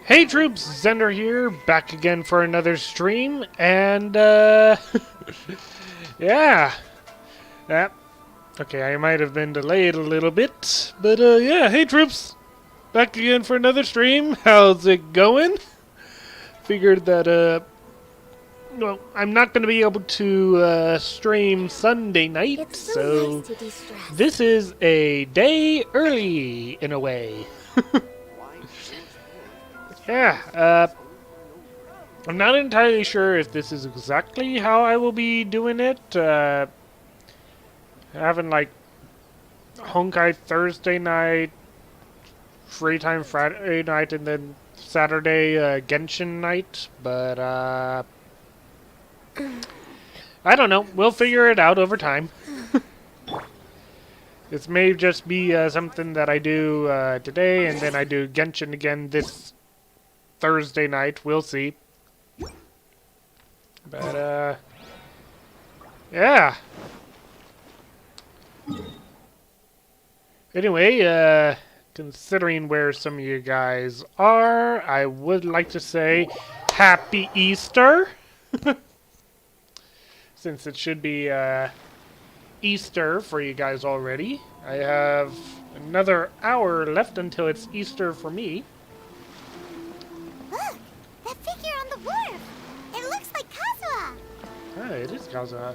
Hey troops, Zender here, back again for another stream, and yeah, okay, I might have been delayed a little bit, but yeah, hey troops, back again for another stream. How's it going? Figured that well, I'm not going to be able to stream Sunday night, It's so nice to de-stress. this is a day early in a way. Yeah, I'm not entirely sure if this is exactly how I will be doing it. Having like Honkai Thursday night, free time Friday night, and then Saturday Genshin night. But I don't know. We'll figure it out over time. This may just be something that I do today, and then I do Genshin again this Thursday night. We'll see. But, yeah. Anyway, considering where some of you guys are, I would like to say Happy Easter. Since it should be, Easter for you guys already. I have another hour left until it's Easter for me. Look! That figure on the wharf! It looks like Kazuha! Ah, it is Kazuha.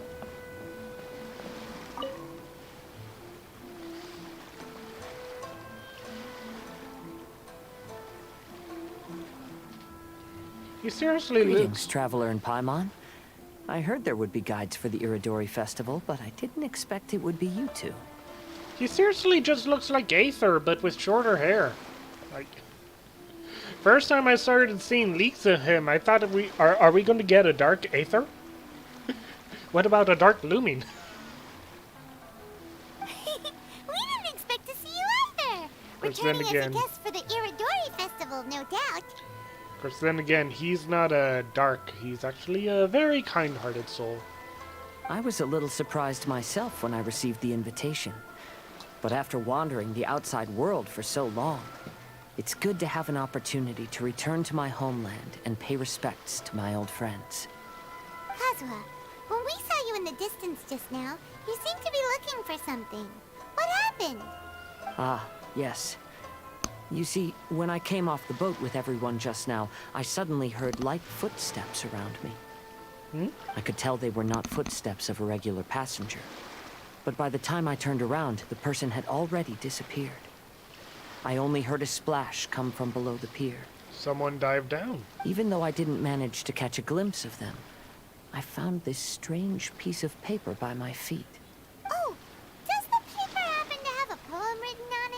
You seriously Greetings, traveler in Paimon. I heard there would be guides for the Iridori Festival, but I didn't expect it would be you two. He seriously just looks like Aether, but with shorter hair. Like, first time I started seeing leaks of him, I thought are we going to get a dark Aether? What about a dark Looming? We didn't expect to see you either! Course, then Returning again- as a guest for the Iridori Festival, no doubt. Of course, then again, he's not a dark. He's actually a very kind-hearted soul. I was a little surprised myself when I received the invitation. But after wandering the outside world for so long, it's good to have an opportunity to return to my homeland and pay respects to my old friends. Kazuha, when we saw you in the distance just now, you seemed to be looking for something. What happened? Ah, yes. You see, when I came off the boat with everyone just now, I suddenly heard light footsteps around me. I could tell they were not footsteps of a regular passenger. But by the time I turned around, the person had already disappeared. I only heard a splash come from below the pier. Someone dived down. Even though I didn't manage to catch a glimpse of them, I found this strange piece of paper by my feet. Oh, does the paper happen to have a poem written on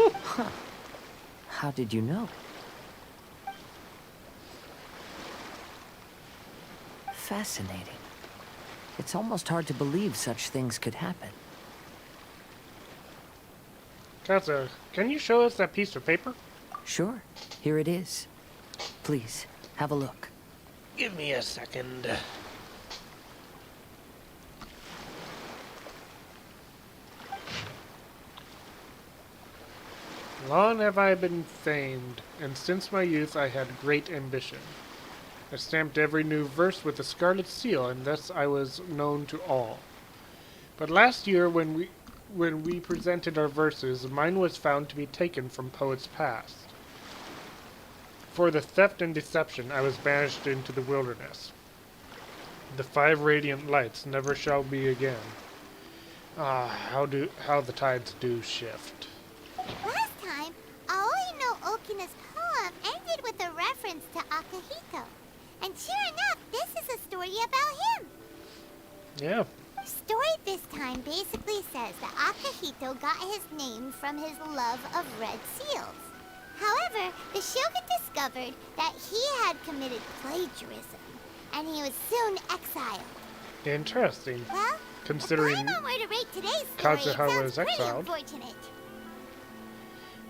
it? Huh. How did you know? Fascinating. It's almost hard to believe such things could happen. Kazuha, can you show us that piece of paper? Sure, here it is. Please, have a look. Give me a second. Long have I been famed, and since my youth I had great ambition. I stamped every new verse with a scarlet seal, and thus I was known to all. But last year, when we presented our verses, mine was found to be taken from poets past. For the theft and deception, I was banished into the wilderness. The 5 radiant lights never shall be again. Ah, how the tides do shift. Last time, Aoi no Okina's poem ended with a reference to Akihito. And sure enough, this is a story about him. Yeah. The story this time basically says that Akihito got his name from his love of red seals. However, the shogun discovered that he had committed plagiarism, and he was soon exiled. Interesting. Well, Considering if Paimon were to rate today's story, Kazuha it sounds was pretty exiled. unfortunate.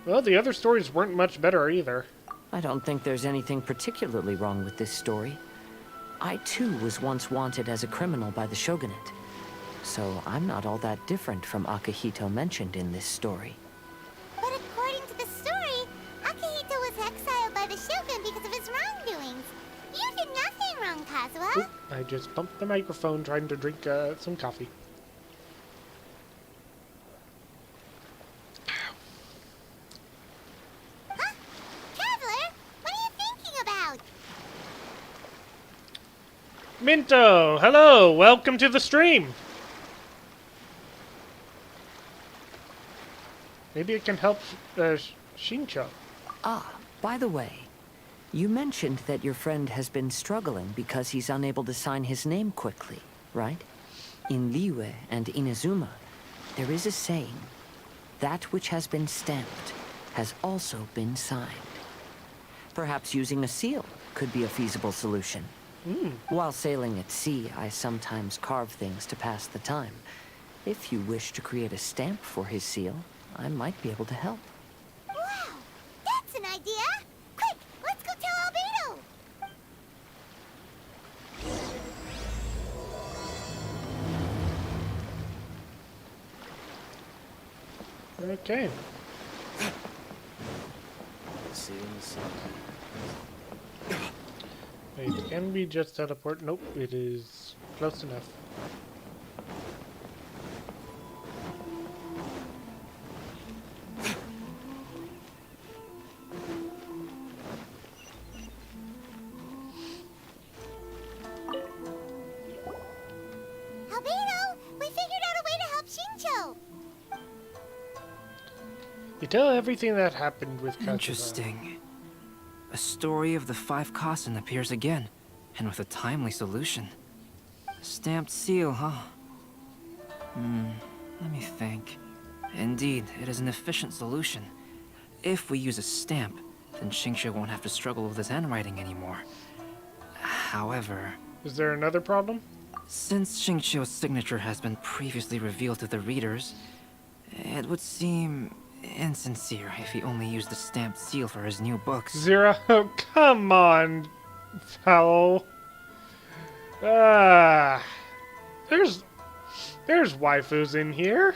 Well, the other stories weren't much better either. I don't think there's anything particularly wrong with this story. I too was once wanted as a criminal by the shogunate. So I'm not all that different from Akihito mentioned in this story. But according to the story, Akihito was exiled by the his wrongdoings. You did nothing wrong, Kazuha. Oop, I just bumped the microphone trying to drink some coffee. Huh? Traveler, what are you thinking about? Minto, hello, welcome to the stream. Maybe it can help Shincho. Ah, by the way, you mentioned that your friend has been struggling because he's unable to sign his name quickly, right? In Liyue and Inazuma, there is a saying, that which has been stamped has also been signed. Perhaps using a seal could be a feasible solution. While sailing at sea, I sometimes carve things to pass the time. If you wish to create a stamp for his seal, I might be able to help. Wow, that's an idea. Quick, let's go tell Albedo. Okay. Wait, can we just teleport? Nope, it is close enough. Albedo, we figured out a way to help Shincho. You tell everything that happened with Kazuha. Interesting. A story of the 5 Kasen appears again, and with a timely solution. A stamped seal, huh? Let me think. Indeed, it is an efficient solution. If we use a stamp, then Xingqiu won't have to struggle with his handwriting anymore. However, Is there another problem? since Xingqiu's signature has been previously revealed to the readers, it would seem insincere if he only used the stamped seal for his new books. Zero, come on, Fowl. There's waifus in here.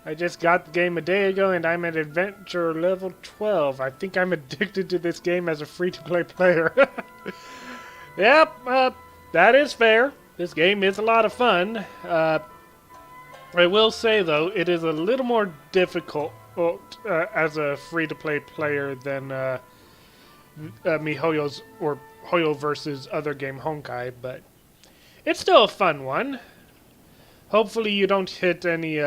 I just got the game a day ago and I'm at adventure level 12. I think I'm addicted to this game as a free-to-play player. Yep, that is fair. This game is a lot of fun. I will say, though, it is a little more difficult as a free-to-play player than Mihoyo's or Hoyoverse's other game, Honkai, but it's still a fun one. Hopefully you don't hit any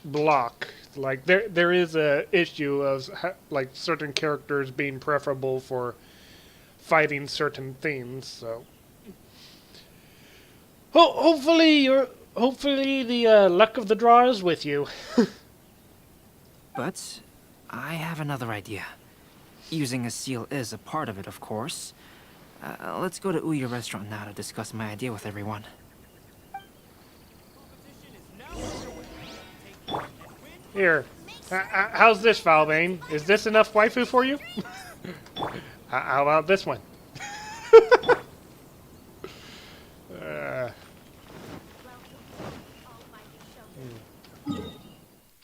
block. Like, there is a issue of, like, certain characters being preferable for fighting certain themes, so... Hopefully the luck of the draw is with you. But I have another idea. Using a seal is a part of it, of course. Let's go to Uya Restaurant now to discuss my idea with everyone. Here, how's this, Valbane? Is this enough waifu for you? How about this one?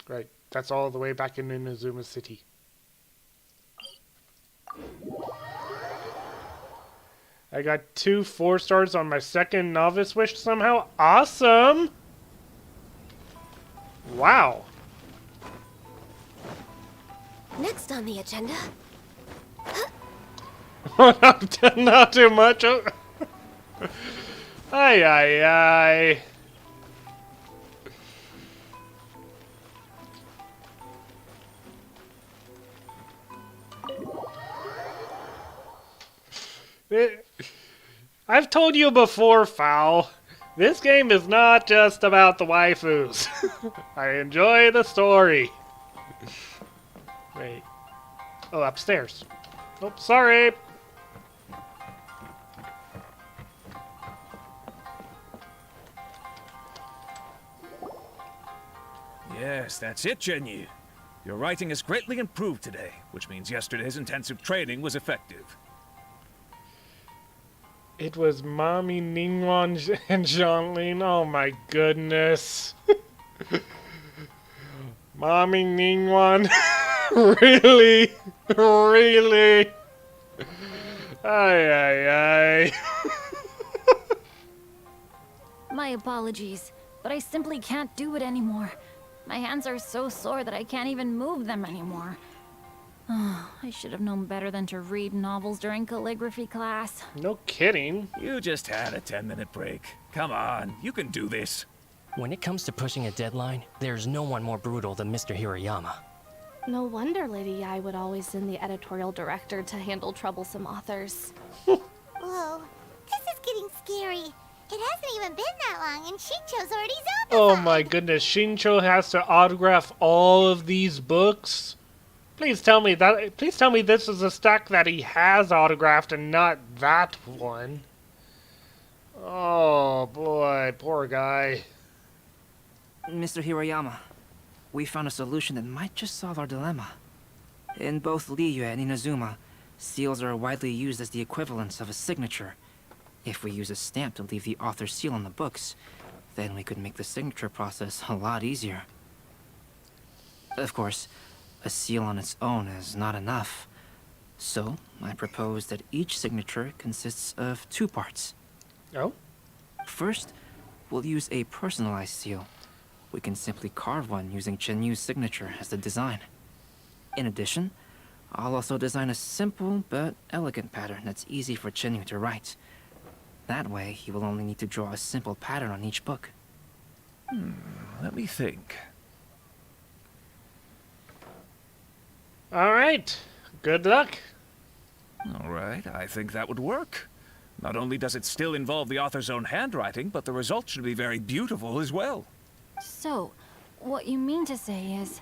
Right, that's all the way back in Inazuma City. I got 2 4-stars on my second novice wish somehow. Awesome! Wow. Next on the agenda. Not too much. Ay, ay, ay. I've told you before, Fowl. This game is not just about the waifus. I enjoy the story. Wait. Oh, upstairs. Oh, sorry. Yes, that's it, Genyu. Your writing has greatly improved today, which means yesterday's intensive training was effective. It was Mommy Ningguang and Jeanlin. Oh my goodness. Mommy Ningguang. Really? Really? Ay, ay, ay. My apologies, but I simply can't do it anymore. My hands are so sore that I can't even move them anymore. I should have known better than to read novels during calligraphy class. No kidding. You just had a 10-minute break. Come on, you can do this. When it comes to pushing a deadline, there's no one more brutal than Mr. Hirayama. No wonder Lady Yai would always send the editorial director to handle troublesome authors. Whoa, this is getting scary. It hasn't even been that long, and Shincho's already zombified. Oh my goodness, Shincho has to autograph all of these books? Please tell me this is a stack that he has autographed and not that one. Oh boy, poor guy. Mr. Hirayama, we found a solution that might just solve our dilemma. In both Liyue and Inazuma, seals are widely used as the equivalents of a signature. If we use a stamp to leave the author's seal on the books, then we could make the signature process a lot easier. Of course, a seal on its own is not enough. So, I propose that each signature consists of 2 parts. Oh? First, we'll use a personalized seal. We can simply carve one using Chenyu's signature as the design. In addition, I'll also design a simple but elegant pattern that's easy for Chenyu to write. That way, he will only need to draw a simple pattern on each book. Let me think. Alright, good luck. All right, I think that would work. Not only does it still involve the author's own handwriting, but the result should be very beautiful as well. So, what you mean to say is,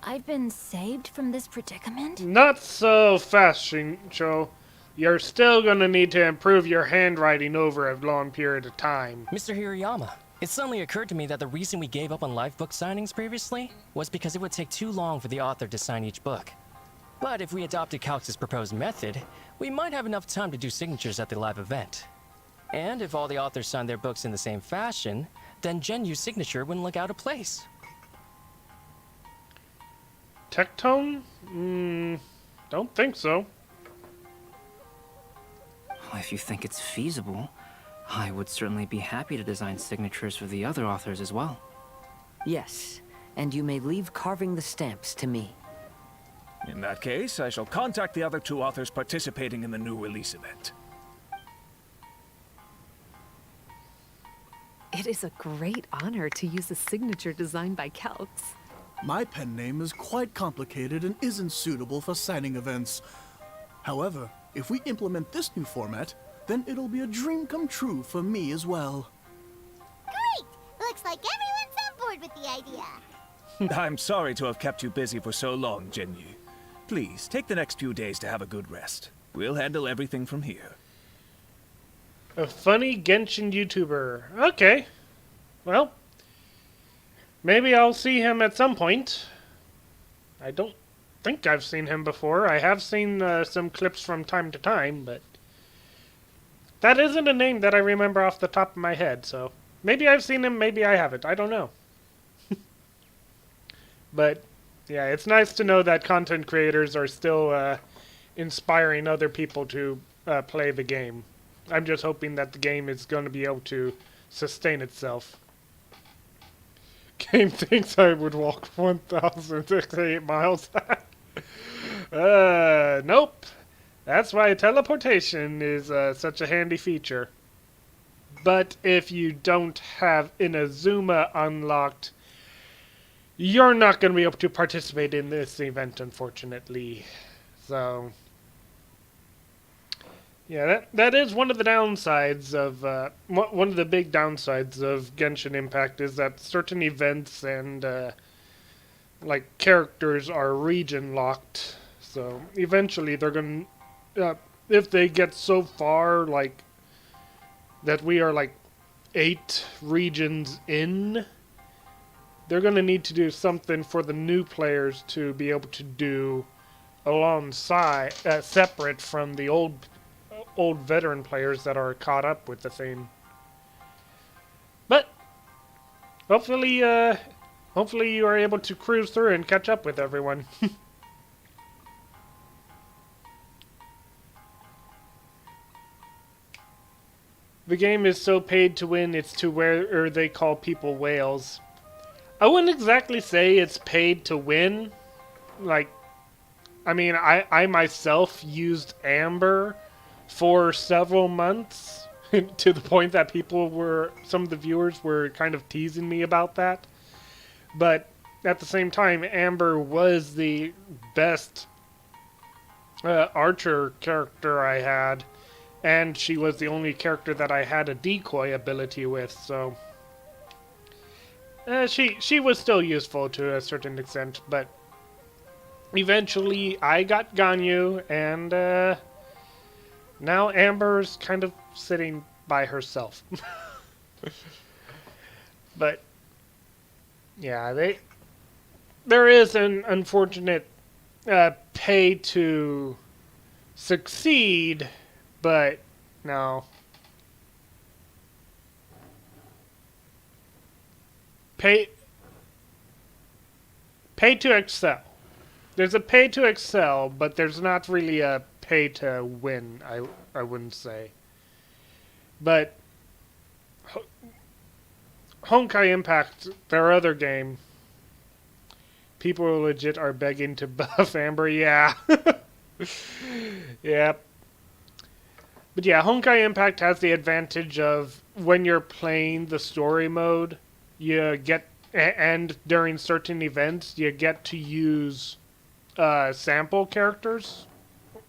I've been saved from this predicament? Not so fast, Shincho. You're still gonna need to improve your handwriting over a long period of time. Mr. Hirayama, it suddenly occurred to me that the reason we gave up on live book signings previously was because it would take too long for the author to sign each book. But if we adopted Calx's proposed method, we might have enough time to do signatures at the live event. And if all the authors signed their books in the same fashion, then Genyu's signature wouldn't look out of place. Tectone? Don't think so. If you think it's feasible, I would certainly be happy to design signatures for the other authors as well. Yes, and you may leave carving the stamps to me. In that case, I shall contact the other 2 authors participating in the new release event. It is a great honor to use a signature designed by Calx. My pen name is quite complicated and isn't suitable for signing events. However, if we implement this new format, then it'll be a dream come true for me as well. Great! Looks like everyone's on board with the idea. I'm sorry to have kept you busy for so long, Genyu. Please, take the next few days to have a good rest. We'll handle everything from here. A funny Genshin YouTuber. Okay. Well, maybe I'll see him at some point. I don't think I've seen him before. I have seen some clips from time to time, but that isn't a name that I remember off the top of my head, so maybe I've seen him, maybe I haven't. I don't know. But yeah, it's nice to know that content creators are still inspiring other people to play the game. I'm just hoping that the game is going to be able to sustain itself. Game thinks I would walk 1,068 miles. Nope. That's why teleportation is such a handy feature. But if you don't have Inazuma unlocked, you're not going to be able to participate in this event, unfortunately. So, yeah, that is one of the downsides of, one of the big downsides of Genshin Impact is that certain events and, like, characters are region locked. So, eventually they're going to, if they get so far, like, that we are, like, 8 regions in, they're going to need to do something for the new players to be able to do alongside, separate from the old veteran players that are caught up with the thing. But hopefully you are able to cruise through and catch up with everyone. The game is so paid to win, it's to where they call people whales. I wouldn't exactly say it's paid to win. Like, I mean, I myself used Amber for several months to the point that some of the viewers were kind of teasing me about that. But at the same time, Amber was the best archer character I had, and she was the only character that I had a decoy ability with, so she was still useful to a certain extent. But eventually I got Ganyu, and now Amber's kind of sitting by herself. But yeah, there is an unfortunate pay to succeed, but no. Pay to excel. There's a pay to excel, but there's not really a pay to win, I wouldn't say. But Honkai Impact, their other game, people legit are begging to buff Amber, yeah. Yep. But yeah, Honkai Impact has the advantage of when you're playing the story mode, you get, and during certain events, you get to use sample characters,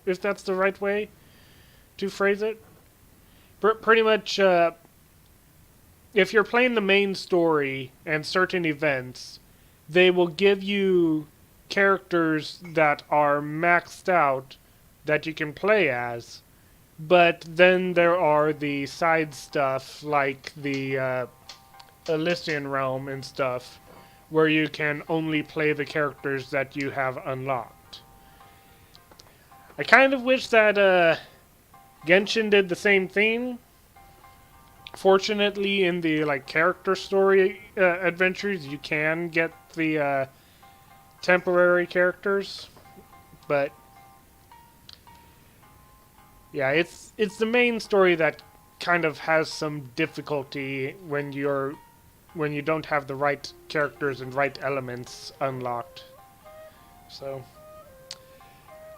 if that's the right way to phrase it. Pretty much, if you're playing the main story and certain events, they will give you characters that are maxed out that you can play as. But then there are the side stuff, like the Elysian Realm and stuff, where you can only play the characters that you have unlocked. I kind of wish that Genshin did the same thing. Fortunately, in the character story adventures, you can get the temporary characters, but yeah, it's the main story that kind of has some difficulty when you don't have the right characters and right elements unlocked. So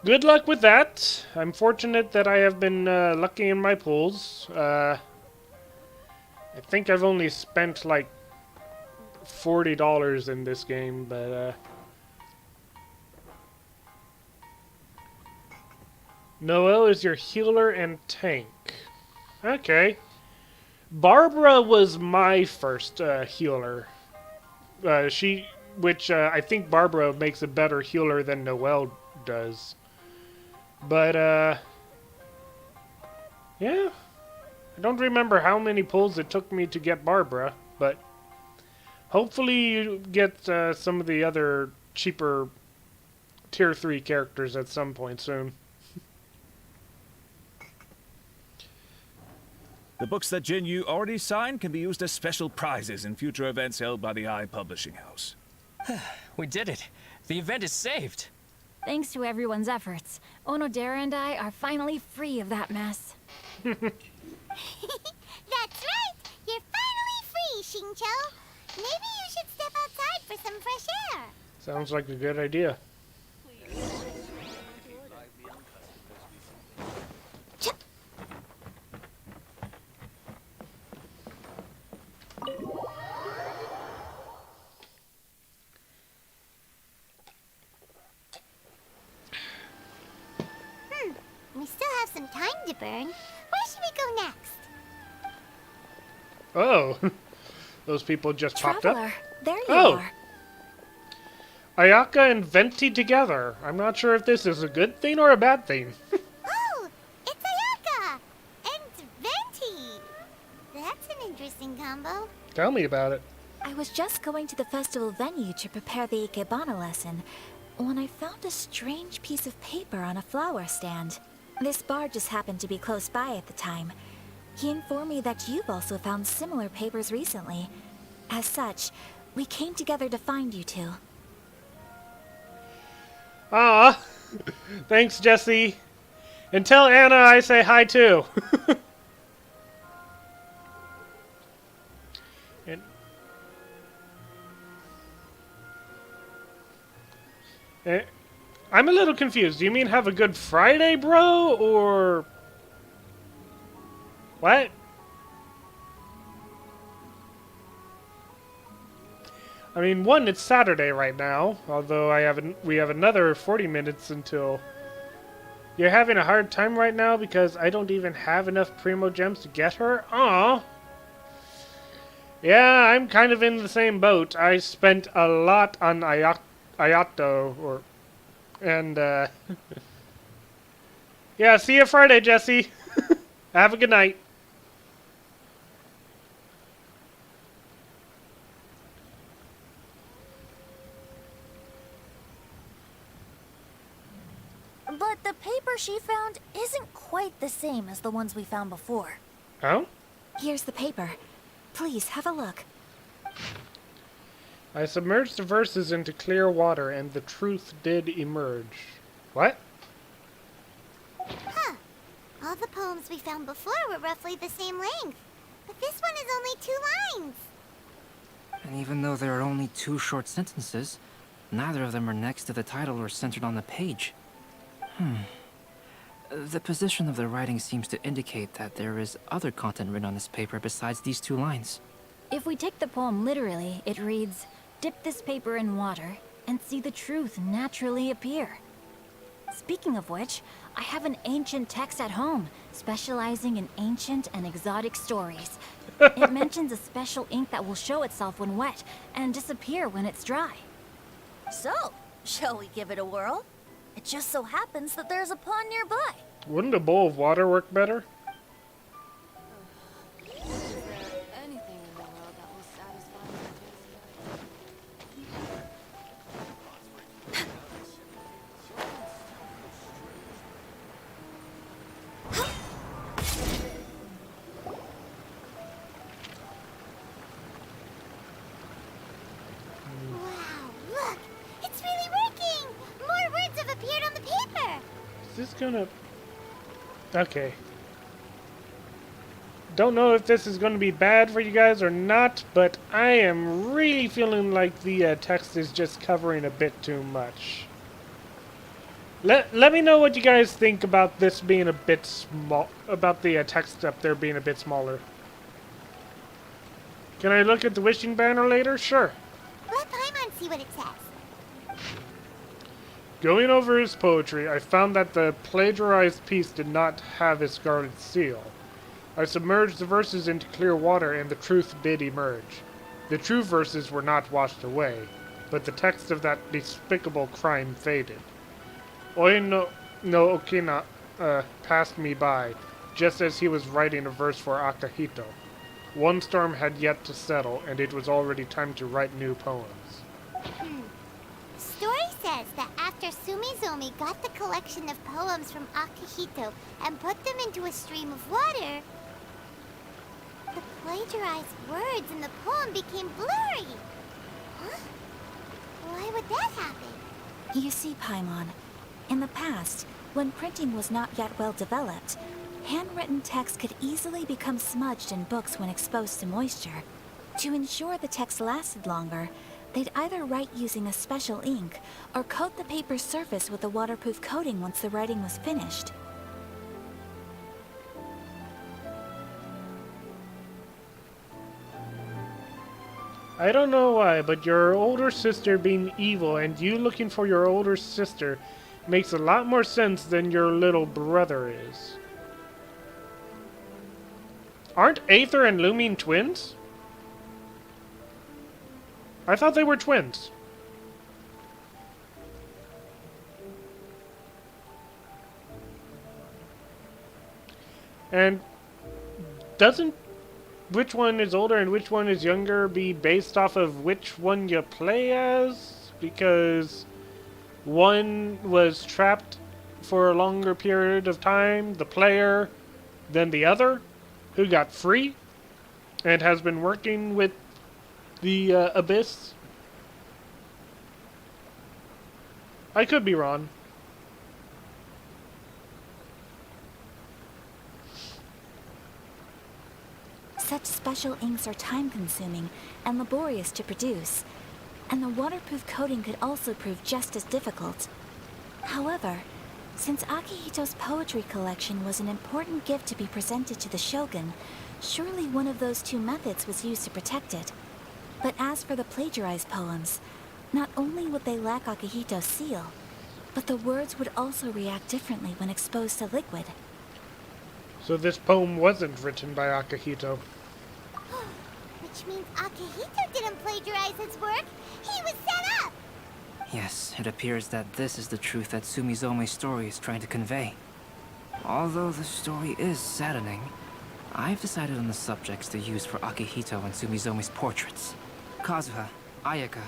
good luck with that. I'm fortunate that I have been lucky in my pulls. I think I've only spent like $40 in this game, but Noelle is your healer and tank. Okay. Barbara was my first healer. I think Barbara makes a better healer than Noelle does. But, yeah. I don't remember how many pulls it took me to get Barbara, but hopefully you get some of the other cheaper Tier 3 characters at some point soon. The books that Jin Yu already signed can be used as special prizes in future events held by the I Publishing House. We did it. The event is saved. Thanks to everyone's efforts, Onodera and I are finally free of that mess. That's right! You're finally free, Xingqiu! Maybe you should step outside for some fresh air. Sounds like a good idea. We still have some time to burn. Where should we go next? Oh, those people just popped Traveler, up. there you Oh. are. Ayaka and Venti together. I'm not sure if this is a good thing or a bad thing. Oh, it's Ayaka and Venti. That's an interesting combo. Tell me about it. I was just going to the festival venue to prepare the Ikebana lesson when I found a strange piece of paper on a flower stand. This bard just happened to be close by at the time. He informed me that you've also found similar papers recently. As such, we came together to find you two. Ah, thanks, Jesse. And tell Anna I say hi too. I'm a little confused. Do you mean have a good Friday, bro? Or... what? I mean, one, it's Saturday right now. Although we have another 40 minutes until... You're having a hard time right now because I don't even have enough Primo Gems to get her? Aww. Yeah, I'm kind of in the same boat. I spent a lot on Ayato, and, yeah, see you Friday, Jesse. Have a good night. But the paper she found isn't quite the same as the ones we found before. Oh? Here's the paper. Please, have a look. I submerged the verses into clear water, and the truth did emerge. What? Huh. All the poems we found before were roughly the same length. But this one is only 2 lines. And even though there are only 2 short sentences, neither of them are next to the title or centered on the page. The position of the writing seems to indicate that there is other content written on this paper besides these 2 lines. If we take the poem literally, it reads, "Dip this paper in water and see the truth naturally appear." Speaking of which, I have an ancient text at home, specializing in ancient and exotic stories. It mentions a special ink that will show itself when wet and disappear when it's dry. So, shall we give it a whirl? It just so happens that there's a pond nearby. Wouldn't a bowl of water work better? Is this gonna... okay. Don't know if this is going to be bad for you guys or not, but I am really feeling like the text is just covering a bit too much. Let me know what you guys think about this being a bit small, about the text up there being a bit smaller. Can I look at the wishing banner later? Sure. Let Paimon see what it says. Going over his poetry, I found that the plagiarized piece did not have a scarlet seal. I submerged the verses into clear water, and the truth did emerge. The true verses were not washed away, but the text of that despicable crime faded. Oi no Okina passed me by, just as he was writing a verse for Akahito. One storm had yet to settle, and it was already time to write new poems. Story says that after Sumizomi got the collection of poems from Akahito and put them into a stream of water, the plagiarized words in the poem became blurry. Huh? Why would that happen? You see, Paimon, in the past, when printing was not yet well developed, handwritten text could easily become smudged in books when exposed to moisture. To ensure the text lasted longer, they'd either write using a special ink or coat the paper's surface with a waterproof coating once the writing was finished. I don't know why, but your older sister being evil and you looking for your older sister makes a lot more sense than your little brother is. Aren't Aether and Lumine twins? I thought they were twins. And doesn't which one is older and which one is younger be based off of which one you play as? Because one was trapped for a longer period of time, the player, than the other, who got free and has been working with the Abyss. I could be wrong. Such special inks are time-consuming and laborious to produce. and the waterproof coating could also prove just as difficult. However, since Akihito's poetry collection was an important gift to be presented to the Shogun, surely one of those two methods was used to protect it. But as for the plagiarized poems, not only would they lack Akihito's seal, but the words would also react differently when exposed to liquid. So this poem wasn't written by Akihito. Which means Akihito didn't plagiarize his work. He was set up! Yes, it appears that this is the truth that Sumizome's story is trying to convey. Although the story is saddening, I've decided on the subjects to use for Akihito and Sumizome's portraits. Kazuha, Ayaka,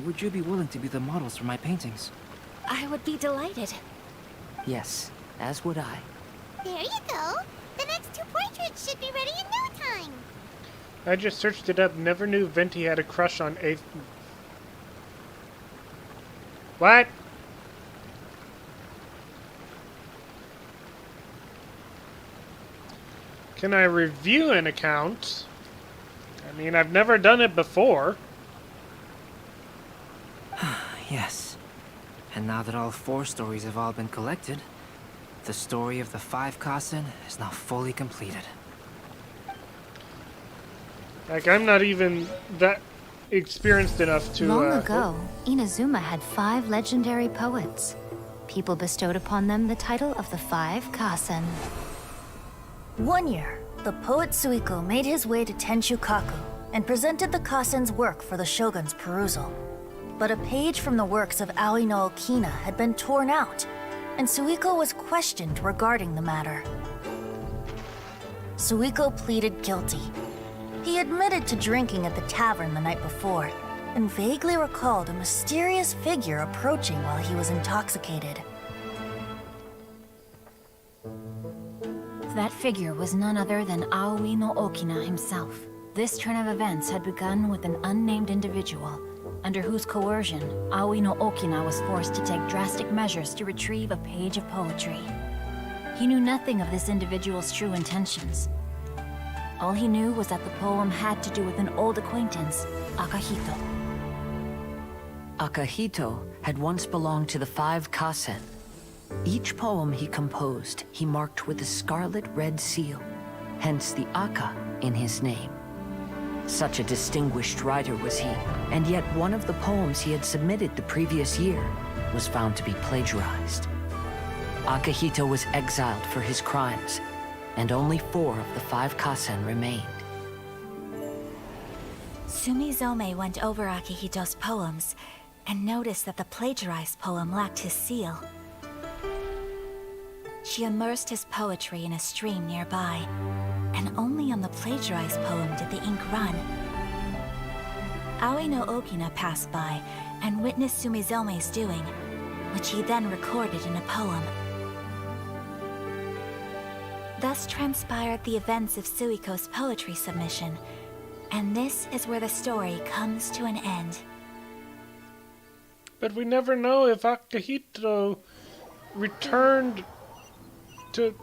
would you be willing to be the models for my paintings? I would be delighted. Yes, as would I. There you go. The next two portraits should be ready in no time. I just searched it up. Never knew Venti had a crush on eighth. What? Can I review an account? I mean, I've never done it before. Yes. And now that all 4 stories have all been collected, the story of the 5 Kasen is now fully completed. Like, I'm not even that experienced enough to, Long ago, Inazuma had 5 legendary poets. People bestowed upon them the title of the 5 Kasen. One year, the poet Suiko made his way to Tenshukaku and presented the Kasen's work for the shogun's perusal. But a page from the works of Aoi no Okina had been torn out, and Suiko was questioned regarding the matter. Suiko pleaded guilty. He admitted to drinking at the tavern the night before, and vaguely recalled a mysterious figure approaching while he was intoxicated. That figure was none other than Aoi no Okina himself. This turn of events had begun with an unnamed individual, under whose coercion, Aoi no Okina was forced to take drastic measures to retrieve a page of poetry. He knew nothing of this individual's true intentions. All he knew was that the poem had to do with an old acquaintance, Akihito. Akihito had once belonged to the 5 Kasen. Each poem he composed, he marked with a scarlet red seal, hence the Aka in his name. Such a distinguished writer was he, and yet one of the poems he had submitted the previous year was found to be plagiarized. Akihito was exiled for his crimes, and only 4 of the 5 Kasen remained. Sumizome went over Akihito's poems and noticed that the plagiarized poem lacked his seal. She immersed his poetry in a stream nearby, and only on the plagiarized poem did the ink run. Aoi no Okina passed by and witnessed Sumizome's doing, which he then recorded in a poem. Thus transpired the events of Suiko's poetry submission, and this is where the story comes to an end. But we never know if Akihito returned to...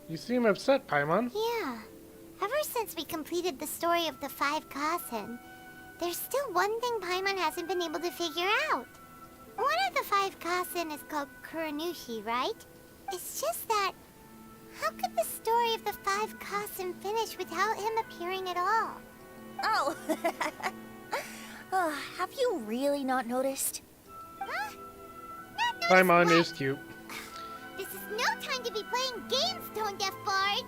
You seem upset, Paimon. Yeah. Ever since we completed the story of the 5 Kasen, there's still one thing Paimon hasn't been able to figure out. One of the 5 Kasen is called Kuranushi, right? It's just that, how could the story of the 5 Kasen finish without him appearing at all? Oh, have you really not noticed? Huh? Not noticed Paimon what? is cute. This is no time to be playing games, Tone Deaf Bard!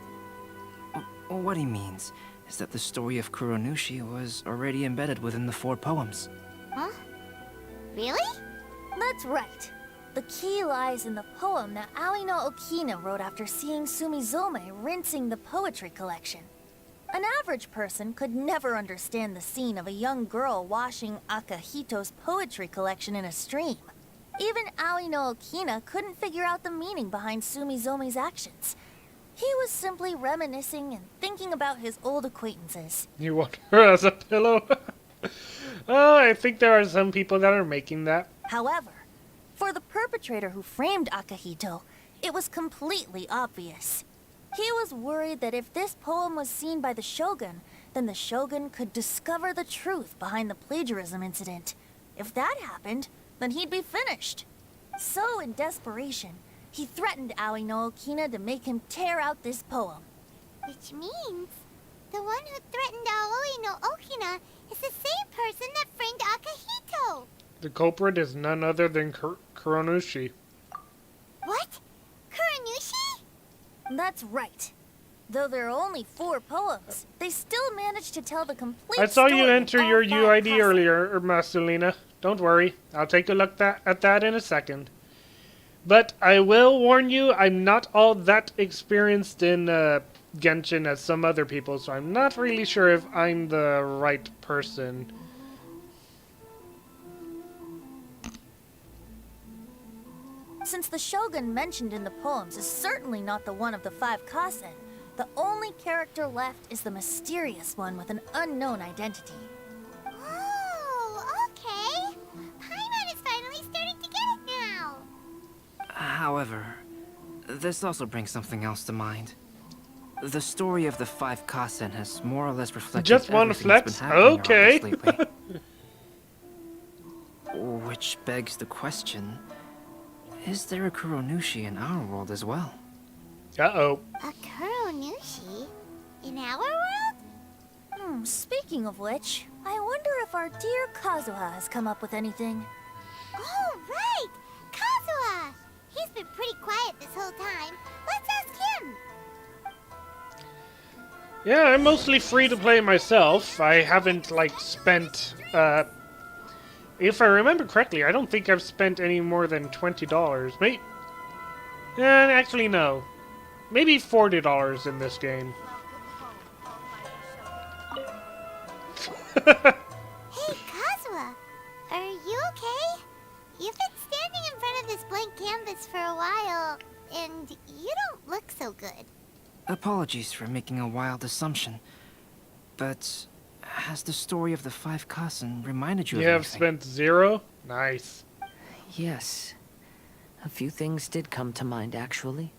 What he means is that the story of Kuranushi was already embedded within the 4 poems. Huh? Really? That's right. The key lies in the poem that Aoi no Okina wrote after seeing Sumizome rinsing the poetry collection. An average person could never understand the scene of a young girl washing Akihito's poetry collection in a stream. Even Aoi no Okina couldn't figure out the meaning behind Sumizome's actions. He was simply reminiscing and thinking about his old acquaintances. You want her as a pillow? Oh, I think there are some people that are making that. However, for the perpetrator who framed Akahito, it was completely obvious. He was worried that if this poem was seen by the Shogun, then the Shogun could discover the truth behind the plagiarism incident. If that happened, then he'd be finished. So, in desperation, he threatened Aoi no Okina to make him tear out this poem. Which means the one who threatened Aoi no Okina is the same person that framed Akahito. The culprit is none other than Kuronushi. What? Kuranushi? That's right. Though there are only 4 poems, they still managed to tell the complete I saw story you of enter all your 5 UID classes. earlier, Marcelina. Don't worry. I'll take a look at that in a second. But I will warn you, I'm not all that experienced in Genshin as some other people, so I'm not really sure if I'm the right person. Since the Shogun mentioned in the poems is certainly not the one of the 5 Kasen, the only character left is the mysterious one with an unknown identity. Oh, okay. Paimon is finally starting to get it now. However, this also brings something else to mind. The story of the 5 Kasen has more or less reflected Just wanna everything that's flex? been happening around Okay. us lately. Which begs the question, is there a Kuronushi in our world as well? Uh-oh. A Kuranushi? In our world? Speaking of which, I wonder if our dear Kazuha has come up with anything. Oh, right! Kazuha! He's been pretty quiet this whole time. Let's ask him. Yeah, I'm mostly free to play myself. I haven't, like, spent, if I remember correctly, I don't think I've spent any more than $20. Maybe... actually, no. Maybe $40 in this game. Hey, Kazuha! Are you okay? You've been standing in front of this blank canvas for a while, and you don't look so good. Apologies for making a wild assumption, but has the story of the 5 Kasen reminded you You of have anything? spent 0? Nice. Yes. A few things did come to mind, actually.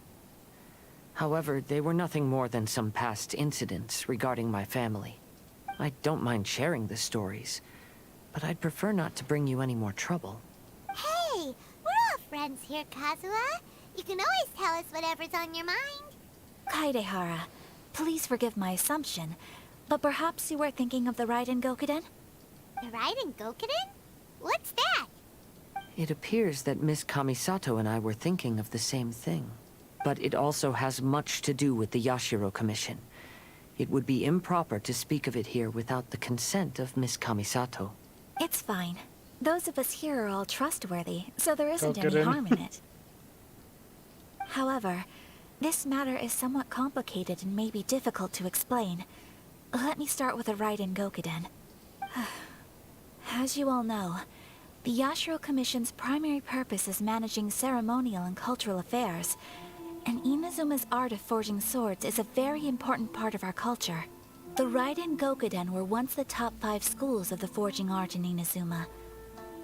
However, they were nothing more than some past incidents regarding my family. I don't mind sharing the stories, but I'd prefer not to bring you any more trouble. Hey, we're all friends here, Kazuha. You can always tell us whatever's on your mind. Kaidehara, please forgive my assumption, but perhaps you were thinking of the Raiden Gokuden? The Raiden Gokuden? What's that? It appears that Miss Kamisato and I were thinking of the same thing. But it also has much to do with the Yashiro Commission. It would be improper to speak of it here without the consent of Miss Kamisato. It's fine. Those of us here are all trustworthy, so there isn't any Gokuden. harm in it. However, this matter is somewhat complicated and may be difficult to explain. Let me start with the Raiden Gokuden. As you all know, the Yashiro Commission's primary purpose is managing ceremonial and cultural affairs, and Inazuma's art of forging swords is a very important part of our culture. The Raiden Gokuden were once the top 5 schools of the forging art in Inazuma.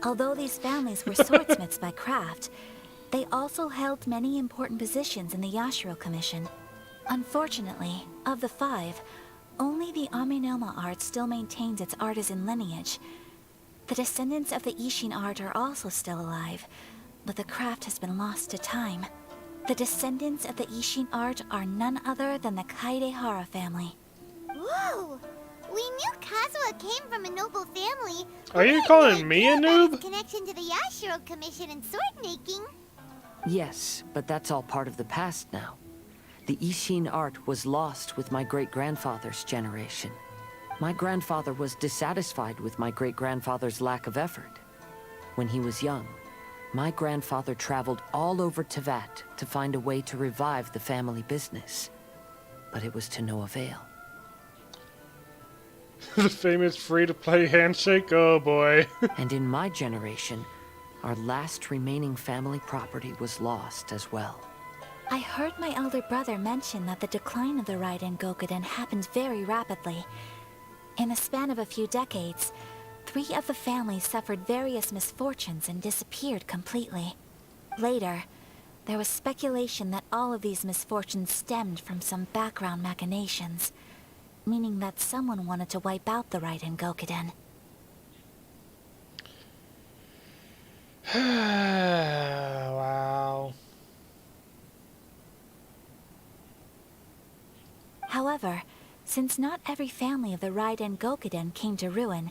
Although these families were swordsmiths by craft, they also held many important positions in the Yashiro Commission. Unfortunately, of the 5, only the Aminoma art still maintains its artisan lineage. The descendants of the Ishin art are also still alive, but the craft has been lost to time. The descendants of the Ishin art are none other than the Kaidehara family. Whoa! We knew Kazuha came from a noble family. but Are we you had calling no me a idea about his noob? connection to the Yashiro Commission and sword making. Yes, but that's all part of the past now. The Ishin art was lost with my great-grandfather's generation. My grandfather was dissatisfied with my great-grandfather's lack of effort. When he was young, my grandfather traveled all over Tevat to find a way to revive the family business. But it was to no avail. The famous free-to-play handshake? Oh boy. And in my generation, our last remaining family property was lost as well. I heard my elder brother mention that the decline of the Raiden Gokuden happened very rapidly. In the span of a few decades, 3 of the families suffered various misfortunes and disappeared completely. Later, there was speculation that all of these misfortunes stemmed from some background machinations, meaning that someone wanted to wipe out the Raiden Gokuden. Wow. However, since not every family of the Raiden Gokuden came to ruin,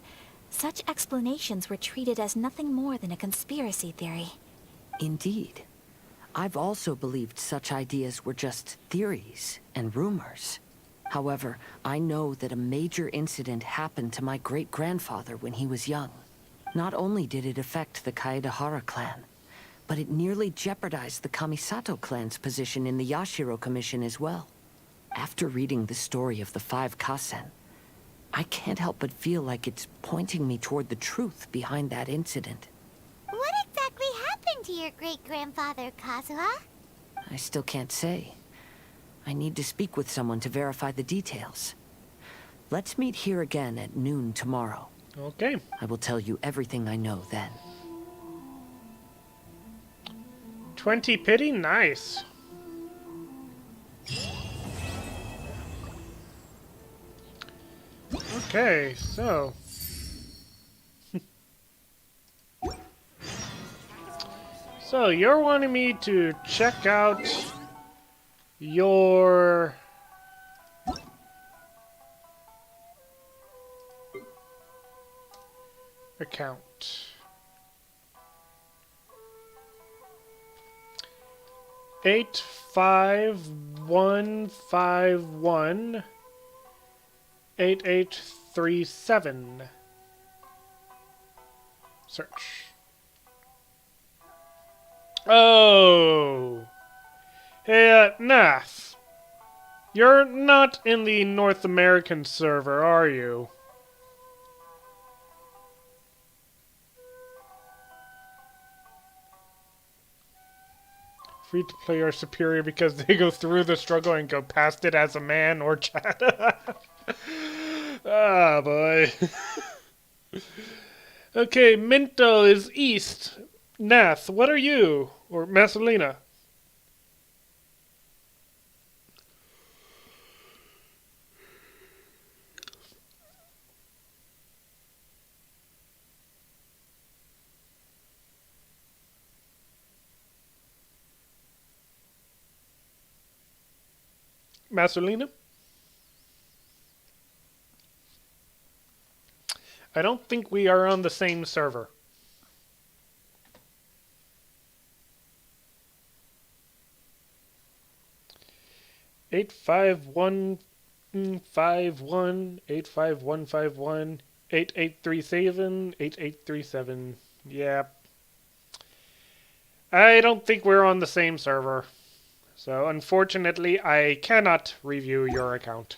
such explanations were treated as nothing more than a conspiracy theory. Indeed. I've also believed such ideas were just theories and rumors. However, I know that a major incident happened to my great-grandfather when he was young. Not only did it affect the Kaedahara clan, but it nearly jeopardized the Kamisato clan's position in the Yashiro Commission as well. After reading the story of the 5 Kasen, I can't help but feel like it's pointing me toward the truth behind that incident. What exactly happened to your great-grandfather, Kazuha? I still can't say. I need to speak with someone to verify the details. Let's meet here again at noon tomorrow. Okay. I will tell you everything I know then. 20 pity? Nice. Okay, so... So, you're wanting me to check out your... account. 85151 8837. Search. Oh! Hey, Nath. You're not in the North American server, are you? Free to play are superior because they go through the struggle and go past it as a man or chat. Ah, boy. Okay, Minto is east. Nath, what are you? Or Marcelina? Marcelina? I don't think we are on the same server. Eight five one 51 85151 8837 8837. Yeah. I don't think we're on the same server. So unfortunately, I cannot review your account.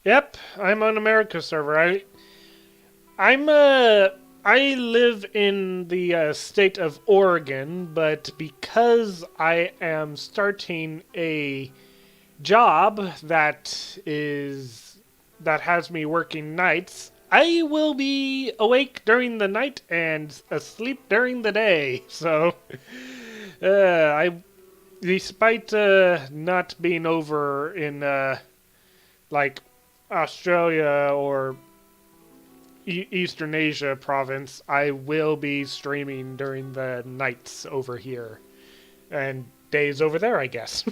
Yep, I'm on America's server. I live in the state of Oregon, but because I am starting a job that has me working nights, I will be awake during the night and asleep during the day. So, despite not being over in like Australia or Eastern Asia province, I will be streaming during the nights over here and days over there, I guess.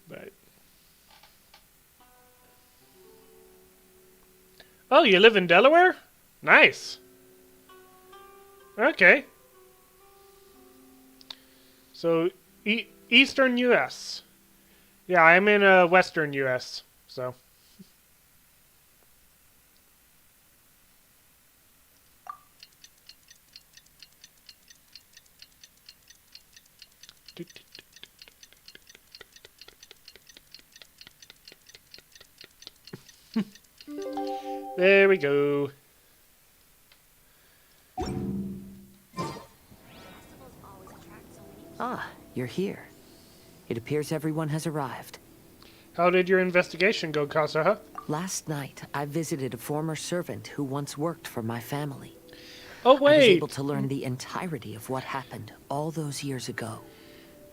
But oh, you live in Delaware? Nice. Okay. So Eastern U.S. Yeah, I'm in Western U.S. So. There we go. Ah, you're here. It appears everyone has arrived. How did your investigation go, Kazuha? Last night, I visited a former servant who once worked for my family. Oh, I was wait! able to learn the entirety of what happened all those years ago.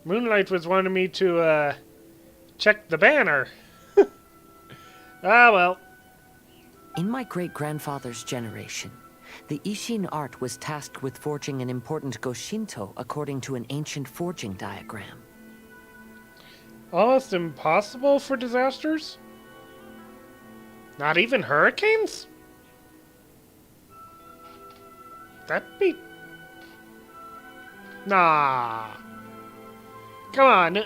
Moonlight was wanting me to, check the banner. Ah, well. In my great-grandfather's generation, the Ishin art was tasked with forging an important Goshinto according to an ancient forging diagram. Almost impossible for disasters? Not even hurricanes? That'd be... Nah. Come on.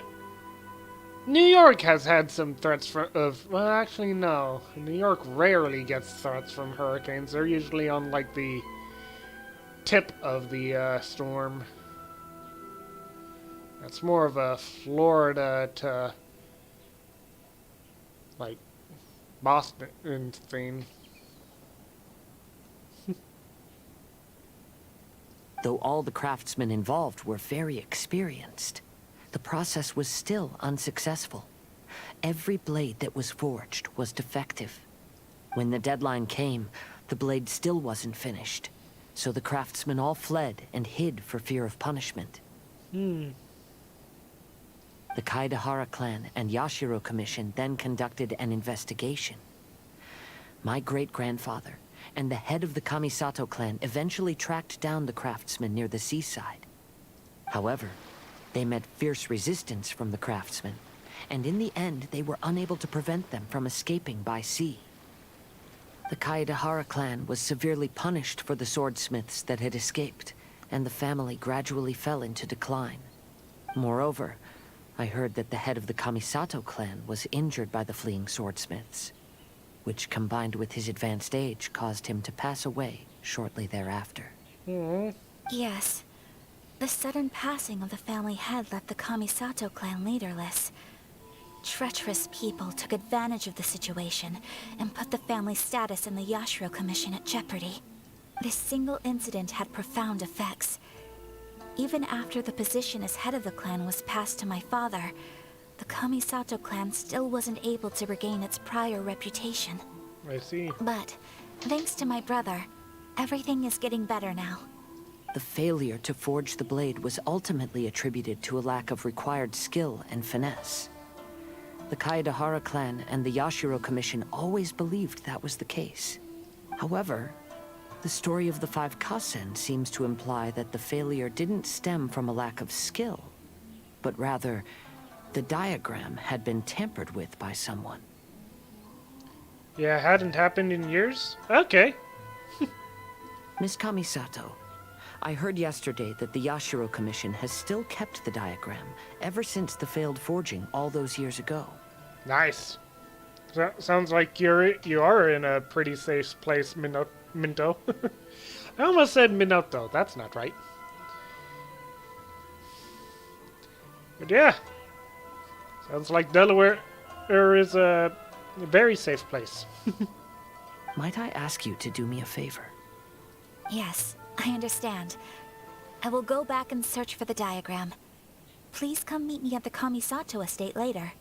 New York has had some threats well, actually, no. New York rarely gets threats from hurricanes. They're usually on, like, the tip of the storm. That's more of a Florida to, like, Boston thing. Though all the craftsmen involved were very experienced, the process was still unsuccessful. Every blade that was forged was defective. When the deadline came, the blade still wasn't finished, so the craftsmen all fled and hid for fear of punishment. The Kaidahara clan and Yashiro Commission then conducted an investigation. My great-grandfather and the head of the Kamisato clan eventually tracked down the craftsmen near the seaside. However, they met fierce resistance from the craftsmen, and in the end they were unable to prevent them from escaping by sea. The Kaidahara clan was severely punished for the swordsmiths that had escaped, and the family gradually fell into decline. Moreover, I heard that the head of the Kamisato clan was injured by the fleeing swordsmiths, which combined with his advanced age caused him to pass away shortly thereafter. Yes. The sudden passing of the family head left the Kamisato clan leaderless. Treacherous people took advantage of the situation and put the family's status in the Yashiro Commission at jeopardy. This single incident had profound effects. Even after the position as head of the clan was passed to my father, the Kamisato clan still wasn't able to regain its prior reputation. I see. But, thanks to my brother, everything is getting better now. The failure to forge the blade was ultimately attributed to a lack of required skill and finesse. The Kaidahara clan and the Yashiro Commission always believed that was the case. However, the story of the 5 Kasen seems to imply that the failure didn't stem from a lack of skill, but rather, the diagram had been tampered with by someone. Yeah, hadn't happened in years? Okay. Miss Kamisato, I heard yesterday that the Yashiro Commission has still kept the diagram ever since the failed forging all those years ago. Nice. Sounds like you are in a pretty safe place, Minto. I almost said Minoto. That's not right. But yeah. Sounds like Delaware is a very safe place. Might I ask you to do me a favor? Yes, I understand. I will go back and search for the diagram. Please come meet me at the Kamisato estate later.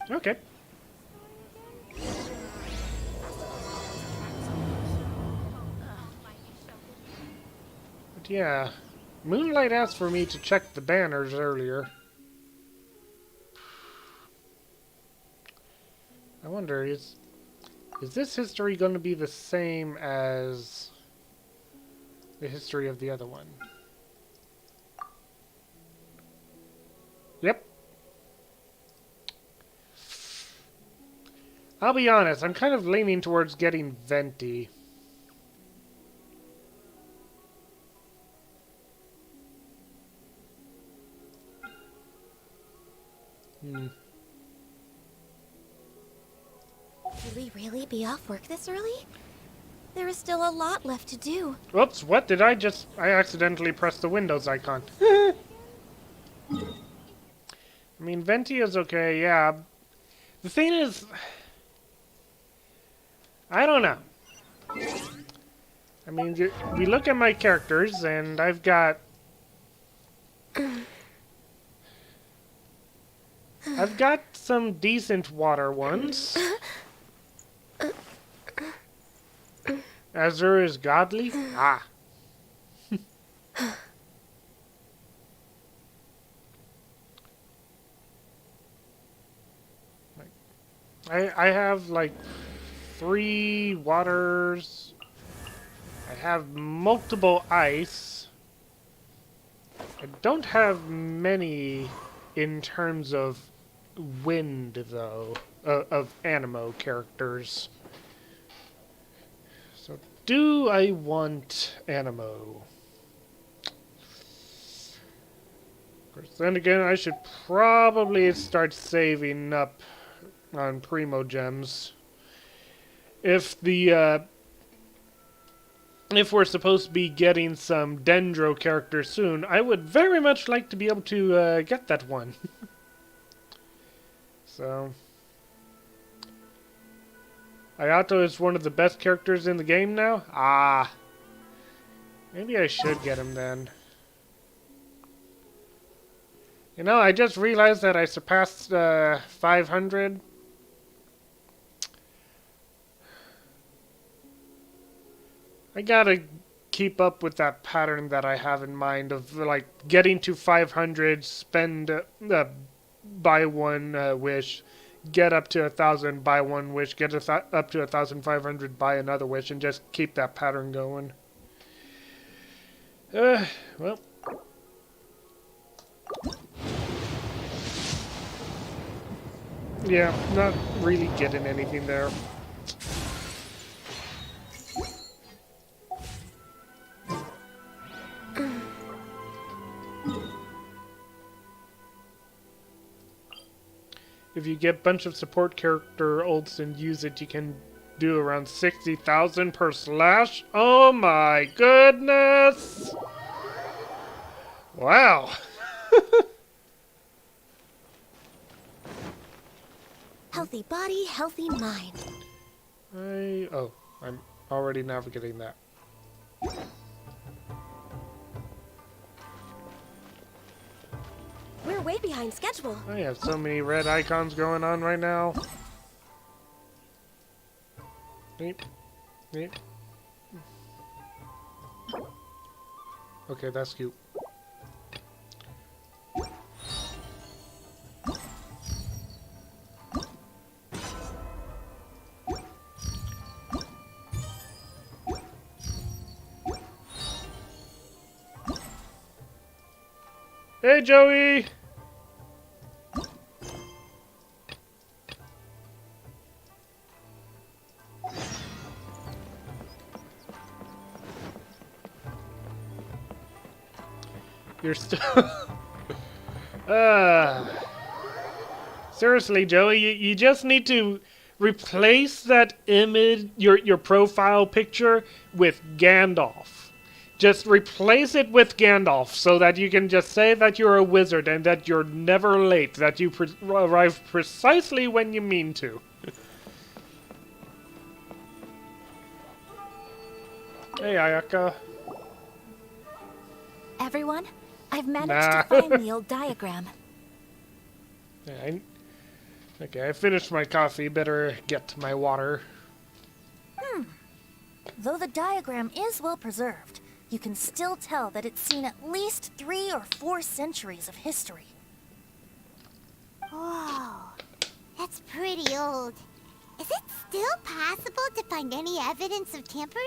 Okay. But yeah, Moonlight asked for me to check the banners earlier. I wonder, is this history going to be the same as the history of the other one? Yep. I'll be honest, I'm kind of leaning towards getting Venti. Will we really be off work this early? There is still a lot left to do. Whoops, what did I accidentally pressed the Windows icon. I mean, Venti is okay, yeah. The thing is, I don't know. I mean, we look at my characters, and I've got... I've got some decent water ones. Azure is godly? Ah. I have like 3 waters. I have multiple ice. I don't have many in terms of wind, though, of animo characters. So, do I want animo? Of course, then again, I should probably start saving up on Primo Gems. If the, if we're supposed to be getting some Dendro characters soon, I would very much like to be able to get that one. So, Ayato is one of the best characters in the game now? Ah. Maybe I should get him then. You know, I just realized that I surpassed 500. I gotta keep up with that pattern that I have in mind of, like, getting to 500, spend, buy one wish, get up to 1,000, buy one wish, get up to 1,500, buy another wish, and just keep that pattern going. Well. Yeah, not really getting anything there. If you get a bunch of support character ults and use it, you can do around 60,000 per slash. Oh my goodness! Wow. Healthy body, healthy mind. I'm already navigating that. We're way behind schedule. I have so many red icons going on right now. Neat. Neat. Okay, that's cute. Hey, Joey! You're still... Seriously, Joey, you just need to replace that image, your profile picture, with Gandalf. Just replace it with Gandalf so that you can just say that you're a wizard and that you're never late, that you arrive precisely when you mean to. Hey, Ayaka. Everyone, I've managed to find the old diagram. Yeah, okay, I finished my coffee. Better get to my water. Though the diagram is well preserved, you can still tell that it's seen at least 3 or 4 centuries of history. Whoa, that's pretty old. Is it still possible to find any evidence of tampering?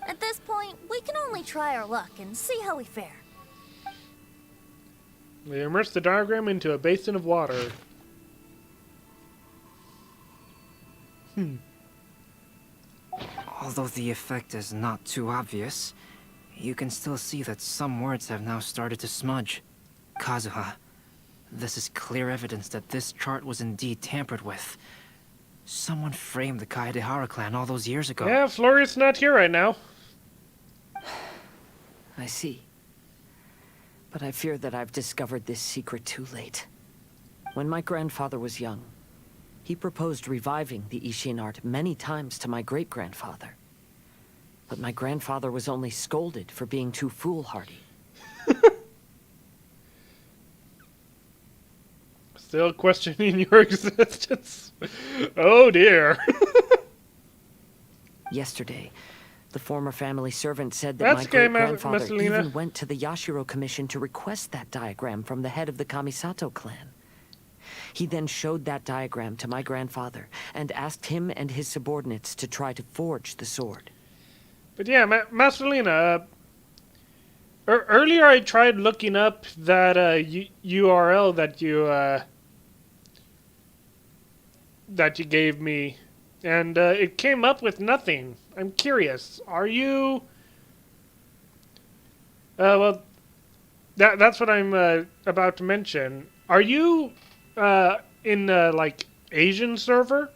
At this point, we can only try our luck and see how we fare. We immerse the diagram into a basin of water. Although the effect is not too obvious, you can still see that some words have now started to smudge. Kazuha, this is clear evidence that this chart was indeed tampered with. Someone framed the Kaedehara clan all those years ago. Yeah, Florian's not here right now. I see. But I fear that I've discovered this secret too late. When my grandfather was young, he proposed reviving the Ishin art many times to my great-grandfather. But my grandfather was only scolded for being too foolhardy. Still questioning your existence. Oh dear. Yesterday, the former family servant said that That's my okay, great-grandfather Messalina. even went to the Yashiro Commission to request that diagram from the head of the Kamisato clan. He then showed that diagram to my grandfather and asked him and his subordinates to try to forge the sword. But yeah, Messalina, earlier I tried looking up that URL that you gave me, and it came up with nothing. I'm curious. Are you? Well, that's what I'm about to mention. Are you in like Asian server,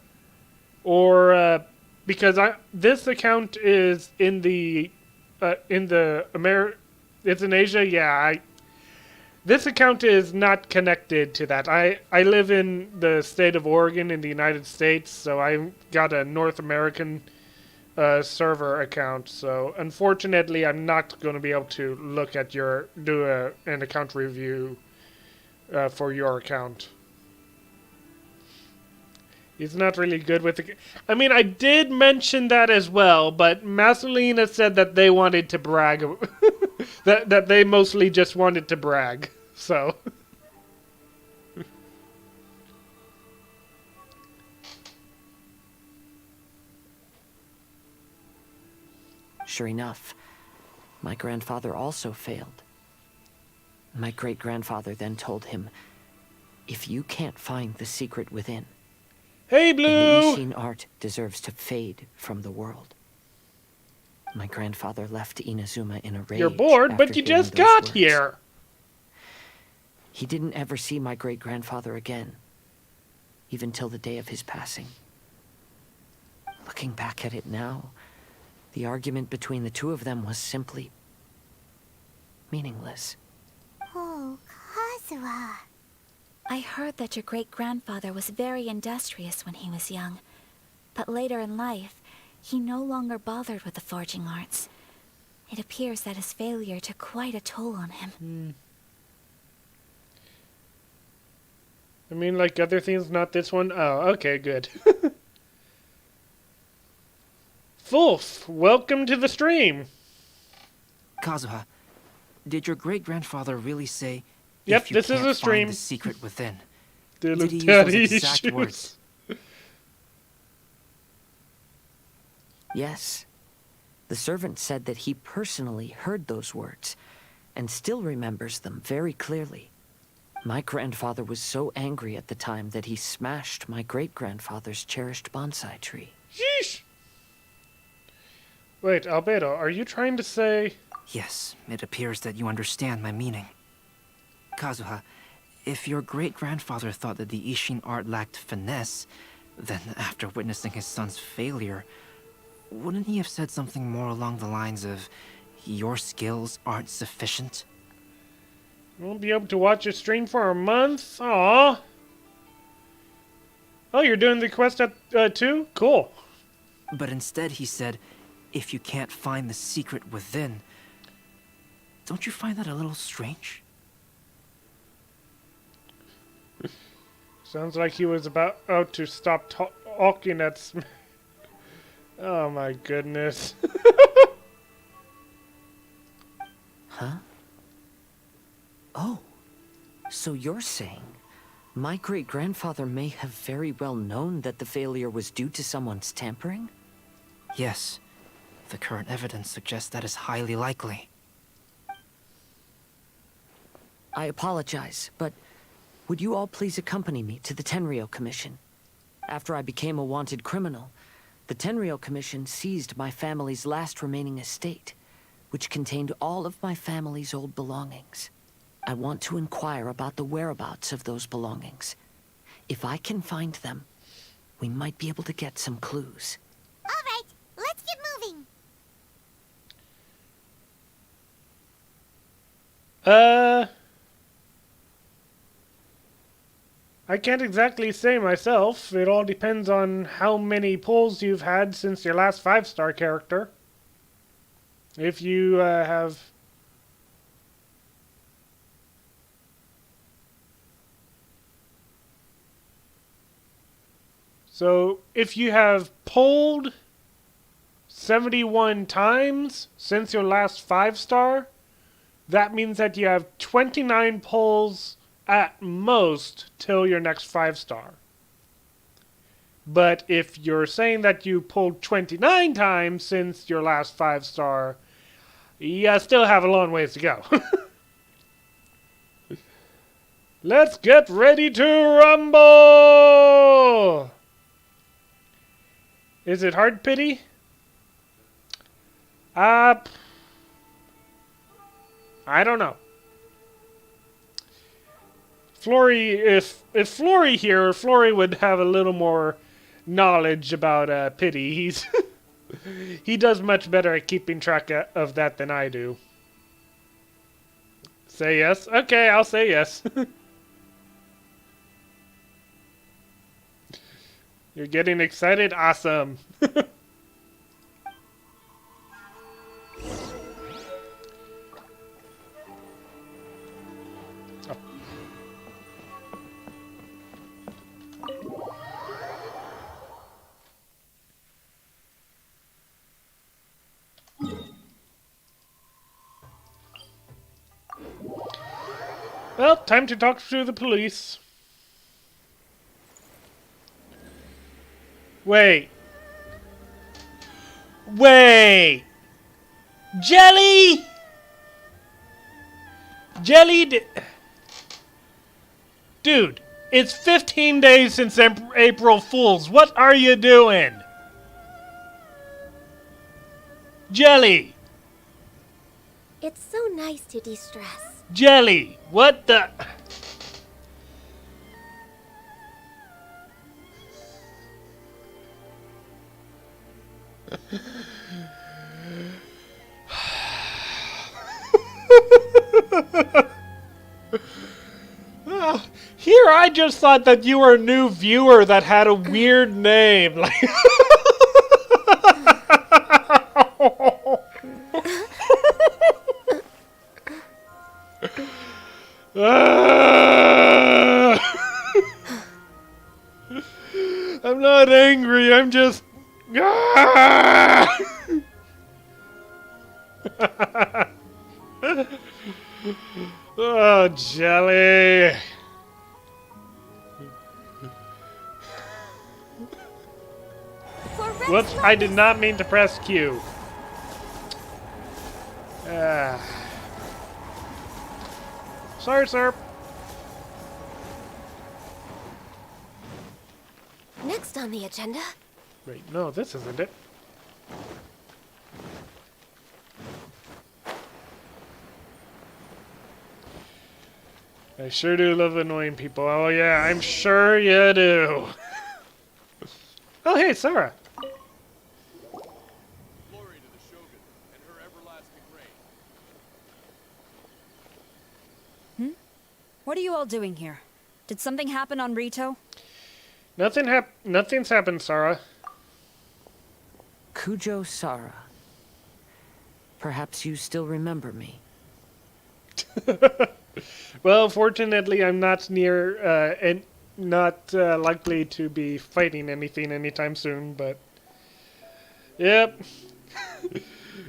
or because this account is in the it's in Asia. Yeah, this account is not connected to that. I live in the state of Oregon in the United States, so I got a North American server account. So unfortunately, I'm not going to be able to look at an account review for your account. He's not really good with the... I mean, I did mention that as well, but Messalina said that they wanted to brag. that they mostly just wanted to brag. So... Sure enough, my grandfather also failed. My great-grandfather then told him, if you can't find the secret within, hey, then the Blue! Ishin art deserves to fade from the world. My grandfather left Inazuma in a rage. You're bored, but after you hearing just those got words. here! He didn't ever see my great-grandfather again, even till the day of his passing. Looking back at it now, the argument between the two of them was simply meaningless. Oh, Kazuha. I heard that your great-grandfather was very industrious when he was young, but later in life, he no longer bothered with the forging arts. It appears that his failure took quite a toll on him. I mean, like other things, not this one? Oh, okay, good. Fulf, welcome to the stream. Kazuha, did your great-grandfather really say, Yep, if you this is can't a stream. find the secret within? Did Did he use daddy those exact issues. words? Yes. The servant said that he personally heard those words, and still remembers them very clearly. My grandfather was so angry at the time that he smashed my great-grandfather's cherished bonsai tree. Sheesh! Wait, Albedo, are you trying to say... Yes, it appears that you understand my meaning. Kazuha, if your great-grandfather thought that the Ishin art lacked finesse, then after witnessing his son's failure, wouldn't he have said something more along the lines of, your skills aren't sufficient? Won't be able to watch your stream for a month? Aww. Oh, you're doing the quest at 2? Cool. But instead he said, if you can't find the secret within. Don't you find that a little strange? Sounds like he was about to stop talking at Oh my goodness. Huh? Oh, so you're saying my great-grandfather may have very well known that the failure was due to someone's tampering? Yes. The current evidence suggests that is highly likely. I apologize, but would you all please accompany me to the Tinrio Commission? After I became a wanted criminal, the Tinrio Commission seized my family's last remaining estate, which contained all of my family's old belongings. I want to inquire about the whereabouts of those belongings. If I can find them, we might be able to get some clues. All right, let's get moving. I can't exactly say myself. It all depends on how many pulls you've had since your last 5-star character. If you have... So, if you have pulled 71 times since your last 5-star, that means that you have 29 pulls at most till your next 5-star. But if you're saying that you pulled 29 times since your last 5-star, you still have a long ways to go. Let's get ready to rumble! Is it hard pity? I don't know. Flory, if Flory here, Flory would have a little more knowledge about pity. He does much better at keeping track of that than I do. Say yes? Okay, I'll say yes. You're getting excited? Awesome. Well, time to talk to the police. Wait. Wait! Jelly? Jelly? Dude, it's 15 days since April Fool's. What are you doing? Jelly! It's so nice to de-stress. Jelly! What the... Here, I just thought that you were a new viewer that had a weird name. Like... I'm not angry, I'm just... Oh, Jelly. Whoops, I did not mean to press Q. Sorry, sir. Next on the agenda. Wait, no, this isn't it. I sure do love annoying people. Oh yeah, I'm sure you do. Oh hey, Sarah. Glory to the Shogun and her everlasting reign. What are you all doing here? Did something happen on Rito? Nothing's happened, Sarah. Kujo Sara. Perhaps you still remember me. Well, fortunately, I'm not near and not likely to be fighting anything anytime soon. But yep,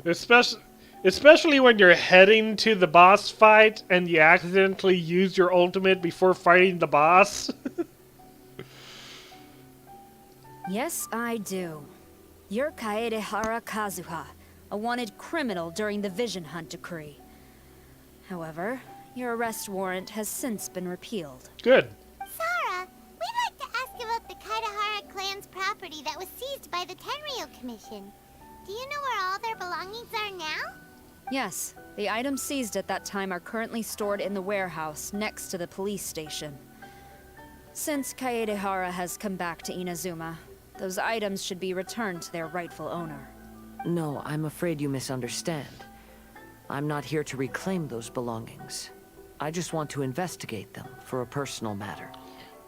especially when you're heading to the boss fight and you accidentally use your ultimate before fighting the boss. Yes, I do. You're Kaedehara Kazuha, a wanted criminal during the Vision Hunt decree. However, your arrest warrant has since been repealed. Good. Sarah, we'd like to ask about the Kaedehara clan's property that was seized by the Tinrio Commission. Do you know where all their belongings are now? Yes, the items seized at that time are currently stored in the warehouse next to the police station. Since Kaedehara has come back to Inazuma, those items should be returned to their rightful owner. No, I'm afraid you misunderstand. I'm not here to reclaim those belongings. I just want to investigate them for a personal matter.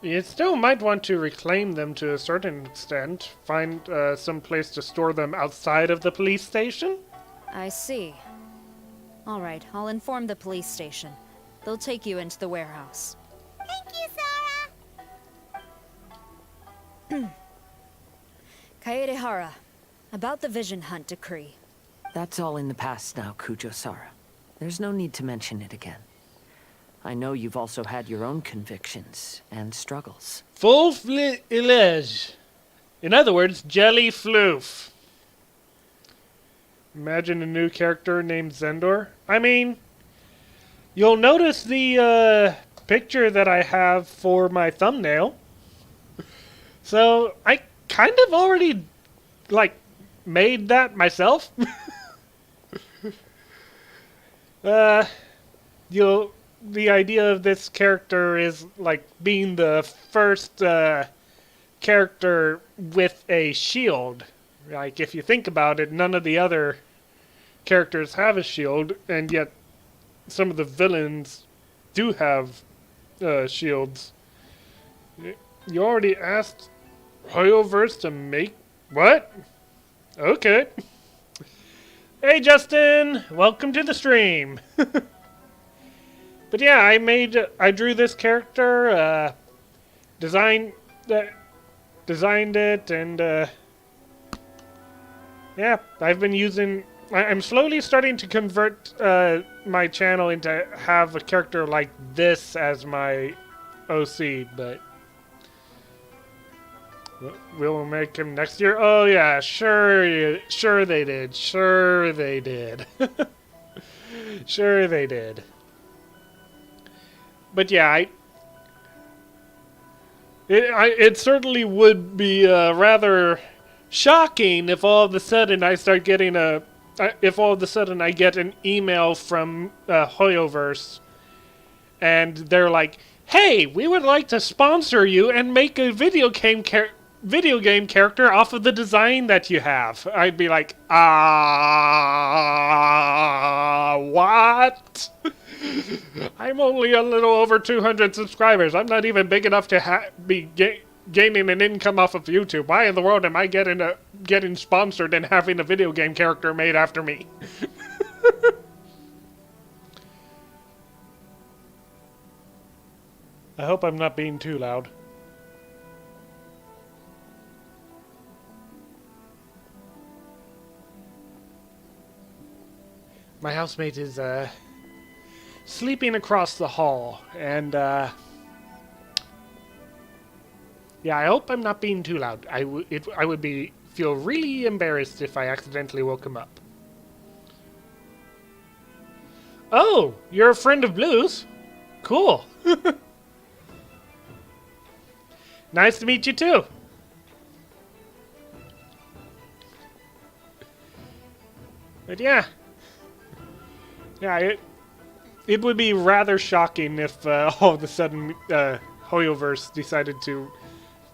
You still might want to reclaim them to a certain extent. Find some place to store them outside of the police station? I see. All right, I'll inform the police station. They'll take you into the warehouse. Thank you, Sora! Kaedehara, about the Vision Hunt decree. That's all in the past now, Kujo-Sara. There's no need to mention it again. I know you've also had your own convictions and struggles. Full-fledged. In other words, jelly floof. Imagine a new character named Zendor. I mean, you'll notice the picture that I have for my thumbnail. So I kind of already like made that myself. The idea of this character is like being the first character with a shield. Like, if you think about it, none of the other characters have a shield, and yet some of the villains do have shields. You already asked Hoyoverse to make... What? Okay. Hey, Justin! Welcome to the stream! But yeah, I drew this character, designed it, and yeah, I've been using... I'm slowly starting to convert my channel into have a character like this as my OC, but we'll make him next year. Oh yeah, sure they did. Sure they did. Sure they did. But yeah, it certainly would be rather shocking if all of a sudden I start getting if all of a sudden I get an email from Hoyoverse, and they're like, "Hey, we would like to sponsor you and make a video game character off of the design that you have." I'd be like, what? I'm only a little over 200 subscribers. I'm not even big enough to be gaining an income off of YouTube. Why in the world am I getting sponsored and having a video game character made after me? I hope I'm not being too loud. My housemate is sleeping across the hall, and yeah, I hope I'm not being too loud. I would feel really embarrassed if I accidentally woke him up. Oh, you're a friend of Blue's? Cool. Nice to meet you too. But yeah. Yeah, it would be rather shocking if all of a sudden Hoyoverse decided to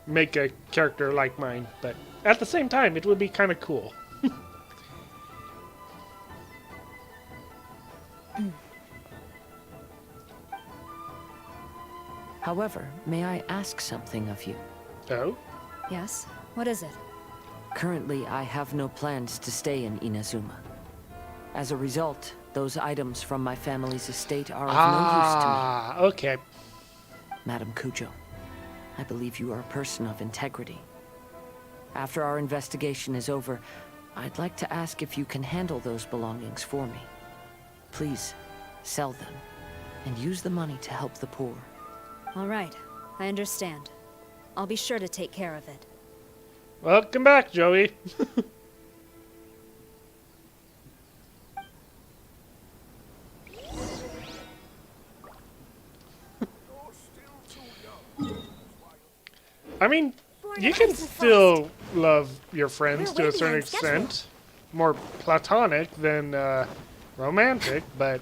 make a character like mine, but at the same time, it would be kind of cool. However, may I ask something of you? Oh? Yes? What is it? Currently, I have no plans to stay in Inazuma. As a result, those items from my family's estate are of no use to me. Ah, okay. Madam Kujo, I believe you are a person of integrity. After our investigation is over, I'd like to ask if you can handle those belongings for me. Please, sell them, and use the money to help the poor. All right, I understand. I'll be sure to take care of it. Welcome back, Joey. I mean, you can still love your friends to a certain extent. More platonic than romantic, but...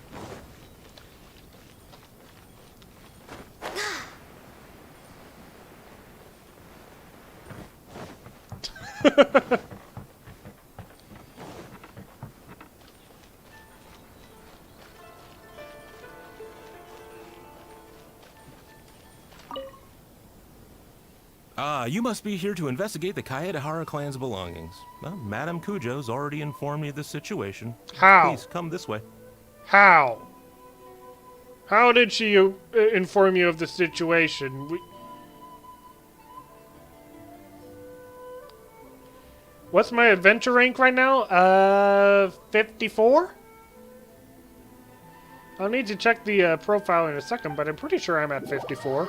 You must be here to investigate the Kaedehara clan's belongings. Well, Madame Kujo's already informed me of the situation. How? Please, come this way. How? How did she inform you of the situation? What's my adventure rank right now? 54? I'll need to check the profile in a second, but I'm pretty sure I'm at 54.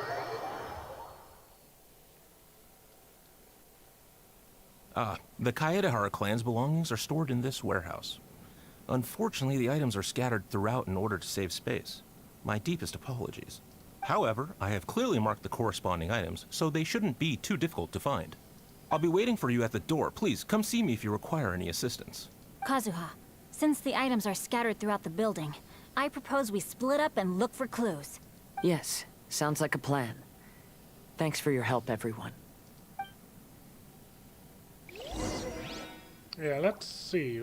The Kaedehara clan's belongings are stored in this warehouse. Unfortunately, the items are scattered throughout in order to save space. My deepest apologies. However, I have clearly marked the corresponding items, so they shouldn't be too difficult to find. I'll be waiting for you at the door. Please, come see me if you require any assistance. Kazuha, since the items are scattered throughout the building, I propose we split up and look for clues. Yes, sounds like a plan. Thanks for your help, everyone. Yeah, let's see.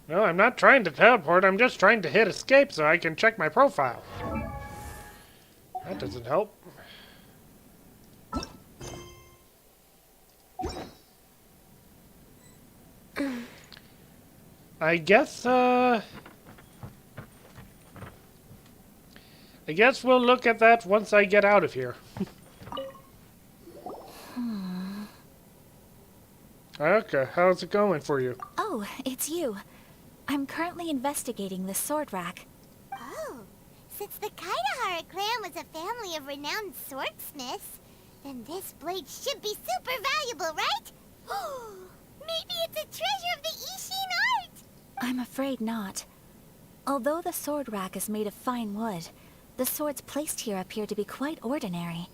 No, I'm not trying to teleport. I'm just trying to hit escape so I can check my profile. That doesn't help. I guess we'll look at that once I get out of here. Okay, how's it going for you? Oh, it's you. I'm currently investigating the sword rack. Oh, since the Kaedehara clan was a family of renowned swordsmiths, then this blade should be super valuable, right? Maybe it's a treasure of the Ishin art! I'm afraid not. Although the sword rack is made of fine wood, the swords placed here appear to be quite ordinary.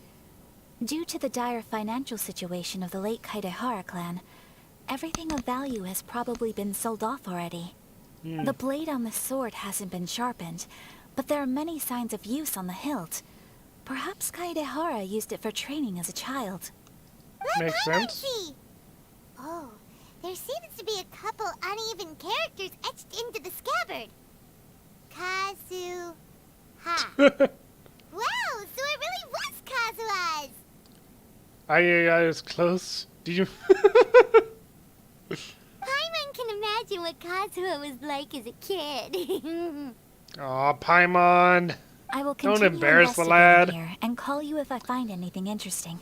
Due to the dire financial situation of the late Kaedehara clan, everything of value has probably been sold off already. The blade on the sword hasn't been sharpened, but there are many signs of use on the hilt. Perhaps Kaedehara used it for training as a child. Makes sense. Oh, there seems to be a couple uneven characters etched into the scabbard. Kazuha. Wow, so it really was Kazuha's! I was close. Did you... Paimon can imagine what Kazuha was like as a kid. Aw, Paimon. I will Don't continue embarrass the lad. investigating here and call you if I find anything interesting.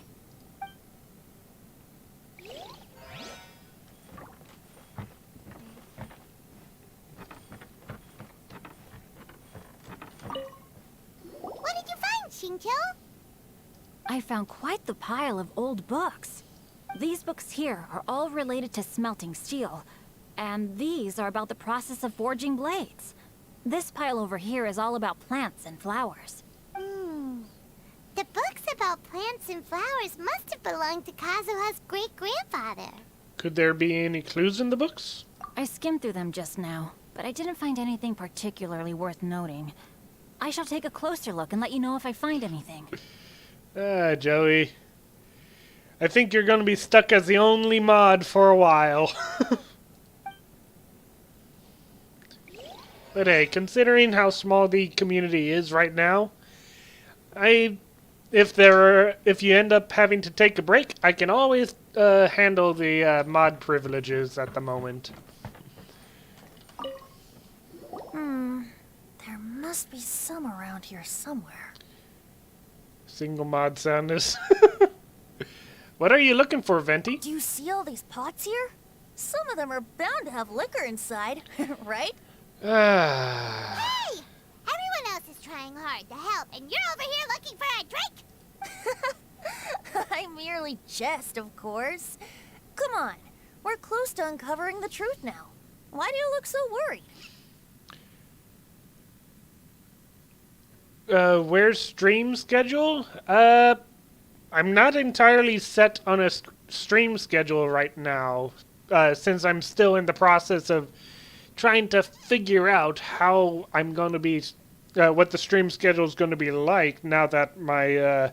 What did you find, Shincho? I found quite the pile of old books. These books here are all related to smelting steel, and these are about the process of forging blades. This pile over here is all about plants and flowers. The books about plants and flowers must have belonged to Kazuha's great-grandfather. Could there be any clues in the books? I skimmed through them just now, but I didn't find anything particularly worth noting. I shall take a closer look and let you know if I find anything. Joey. I think you're going to be stuck as the only mod for a while. But hey, considering how small the community is right now, if you end up having to take a break, I can always handle the mod privileges at the moment. There must be some around here somewhere. Single mod soundness. What are you looking for, Venti? Do you see all these pots here? Some of them are bound to have liquor inside, right? Hey! Everyone else is trying hard to help, and you're over here looking for a drink? I merely jest, of course. Come on, we're close to uncovering the truth now. Why do you look so worried? Where's stream schedule? I'm not entirely set on a stream schedule right now, since I'm still in the process of trying to figure out how I'm going to be, what the stream schedule is going to be like now that my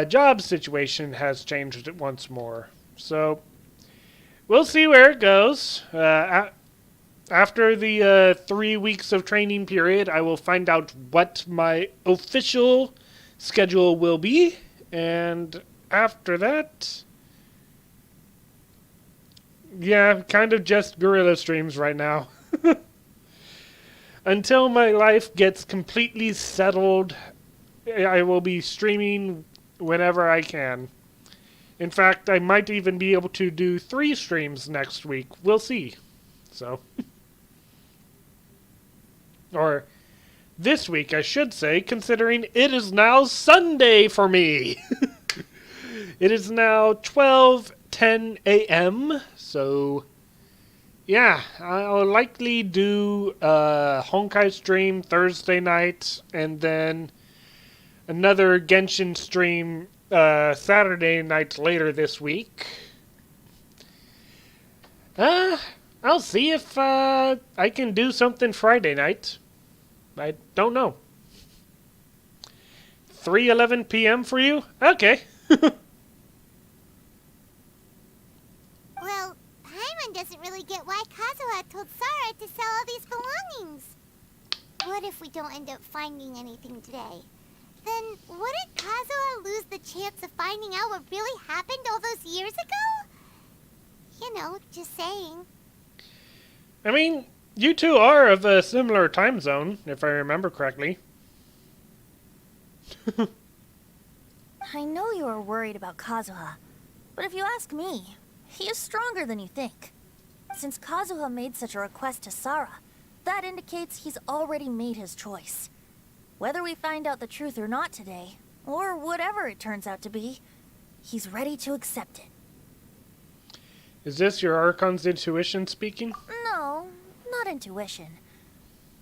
job situation has changed once more. So, we'll see where it goes. After the 3 weeks of training period, I will find out what my official schedule will be. And after that, yeah, kind of just guerrilla streams right now. Until my life gets completely settled, I will be streaming whenever I can. In fact, I might even be able to do 3 streams next week. We'll see. So. Or this week, I should say, considering it is now Sunday for me. It is now 12:10 a.m., so yeah, I'll likely do a Honkai stream Thursday night, and then another Genshin stream Saturday night later this week. I'll see if I can do something Friday night. I don't know. 3:11 p.m. for you? Okay. Well, Paimon doesn't really get why Kazuha told Sara to sell all these belongings. What if we don't end up finding anything today? Then wouldn't Kazuha lose the chance of finding out what really happened all those years ago? You know, just saying. I mean, you two are of a similar time zone, if I remember correctly. I know you are worried about Kazuha, but if you ask me, he is stronger than you think. Since Kazuha made such a request to Sara, that indicates he's already made his choice. Whether we find out the truth or not today, or whatever it turns out to be, he's ready to accept it. Is this your Archon's intuition speaking? No, not intuition.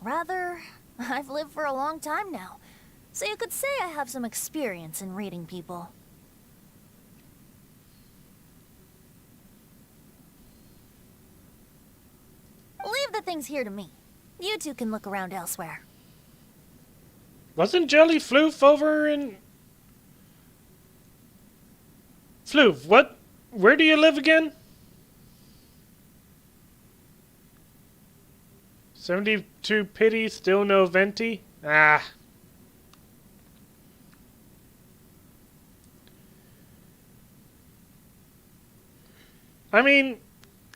Rather, I've lived for a long time now, so you could say I have some experience in reading people. Leave the things here to me. You two can look around elsewhere. Wasn't Jelly Floof over in... Floof, what? Where do you live again? 72 pity, still no venti? Ah. I mean,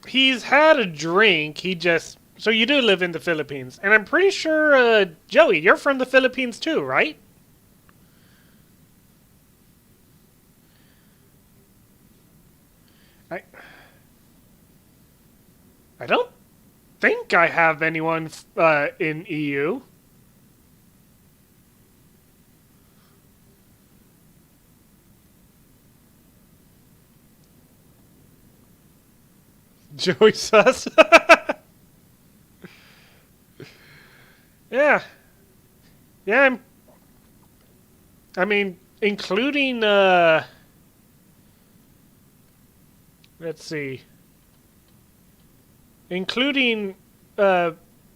he's had a drink, he just... So you do live in the Philippines. And I'm pretty sure, Joey, you're from the Philippines too, right? I don't think I have anyone in EU. Joey sus. Yeah. Yeah, I mean, including, let's see. Including,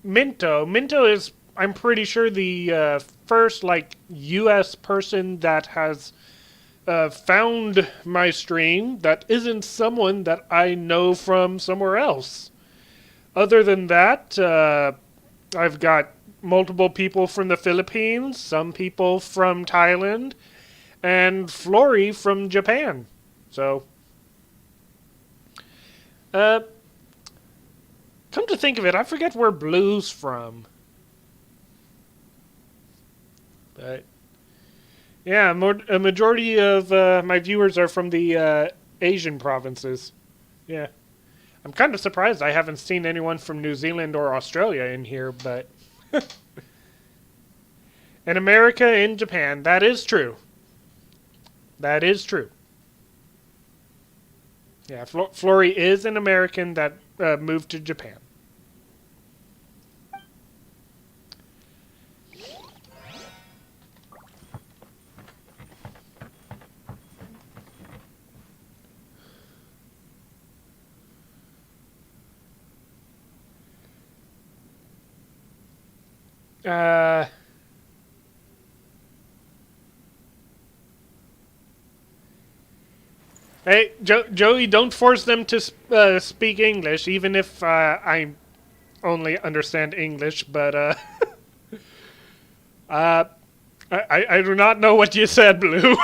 Minto. Minto is, I'm pretty sure, the, first, like, US person that has, found my stream that isn't someone that I know from somewhere else. Other than that, I've got multiple people from the Philippines, some people from Thailand, and Flory from Japan. So, come to think of it, I forget where Blue's from. But, yeah, a majority of my viewers are from the Asian provinces. Yeah. I'm kind of surprised I haven't seen anyone from New Zealand or Australia in here, but... In America and Japan, that is true. That is true. Yeah, Flory is an American that moved to Japan. Hey, Joey, don't force them to speak English, even if I only understand English, but I do not know what you said, Blue.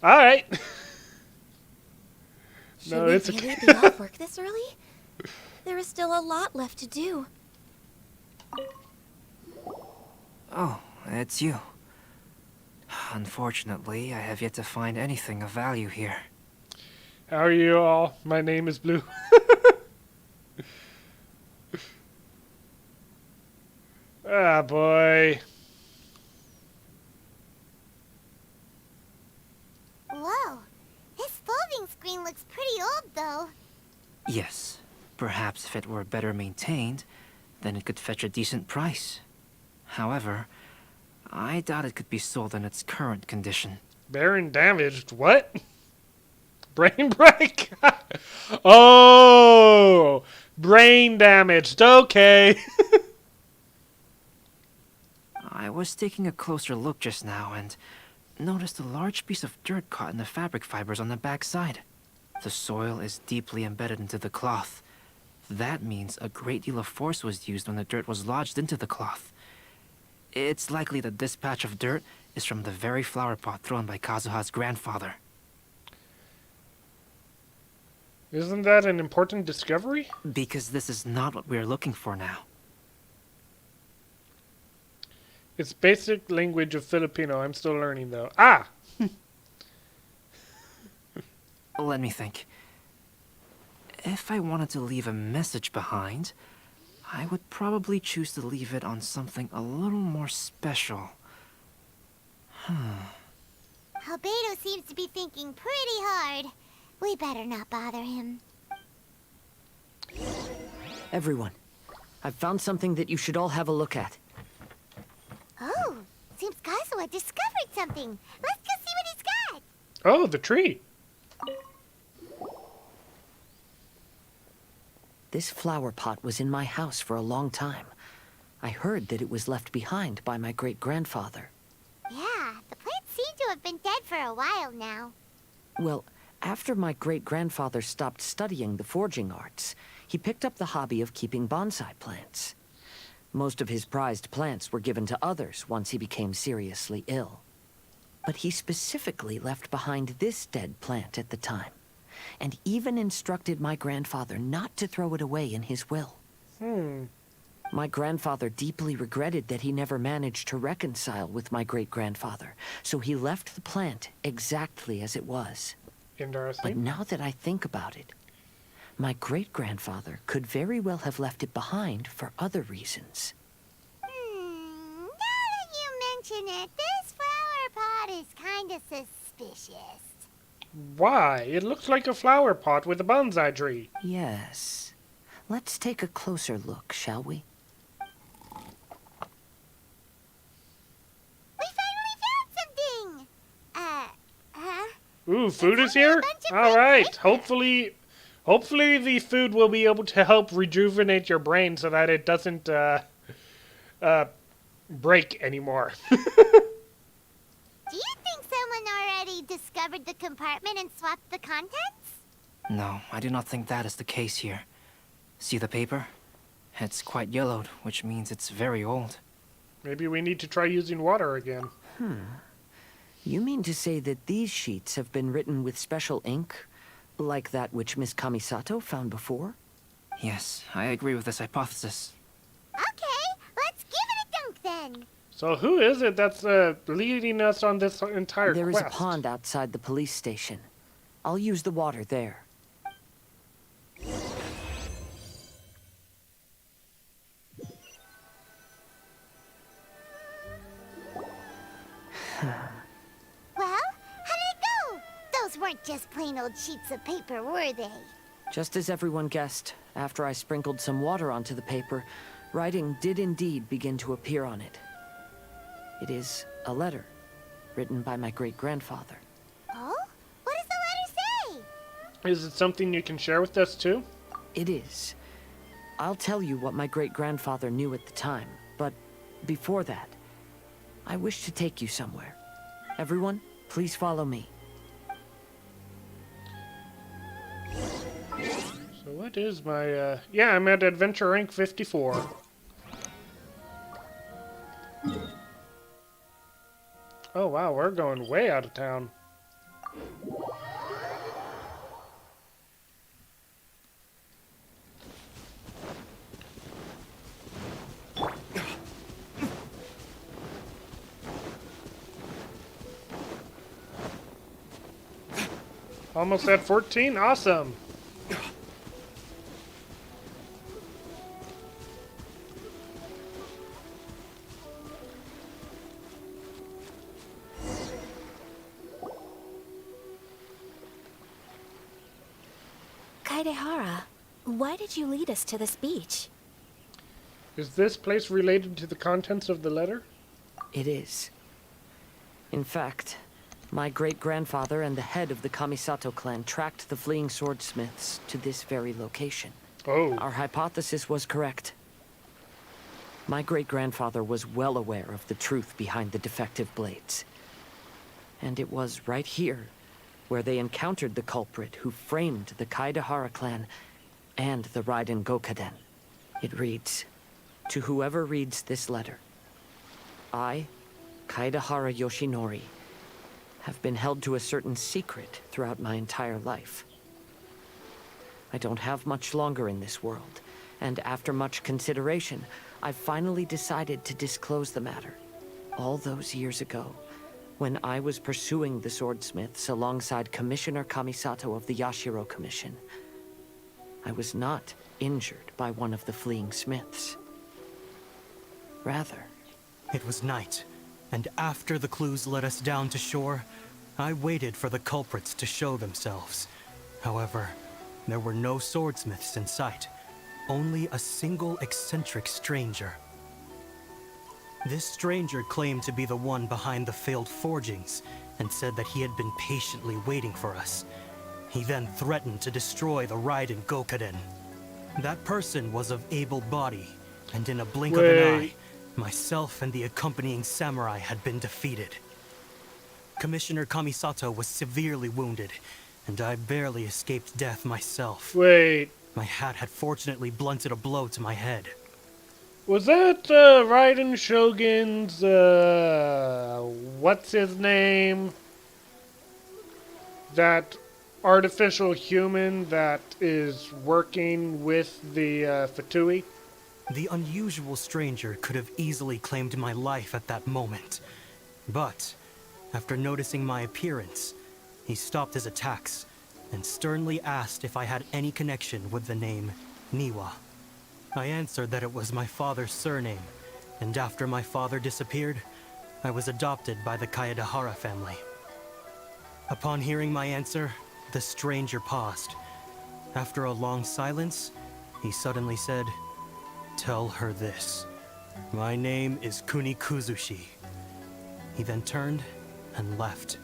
All right. Should we really be off work this early? There is still a lot left to do. Oh, it's you. Unfortunately, I have yet to find anything of value here. How are you all? My name is Blue. Ah, boy. Whoa. This folding screen looks pretty old, though. Yes, perhaps if it were better maintained, then it could fetch a decent price. However, I doubt it could be sold in its current condition. Barren damaged? What? Brain break? Oh! Brain damaged. Okay. I was taking a closer look just now and noticed a large piece of dirt caught in the fabric fibers on the back side. The soil is deeply embedded into the cloth. That means a great deal of force was used when the dirt was lodged into the cloth. It's likely that this patch of dirt is from the very flower pot thrown by Kazuha's grandfather. Isn't that an important discovery? Because this is not what we're looking for now. It's basic language of Filipino. I'm still learning, though. Ah! Let me think. If I wanted to leave a message behind, I would probably choose to leave it on something a little more special. Albedo seems to be thinking pretty hard. We better not bother him. Everyone, I've found something that you should all have a look at. Oh, seems Kazuha discovered something. Let's go see what he's got. Oh, the tree. This flower pot was in my house for a long time. I heard that it was left behind by my great-grandfather. Yeah, the plants seem to have been dead for a while now. Well, after my great-grandfather stopped studying the forging arts, he picked up the hobby of keeping bonsai plants. Most of his prized plants were given to others once he became seriously ill. But he specifically left behind this dead plant at the time, and even instructed my grandfather not to throw it away in his will. My grandfather deeply regretted that he never managed to reconcile with my great-grandfather, so he left the plant exactly as it was. Interesting. But now that I think about it, my great-grandfather could very well have left it behind for other reasons. Now that you mention it, this flower pot is kinda suspicious. Why? It looks like a flower pot with a bonsai tree. Yes. Let's take a closer look, shall we? We finally found something! Ooh, food is here? Alright, hopefully the food will be able to help rejuvenate your brain so that it doesn't, break anymore. Do you think someone already discovered the compartment and swapped the contents? No, I do not think that is the case here. See the paper? It's quite yellowed, which means it's very old. Maybe we need to try using water again. You mean to say that these sheets have been written with special ink, like that which Miss Kamisato found before? Yes, I agree with this hypothesis. Okay, let's give it a dunk then. So who is it that's leading us on this entire There is quest? a pond outside the police station. I'll use the water there. Well, how did it go? Those weren't just plain old sheets of paper, were they? Just as everyone guessed, after I sprinkled some water onto the paper, writing did indeed begin to appear on it. It is a letter, written by my great-grandfather. Oh? What does the letter say? Is it something you can share with us too? It is. I'll tell you what my great-grandfather knew at the time, but before that, I wish to take you somewhere. Everyone, please follow me. So what What is my, yeah, I'm at adventure rank 54. Oh wow, we're going way out of town. Almost at 14? Awesome! Kaedehara, why did you lead us to this beach? Is this place related to the contents of the letter? It is. In fact, my great-grandfather and the head of the Kamisato clan tracked the fleeing swordsmiths to this very location. Oh. Our hypothesis was correct. My great-grandfather was well aware of the truth behind the defective blades. And it was right here where they encountered the culprit who framed the Kaedehara clan and the Raiden Gokaden. It reads, "To whoever reads this letter, I, Kaedehara Yoshinori, have been held to a certain secret throughout my entire life. I don't have much longer in this world, and after much consideration, I've finally decided to disclose the matter. All those years ago, when I was pursuing the swordsmiths alongside Commissioner Kamisato of the Yashiro Commission, I was not injured by one of the fleeing smiths. Rather, it was night, and after the clues led us down to shore, I waited for the culprits to show themselves. However, there were no swordsmiths in sight, only a single eccentric stranger. This stranger claimed to be the one behind the failed forgings, and said that he had been patiently waiting for us. He then threatened to destroy the Raiden Gokaden. That person was of able body, and in a blink of an eye, myself and the accompanying samurai had been defeated. Commissioner Kamisato was severely wounded, and I barely escaped death myself. Wait. My hat had fortunately blunted a blow to my head. Was that, Raiden Shogun's, what's his name? That artificial human that is working with the, Fatui? The unusual stranger could have easily claimed my life at that moment. But, after noticing my appearance, he stopped his attacks and sternly asked if I had any connection with the name Niwa. I answered that it was my father's surname, and after my father disappeared, I was adopted by the Kaedehara family. Upon hearing my answer, the stranger paused. After a long silence, he suddenly said, "Tell her this. My name is Kuni Kuzushi." He then turned and left.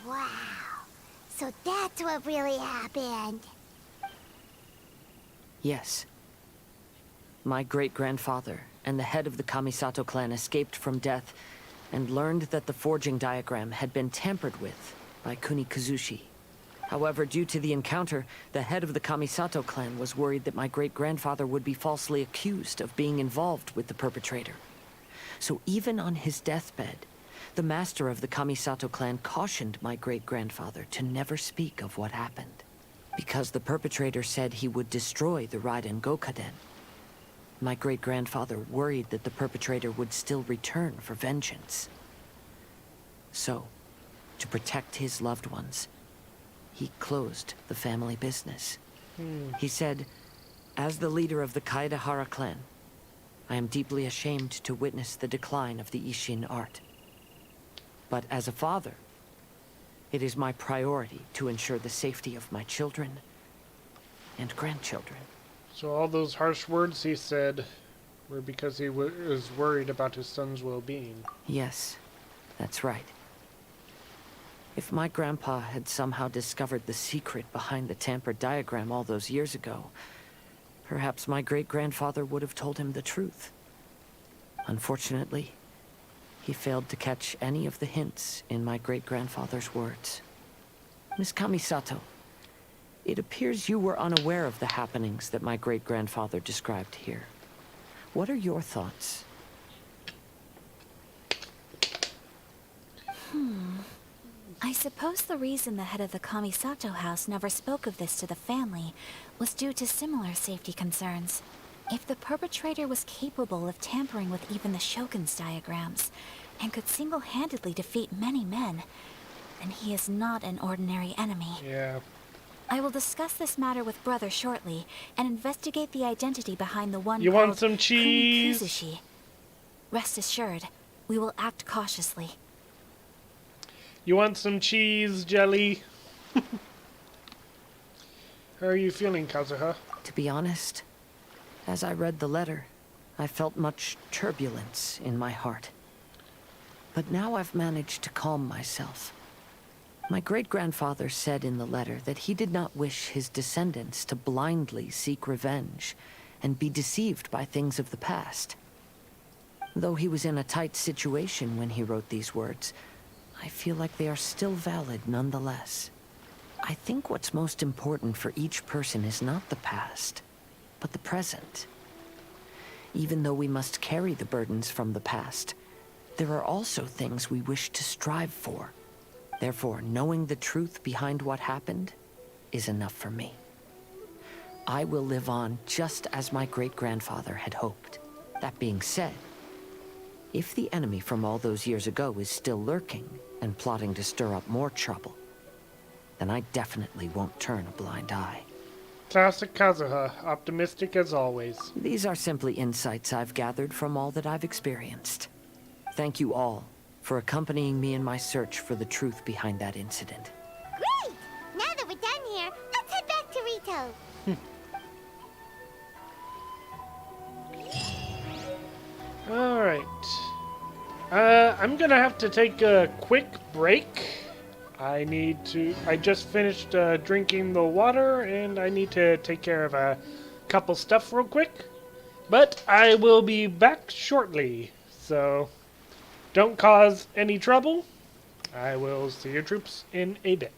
Wow. So that's what really happened. yes. My great-grandfather and the head of the Kamisato clan escaped from death and learned that the forging diagram had been tampered with by Kuni Kuzushi. However, due to the encounter, the head of the Kamisato clan was worried that my great-grandfather would be falsely accused of being involved with the perpetrator. So even on his deathbed, the master of the Kamisato clan cautioned my great-grandfather to never speak of what happened, because the perpetrator said he would destroy the Raiden Gokaden. My great-grandfather worried that the perpetrator would still return for vengeance. So, to protect his loved ones, he closed the family business. He said, "As the leader of the Kaedehara clan, I am deeply ashamed to witness the decline of the Ishin art. But as a father, it is my priority to ensure the safety of my children and grandchildren." So all those harsh words he said were because he was worried about his son's well-being. Yes, that's right. If my grandpa had somehow discovered the secret behind the tampered diagram all those years ago, Perhaps my great-grandfather would have told him the truth. Unfortunately, he failed to catch any of the hints in my great-grandfather's words. Miss Kamisato, it appears you were unaware of the happenings that my great-grandfather described here. What are your thoughts? I suppose the reason the head of the Kamisato house never spoke of this to the family was due to similar safety concerns. If the perpetrator was capable of tampering with even the Shogun's diagrams, and could single-handedly defeat many men, then he is not an ordinary enemy. Yeah. I will discuss this matter with Brother shortly, and investigate the identity behind the one You called want some cheese? Kuzushi. Rest assured, we will act cautiously. You want some cheese, Jelly? How are you feeling, Kazuha? To be honest, as I read the letter, I felt much turbulence in my heart. But now I've managed to calm myself. My great-grandfather said in the letter that he did not wish his descendants to blindly seek revenge and be deceived by things of the past. Though he was in a tight situation when he wrote these words, I feel like they are still valid nonetheless. I think what's most important for each person is not the past, but the present. Even though we must carry the burdens from the past, there are also things we wish to strive for. Therefore, knowing the truth behind what happened is enough for me. I will live on just as my great-grandfather had hoped. That being said, if the enemy from all those years ago is still lurking and plotting to stir up more trouble, then I definitely won't turn a blind eye. Classic Kazuha, optimistic as always. These are simply insights I've gathered from all that I've experienced. Thank you all for accompanying me in my search for the truth behind that incident. Great! Now that we're done here, let's head back to Rito. Alright. I'm gonna have to take a quick break. I just finished drinking the water, and I need to take care of a couple stuff real quick. But I will be back shortly, so don't cause any trouble. I will see your troops in a bit.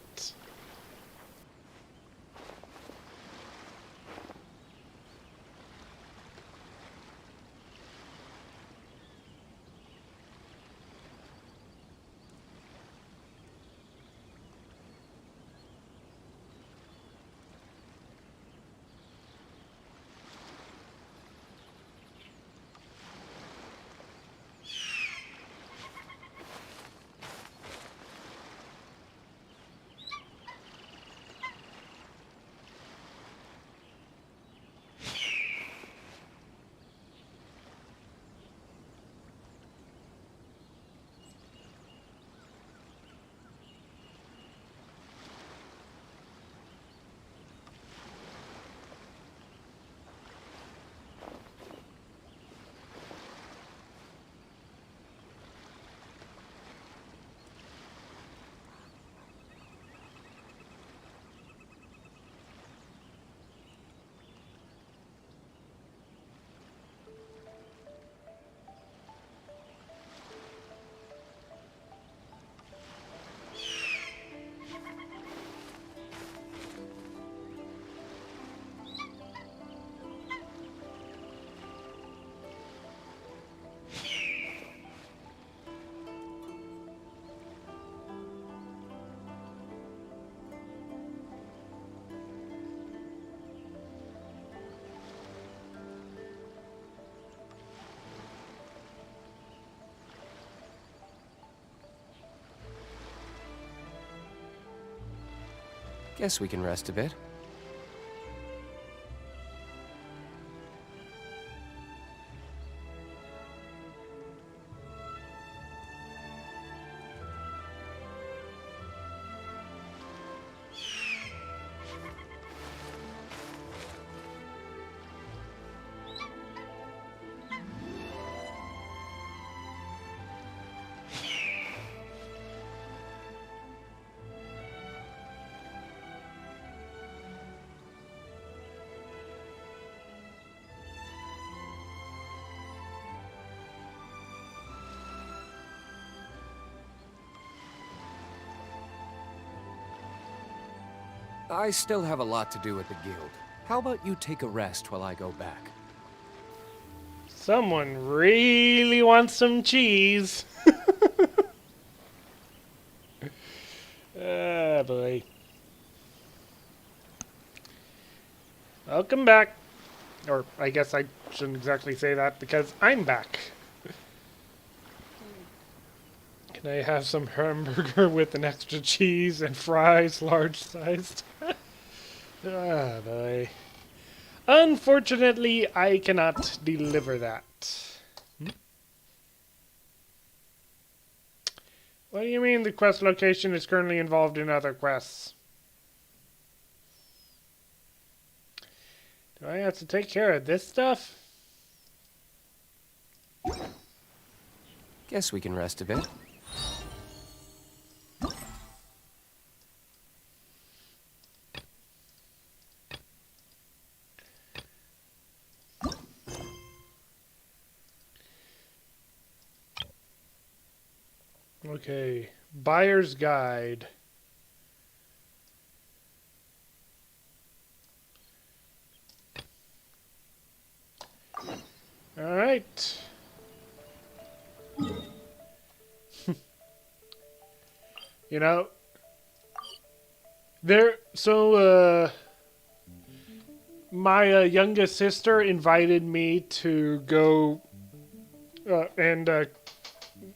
Guess we can rest a bit. I still have a lot to do at the guild. How about you take a rest while I go back? Someone really wants some cheese. Ah, boy. Welcome back. Or I guess I shouldn't exactly say that because I'm back. Can I have some hamburger with an extra cheese and fries large sized? Ah, boy. Unfortunately, I cannot deliver that. What do you mean the quest location is currently involved in other quests? Do I have to take care of this stuff? Guess we can rest a bit. Okay, Buyer's Guide. All right. You know, my youngest sister invited me to go and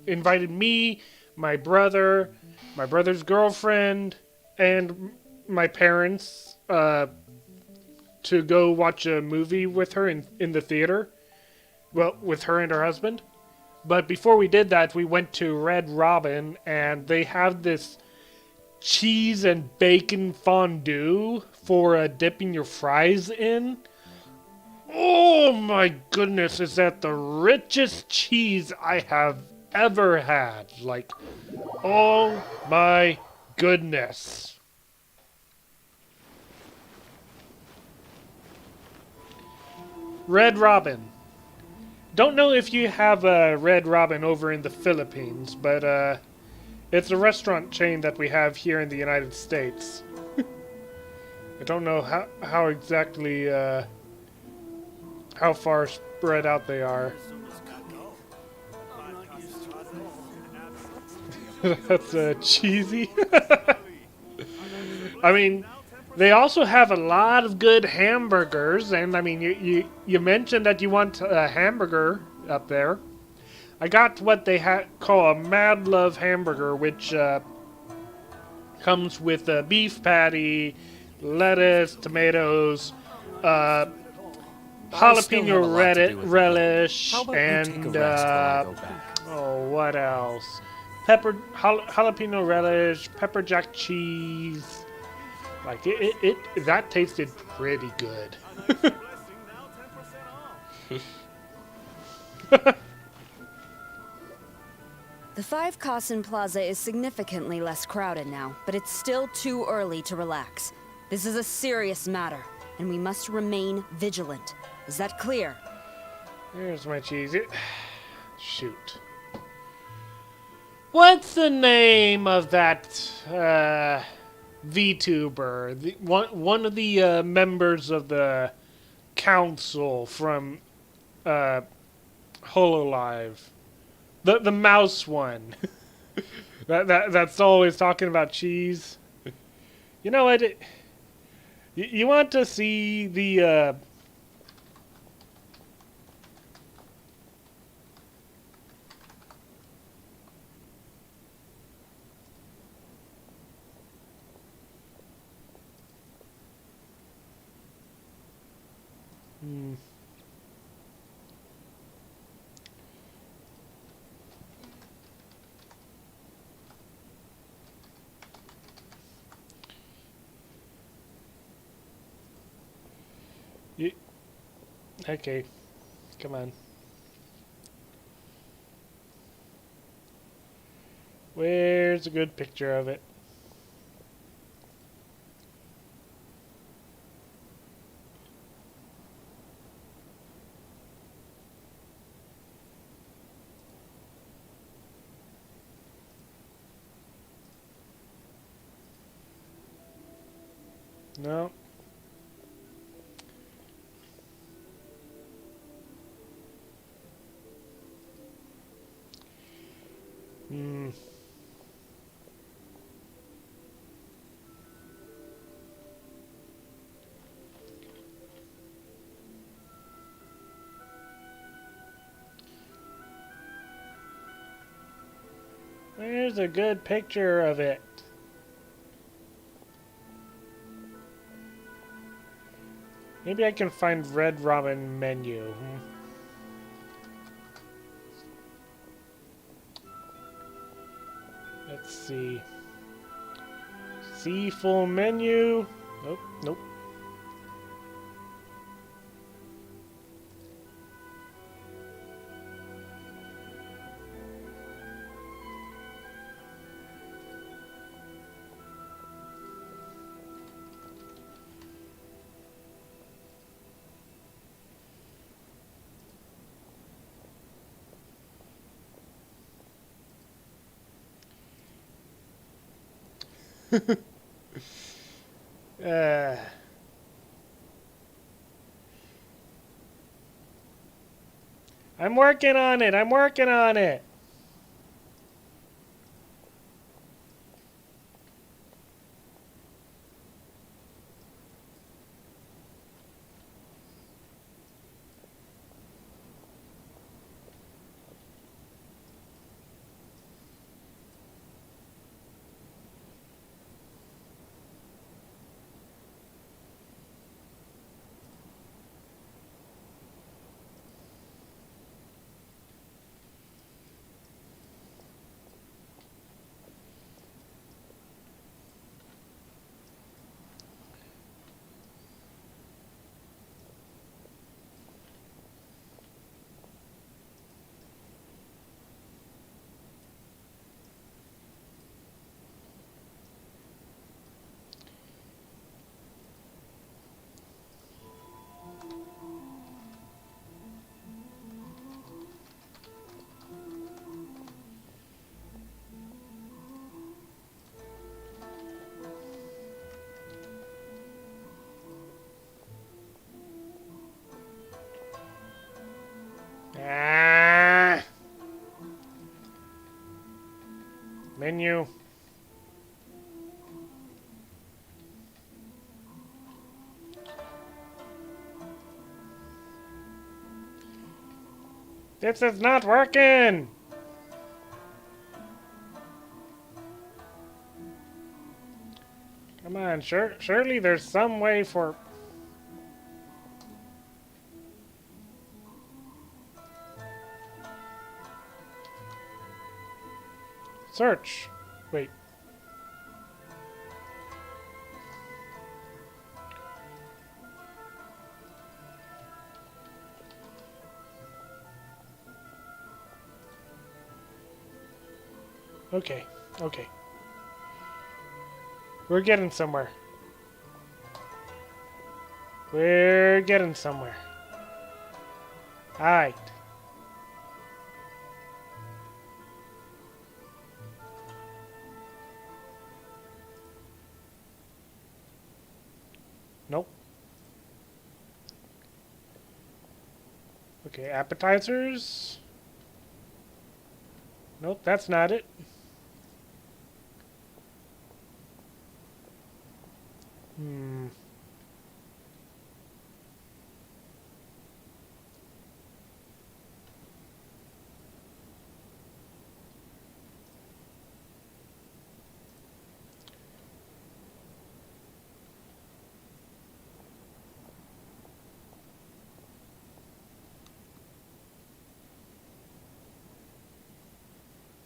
invited me, my brother, my brother's girlfriend, and my parents to go watch a movie with her in the theater. Well, with her and her husband. But before we did that, we went to Red Robin, and they have this cheese and bacon fondue for dipping your fries in. Oh my goodness, is that the richest cheese I have ever had. Like, oh my goodness. Red Robin. Don't know if you have a Red Robin over in the Philippines, but it's a restaurant chain that we have here in the United States. I don't know how exactly how far spread out they are. That's cheesy. I mean, they also have a lot of good hamburgers, and I mean, you mentioned that you want a hamburger up there. I got what they call a Mad Love hamburger, which comes with a beef patty, lettuce, tomatoes, jalapeno relish, and oh, what else? Jalapeno relish, pepper jack cheese. Like that tasted pretty good. The Five Kasen Plaza is significantly less crowded now, but it's still too early to relax. This is a serious matter, and we must remain vigilant. Is that clear? Here's my cheese. Shoot. What's the name of that VTuber? One of the members of the council from HoloLive. The mouse one. that's always talking about cheese. You know what? You want to see the Okay, come on. Where's a good picture of it? No. Hmm. There's a good picture of it. Maybe I can find Red Ramen menu. Let's see. See full menu. Nope, nope. uh, I'm working on it. I'm working on it. Ah. Menu. This is not working. Come on, surely there's some way for... Search. Wait. Okay. Okay. We're getting somewhere. We're getting somewhere. Alright. Nope. Okay, appetizers. Nope, that's not it. Hmm.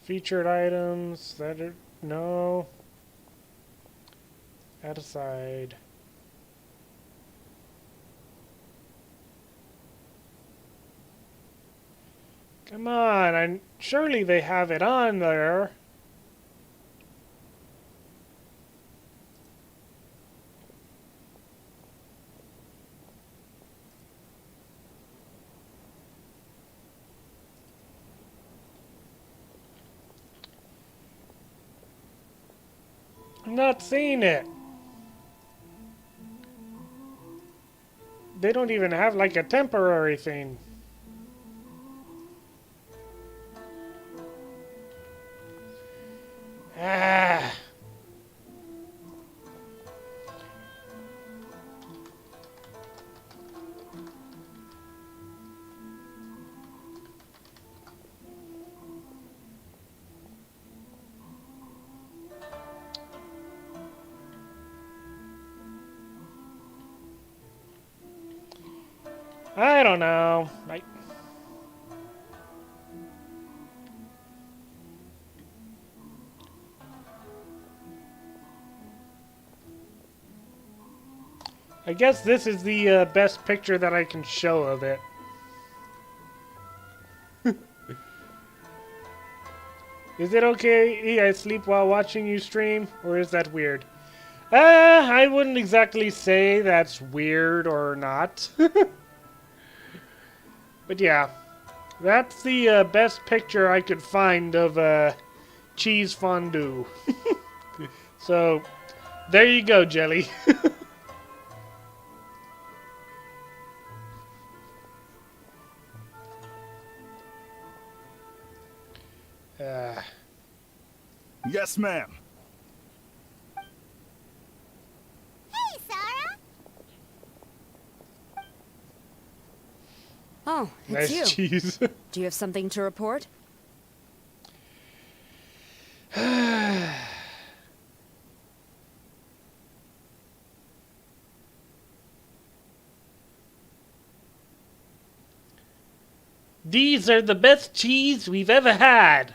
Featured items that are... No. Add aside. Come on, surely they have it on there. I'm not seeing it. They don't even have like a temporary thing. Ah. I don't know. I guess this is the best picture that I can show of it. Is it okay I sleep while watching you stream? Or is that weird? I wouldn't exactly say that's weird or not. But yeah, that's the best picture I could find of cheese fondue. So, there you go, Jelly. Yes, ma'am. Hey, Sarah. Oh, it's Nice you. cheese. Do you have something to report? These are the best cheese we've ever had.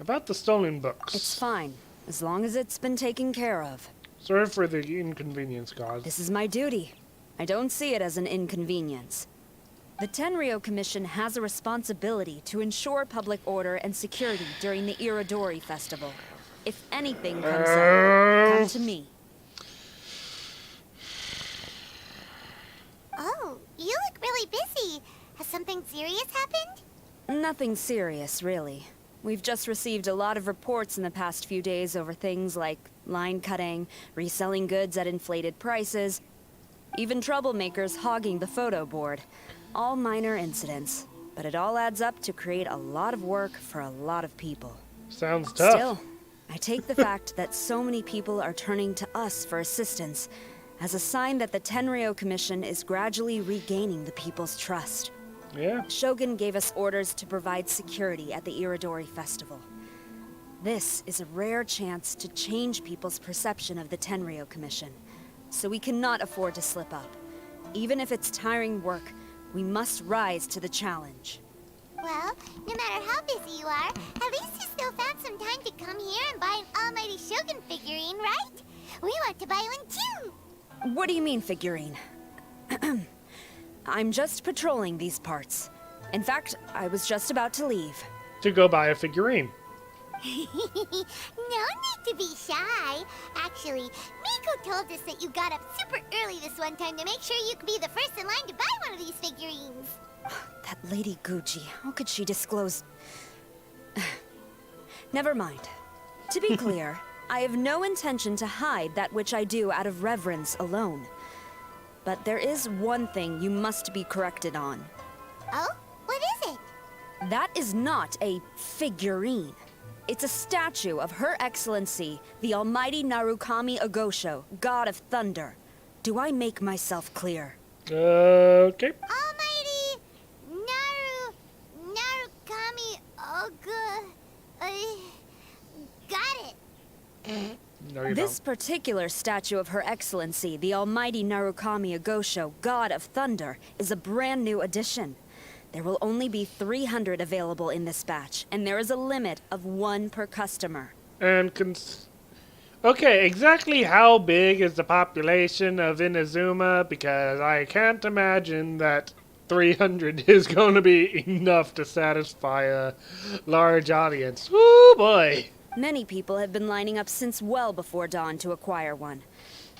About the stolen books. It's fine, as long as it's been taken care of. Sorry for the inconvenience caused. This is my duty. I don't see it as an inconvenience. The Tinrio Commission has a responsibility to ensure public order and security during the Irodori Festival. If anything comes up, come to me. Oh, you look really busy. Has something serious happened? Nothing serious, really. We've just received a lot of reports in the past few days over things like line cutting, reselling goods at inflated prices, even troublemakers hogging the photo board. All minor incidents, but it all adds up to create a lot of work for a lot of people. Sounds tough. Still, I take the fact that so many people are turning to us for assistance as a sign that the Tinrio Commission is gradually regaining the people's trust. Yeah. Shogun gave us orders to provide security at the Irodori Festival. This is a rare chance to change people's perception of the Tinrio Commission, so we cannot afford to slip up. Even if it's tiring work, we must rise to the challenge. Well, no matter how busy you are, at least you still found some time to come here and buy an Almighty Shogun figurine, right? We want to buy one too! What do you mean, figurine? I'm just patrolling these parts. In fact, I was just about to leave. To go buy a figurine. No need to be shy. Actually, Miko told us that you got up super early this one time to make sure you could be the first in line to buy one of these figurines. That Lady Gucci, how could she disclose... Never mind. To be clear, I have no intention to hide that which I do out of reverence alone. But there is one thing you must be corrected on. Oh? What is it? That is not a figurine. It's a statue of Her Excellency, the Almighty Narukami Agosho, God of Thunder. Do I make myself clear? Okay. Almighty Narukami Oga... got it. No, you This particular statue of Her Excellency, the Almighty Narukami Agosho, God of Thunder, is a brand new addition. There will only be 300 available in this batch, and there is a limit of 1 per customer. And okay, exactly how big is the population of Inazuma? Because I can't imagine that 300 is going to be enough to satisfy a large audience. Woo boy! Many people have been lining up since well before dawn to acquire one.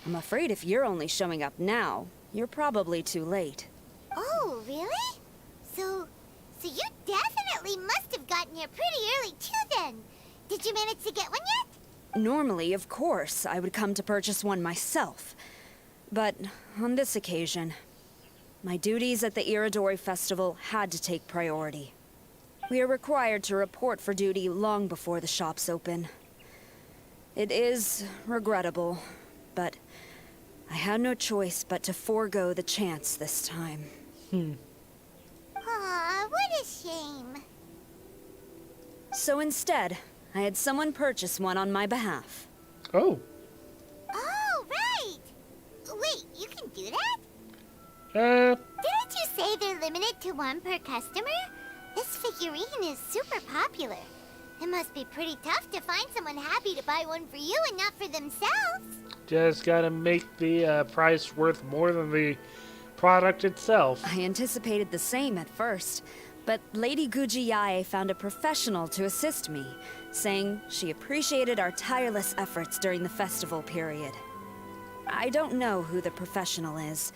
I'm afraid if you're only showing up now, you're probably too late. Oh, really? So you definitely must have gotten here pretty early too then. Did you manage to get one yet? Normally, of course, I would come to purchase one myself. But on this occasion, my duties at the Iridori Festival had to take priority. We are required to report for duty long before the shops open. It is regrettable, but I had no choice but to forego the chance this time. Aw, what a shame. So instead, I had someone purchase one on my behalf. Oh. Oh, right! Wait, you can do that? Didn't you say they're limited to one per customer? This figurine is super popular. It must be pretty tough to find someone happy to buy one for you and not for themselves. Just gotta make the price worth more than the product itself. I anticipated the same at first, but Lady Gujiyae found a professional to assist me, saying she appreciated our tireless efforts during the festival period. I don't know who the professional is.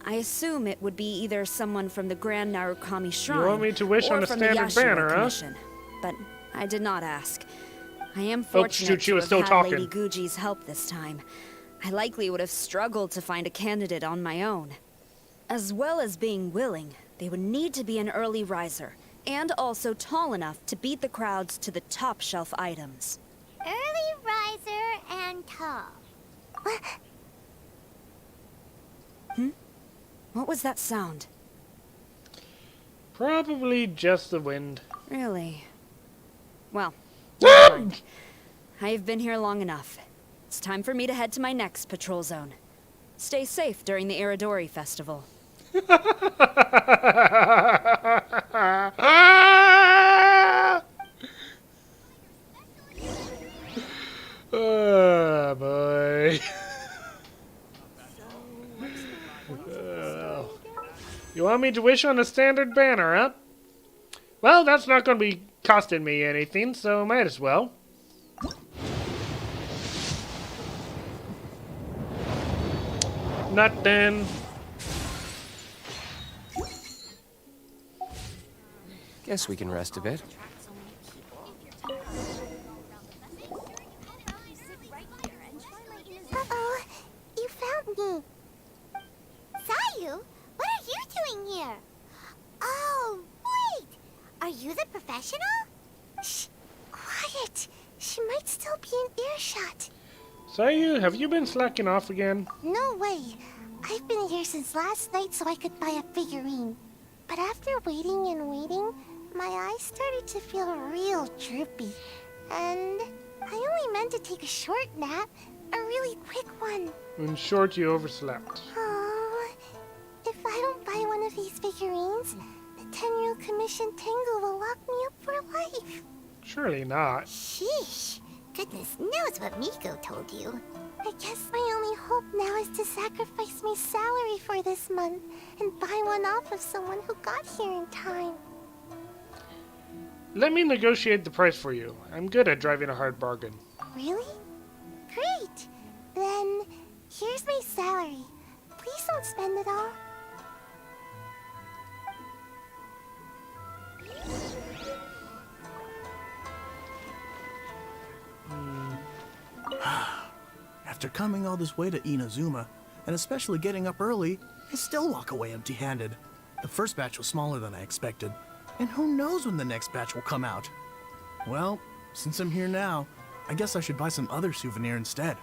I assume it would be either someone from the Grand Narukami Shrine You want me to wish on a from the standard Yashiro banner, huh? Commission, but I did not ask. I am fortunate she to was have still had talking. Lady Guji's help this time. I likely would have struggled to find a candidate on my own. As well as being willing, they would need to be an early riser, and also tall enough to beat the crowds to the top shelf items. Early riser and tall. What was that sound? Probably just the wind. Really? Well, never mind. I've been here long enough. It's time for me to head to my next patrol zone. Stay safe during the Iridori Festival. Oh, boy. You want me to wish on a standard banner, huh? Well, that's not going to be costing me anything, so might as well. Nothing. Guess we can rest a bit. Uh-oh, you found me. Sayu, what are you doing here? Oh, wait! Are you the professional? Shh, quiet. She might still be in earshot. Sayu, have you been slacking off again? No way. I've been here since last night so I could buy a figurine. But after waiting and waiting, my eyes started to feel real droopy. And I only meant to take a short nap, a really quick one. In short, you overslept. Oh, if I don't buy one of these figurines, the Tinrio Commission Tengu will lock me up for life. Surely not. Sheesh. Goodness knows what Miko told you. I guess my only hope now is to sacrifice my salary for this month and buy one off of someone who got here in time. Let me negotiate the price for you. I'm good at driving a hard bargain. Really? Great. Then, here's my salary. Please don't spend it all. After coming all this way to Inazuma, and especially getting up early, I still walk away empty-handed. The first batch was smaller than I expected, and who knows when the next batch will come out. Well, since I'm here now, I guess I should buy some other souvenir instead.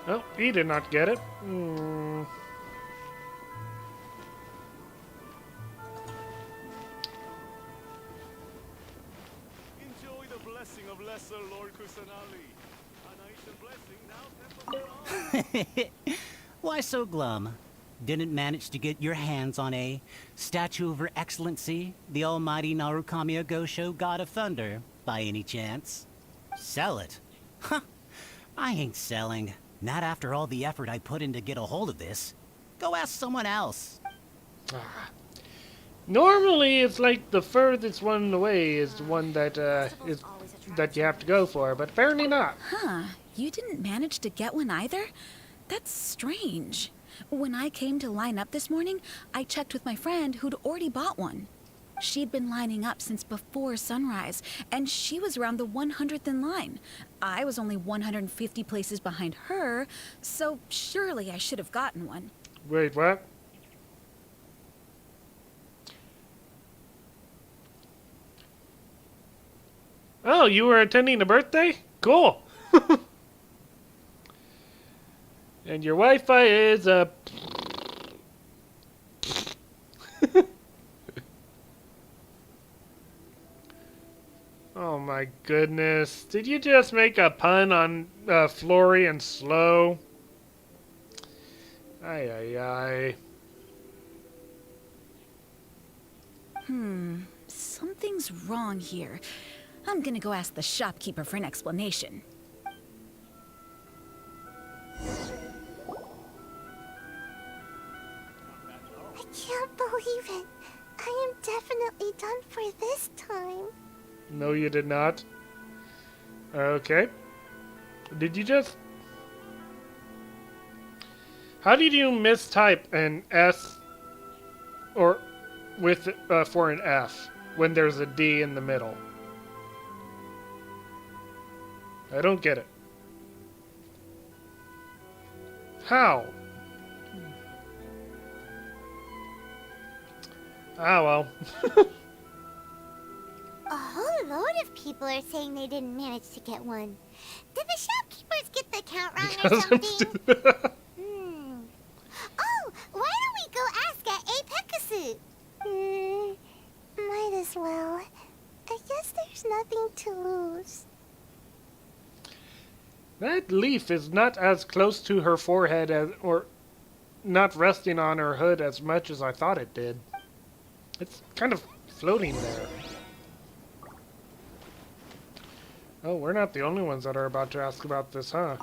Oh, he did not get it. Enjoy the blessing of Lesser Lord Kusanali. A nice blessing now. Why so glum? Didn't manage to get your hands on a statue of Her Excellency, the almighty Narukami Agosho, God of Thunder, by any chance? Sell it? Huh. I ain't selling. Not after all the effort I put in to get a hold of this. Go ask someone else. Normally, it's like the furthest one away is the one that that you have to go for, but apparently not. Huh. You didn't manage to get one either? That's strange. When I came to line up this morning, I checked with my friend who'd already bought one. She'd been lining up since before sunrise, and she was around the 100th in line. I was only 150 places behind her, so surely I should have gotten one. Wait, what? Oh, you were attending a birthday? Cool. And your Wi-Fi is Oh my goodness. Did you just make a pun on Flory and Slow? Ay, ay, ay. Something's wrong here. I'm gonna go ask the shopkeeper for an explanation. I can't believe it. I am definitely done for this time. No, you did not. Okay. Did you just... How did you mistype an S or with for an F when there's a D in the middle? I don't get it. How? Ah, well. A whole load of people are saying they didn't manage to get one. Did the shopkeepers get the count wrong or something? Oh, why don't we go ask at Apekasu? Might as well. I guess there's nothing to lose. That leaf is not as close to her forehead as, or not resting on her hood as much as I thought it did. It's kind of floating there. Oh, we're not the only ones that are about to ask about this, huh?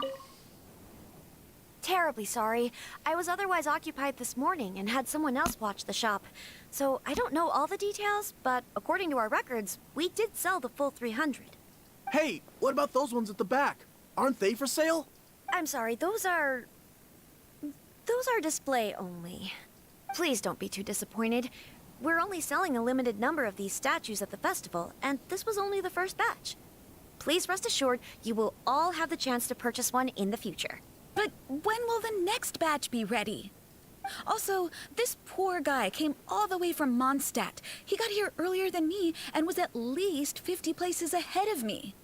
Terribly sorry. I was otherwise occupied this morning and had someone else watch the shop. So I don't know all the details, but according to our records, we did sell the full 300. Hey, what about those ones at the back? Aren't they for sale? I'm sorry, those are display only. Please don't be too disappointed. We're only selling a limited number of these statues at the festival, and this was only the first batch. Please rest assured, you will all have the chance to purchase one in the future. But when will the next batch be ready? Also, this poor guy came all the way from Mondstadt. He got here earlier than me and was at least 50 places ahead of me.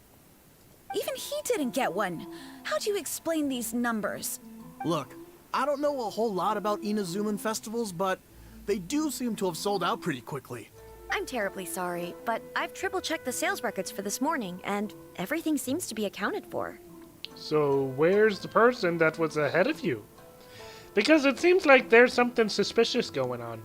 Even he didn't get one. How do you explain these numbers? Look, I don't know a whole lot about Inazuman festivals, but they do seem to have sold out pretty quickly. I'm terribly sorry, but I've triple-checked the sales records for this morning, and everything seems to be accounted for. So where's the person that was ahead of you? Because it seems like there's something suspicious going on.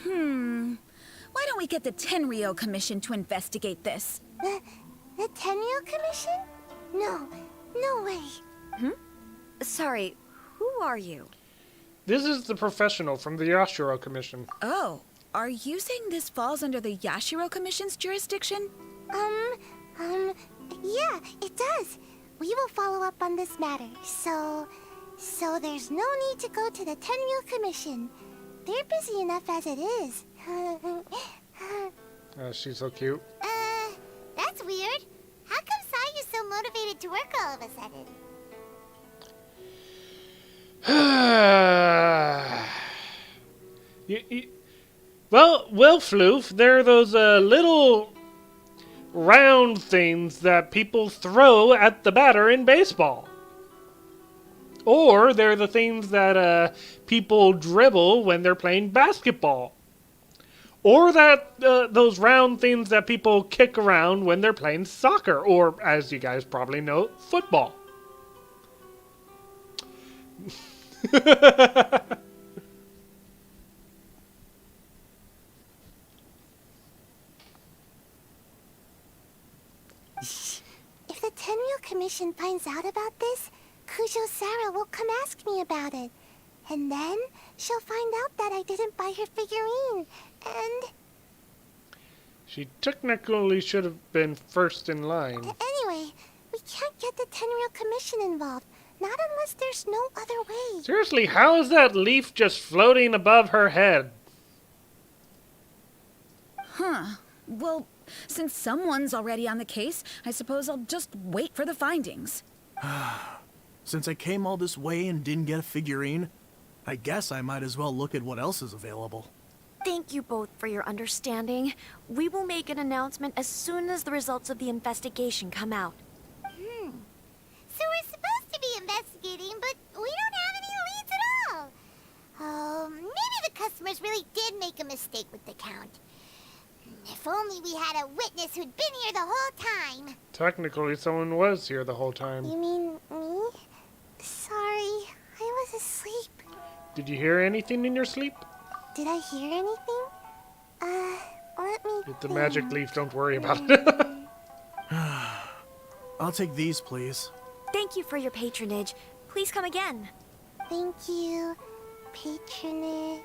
Why don't we get the Tinrio Commission to investigate this? The Tinrio Commission? No way. Sorry, who are you? This is the professional from the Yashiro Commission. Oh, are you saying this falls under the Yashiro Commission's jurisdiction? Yeah, it does. We will follow up on this matter, so there's no need to go to the Tinrio Commission. They're busy enough as it is. She's so cute. That's weird. How come Sayu's so motivated to work all of a sudden? Well, Floof, there are those little round things that people throw at the batter in baseball. Or they're the things that people dribble when they're playing basketball. Or that those round things that people kick around when they're playing soccer, or, as you guys probably know, football. If the Tinrio Commission finds out about this, Kujo Sarah will come ask me about it. And then she'll find out that I didn't buy her figurine. And... She technically should have been first in line. Anyway, we can't get the Tinrio Commission involved. Not unless there's no other way. Seriously, how is that leaf just floating above her head? Huh. Well, since someone's already on the case, I suppose I'll just wait for the findings. Since I came all this way and didn't get a figurine, I guess I might as well look at what else is available. Thank you both for your understanding. We will make an announcement as soon as the results of the investigation come out. So we're supposed to be investigating, but we don't have any leads at all. Oh, maybe the customers really did make a mistake with the count. If only we had a witness who'd been here the whole time. Technically, someone was here the whole time. You mean me? Sorry, I was asleep. Did you hear anything in your sleep? Did I hear anything? Let me With the magic leaf, don't worry about it. I'll take these, please. Thank you for your patronage. Please come again. Thank you. Patronage.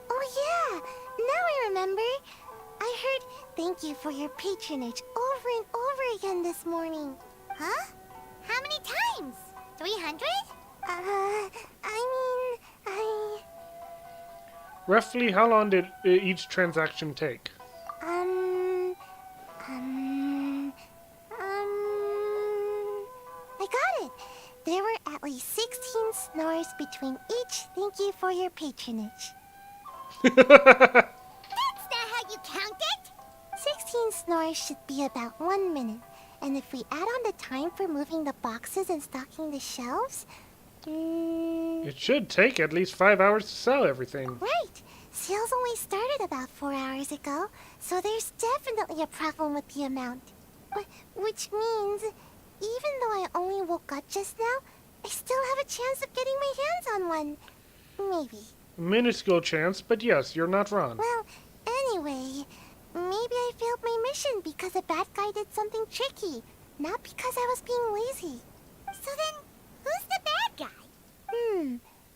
Oh yeah, now I remember. I heard thank you for your patronage over and over again this morning. Huh? How many times? 300? Roughly, how long did each transaction take? I got it. There were at least 16 snores between each thank you for your patronage. That's not how you count it! 16 snores should be about 1 minute. And if we add on the time for moving the boxes and stocking the shelves... It should take at least 5 hours to sell everything. Right. Sales only started about 4 hours ago, so there's definitely a problem with the amount. Which means, even though I only woke up just now, I still have a chance of getting my hands on one. Maybe. Minuscule chance, but yes, you're not wrong. Well, anyway, maybe I failed my mission because a bad guy did something tricky, not because I was being lazy. So then, who's the bad guy?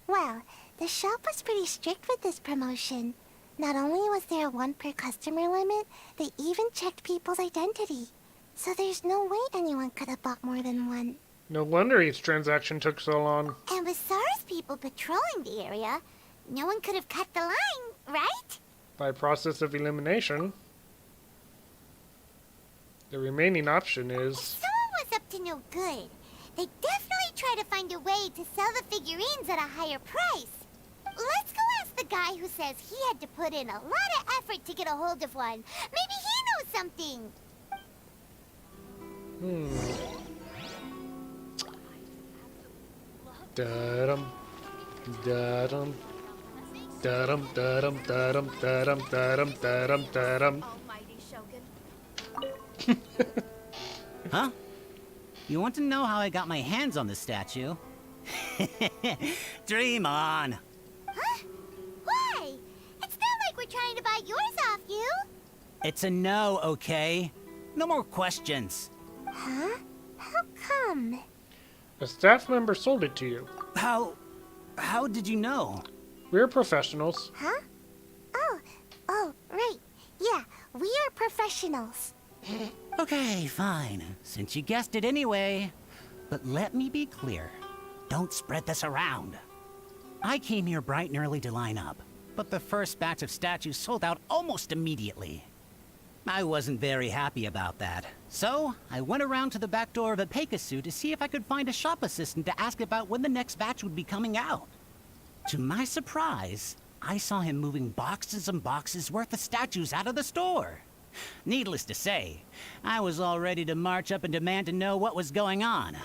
Well, the shop was pretty strict with this promotion. Not only was there a 1 per customer limit, they even checked people's identity. So there's no way anyone could have bought more than one. No wonder each transaction took so long. And with SARS people patrolling the area, no one could have cut the line, right? By process of elimination. The remaining option is... If someone was up to no good, they'd definitely try to find a way to sell the figurines at a higher price. Let's go ask the guy who says he had to put in a lot of effort to get a hold of one. Maybe he knows something. Da-dum. Da-dum. Da-dum, da-dum, da-dum, da-dum, da-dum, da-dum, da-dum. Huh? You want to know how I got my hands on the statue? Dream on! Huh? Why? It's not like we're trying to buy yours off you. It's a no, okay? No more questions. Huh? How come? A staff member sold it to you. How did you know? We're professionals. Huh? Oh, right. Yeah, we are professionals. Okay, fine. Since you guessed it anyway. But let me be clear. Don't spread this around. I came here bright and early to line up, but the first batch of statues sold out almost immediately. I wasn't very happy about that. So, I went around to the back door of a Pegasus to see if I could find a shop assistant to ask about when the next batch would be coming out. To my surprise, I saw him moving boxes and boxes worth of statues out of the store. Needless to say, I was all ready to march up and demand to know what was going on.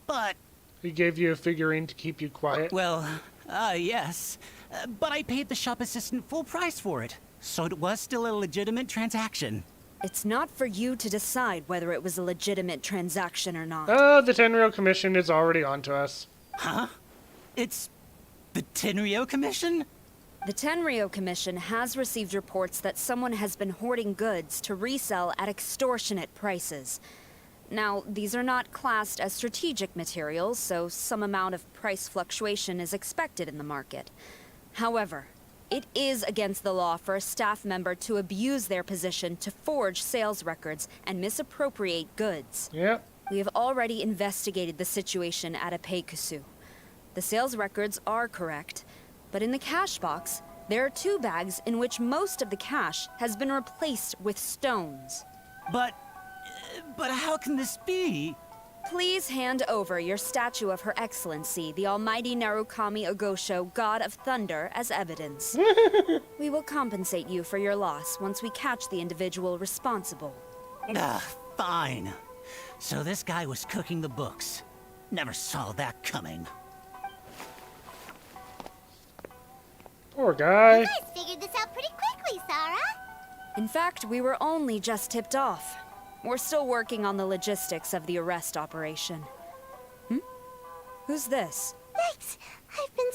But... He gave you a figurine to keep you quiet? Well, yes. But I paid the shop assistant full price for it, so it was still a legitimate transaction. It's not for you to decide whether it was a legitimate transaction or not. The Tinrio Commission is already on to us. Huh? It's the Tinrio Commission? The Tinrio Commission has received reports that someone has been hoarding goods to resell at extortionate prices. Now, these are not classed as strategic materials, so some amount of price fluctuation is expected in the market. However, it is against the law for a staff member to abuse their position to forge sales records and misappropriate goods. Yep. We have already investigated the situation at Apeikusu. The sales records are correct, but in the cash box, There are 2 bags in which most of the cash has been replaced with stones. But how can this be? Please hand over your statue of Her Excellency, the Almighty Narukami Ogosho, God of Thunder, as evidence. We will compensate you for your loss once we catch the individual responsible. Fine. So this guy was cooking the books. Never saw that coming. Poor guy. You guys figured this out pretty quickly, Sarah. In fact, we were only just tipped off. We're still working on the logistics of the arrest operation. Who's this? Yikes! I've been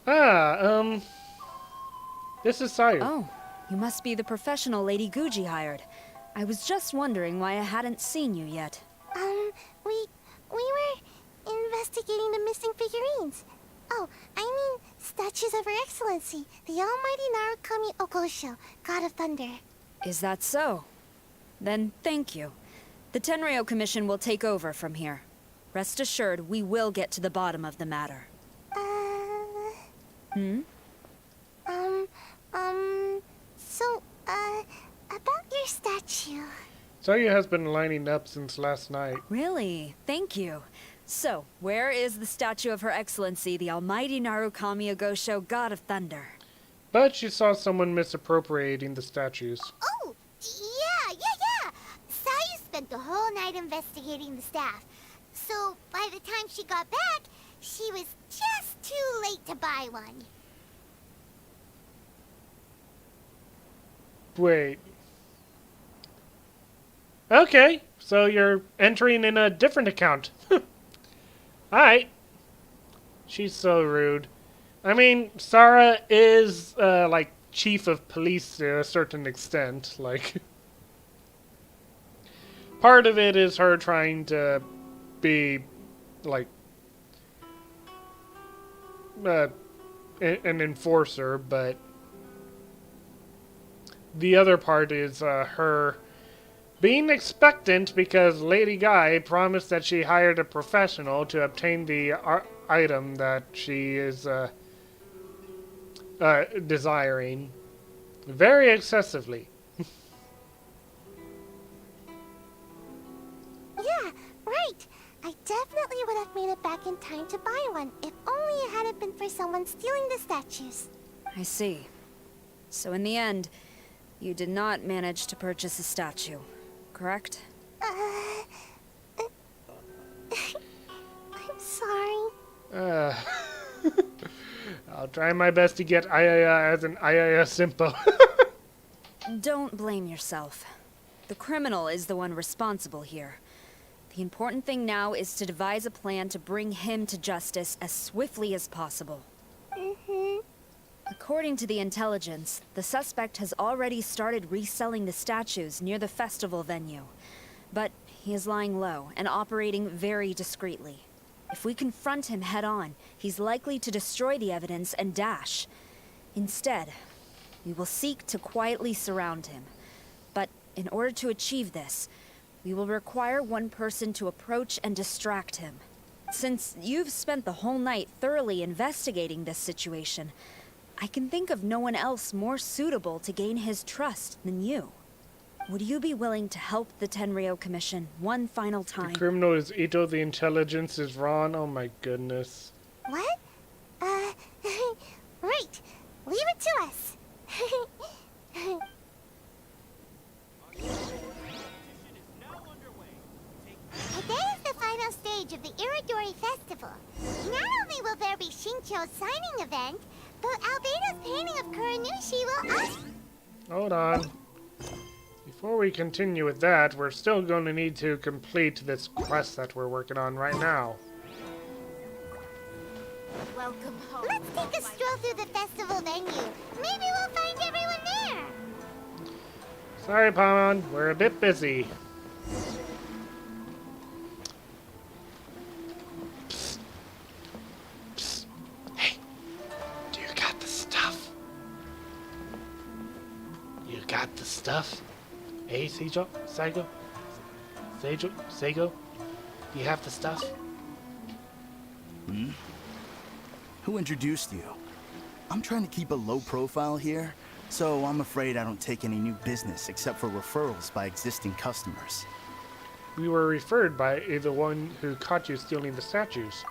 spotted. This is Sayu. Oh, you must be the professional Lady Guji hired. I was just wondering why I hadn't seen you yet. We were investigating the missing figurines. Oh, I mean statues of Her Excellency, the Almighty Narukami Ogosho, God of Thunder. Is that so? Then thank you. The Tinrio Commission will take over from here. Rest assured, we will get to the bottom of the matter. So, about your statue. Sayu has been lining up since last night. Really? Thank you. So, where is the statue of Her Excellency, the Almighty Narukami Ogosho, God of Thunder? But she saw someone misappropriating the statues. Oh, yeah. Sayu spent the whole night investigating the staff. So, by the time she got back, she was just too late to buy one. Wait. Okay, so you're entering in a different account. Alright. She's so rude. I mean, Sarah is, like, chief of police to a certain extent. Like, part of it is her trying to be, like, an enforcer, but the other part is her being expectant because Lady Guy promised that she hired a professional to obtain the item that she is desiring very excessively. Yeah, right. I definitely would have made it back in time to buy one, if only it hadn't been for someone stealing the statues. I see. So in the end, you did not manage to purchase a statue, correct? I'm sorry. I'll try my best to get Ayaya as an Ayaya Simpo. Don't blame yourself. The criminal is the one responsible here. The important thing now is to devise a plan to bring him to justice as swiftly as possible. According to the intelligence, the suspect has already started reselling the statues near the festival venue. But he is lying low and operating very discreetly. If we confront him head-on, he's likely to destroy the evidence and dash. Instead, we will seek to quietly surround him. But in order to achieve this, we will require one person to approach and distract him. Since you've spent the whole night thoroughly investigating this situation, I can think of no one else more suitable to gain his trust than you. Would you be willing to help the Tinrio Commission one final time? The criminal is Ito, the intelligence is Ron. Oh my goodness. What? Right. Leave it to us. Today is the final stage of the Iridori Festival. Not only will there be Shincho's signing event, but Albedo's painting of Kuranushi will also... Hold on. Before we continue with that, we're still going to need to complete this quest that we're working on right now. Welcome home. Let's take a stroll through the festival venue. Maybe we'll find everyone there. Sorry, Paimon, we're a bit busy. Psst. Psst. Hey, do you got the stuff? You got the stuff? Hey, Seijo? Saigo? Seigo? Do you have the stuff? Who introduced you? I'm trying to keep a low profile here, so I'm afraid I don't take any new business except for referrals by existing customers. We were referred by the one who caught you stealing the statues.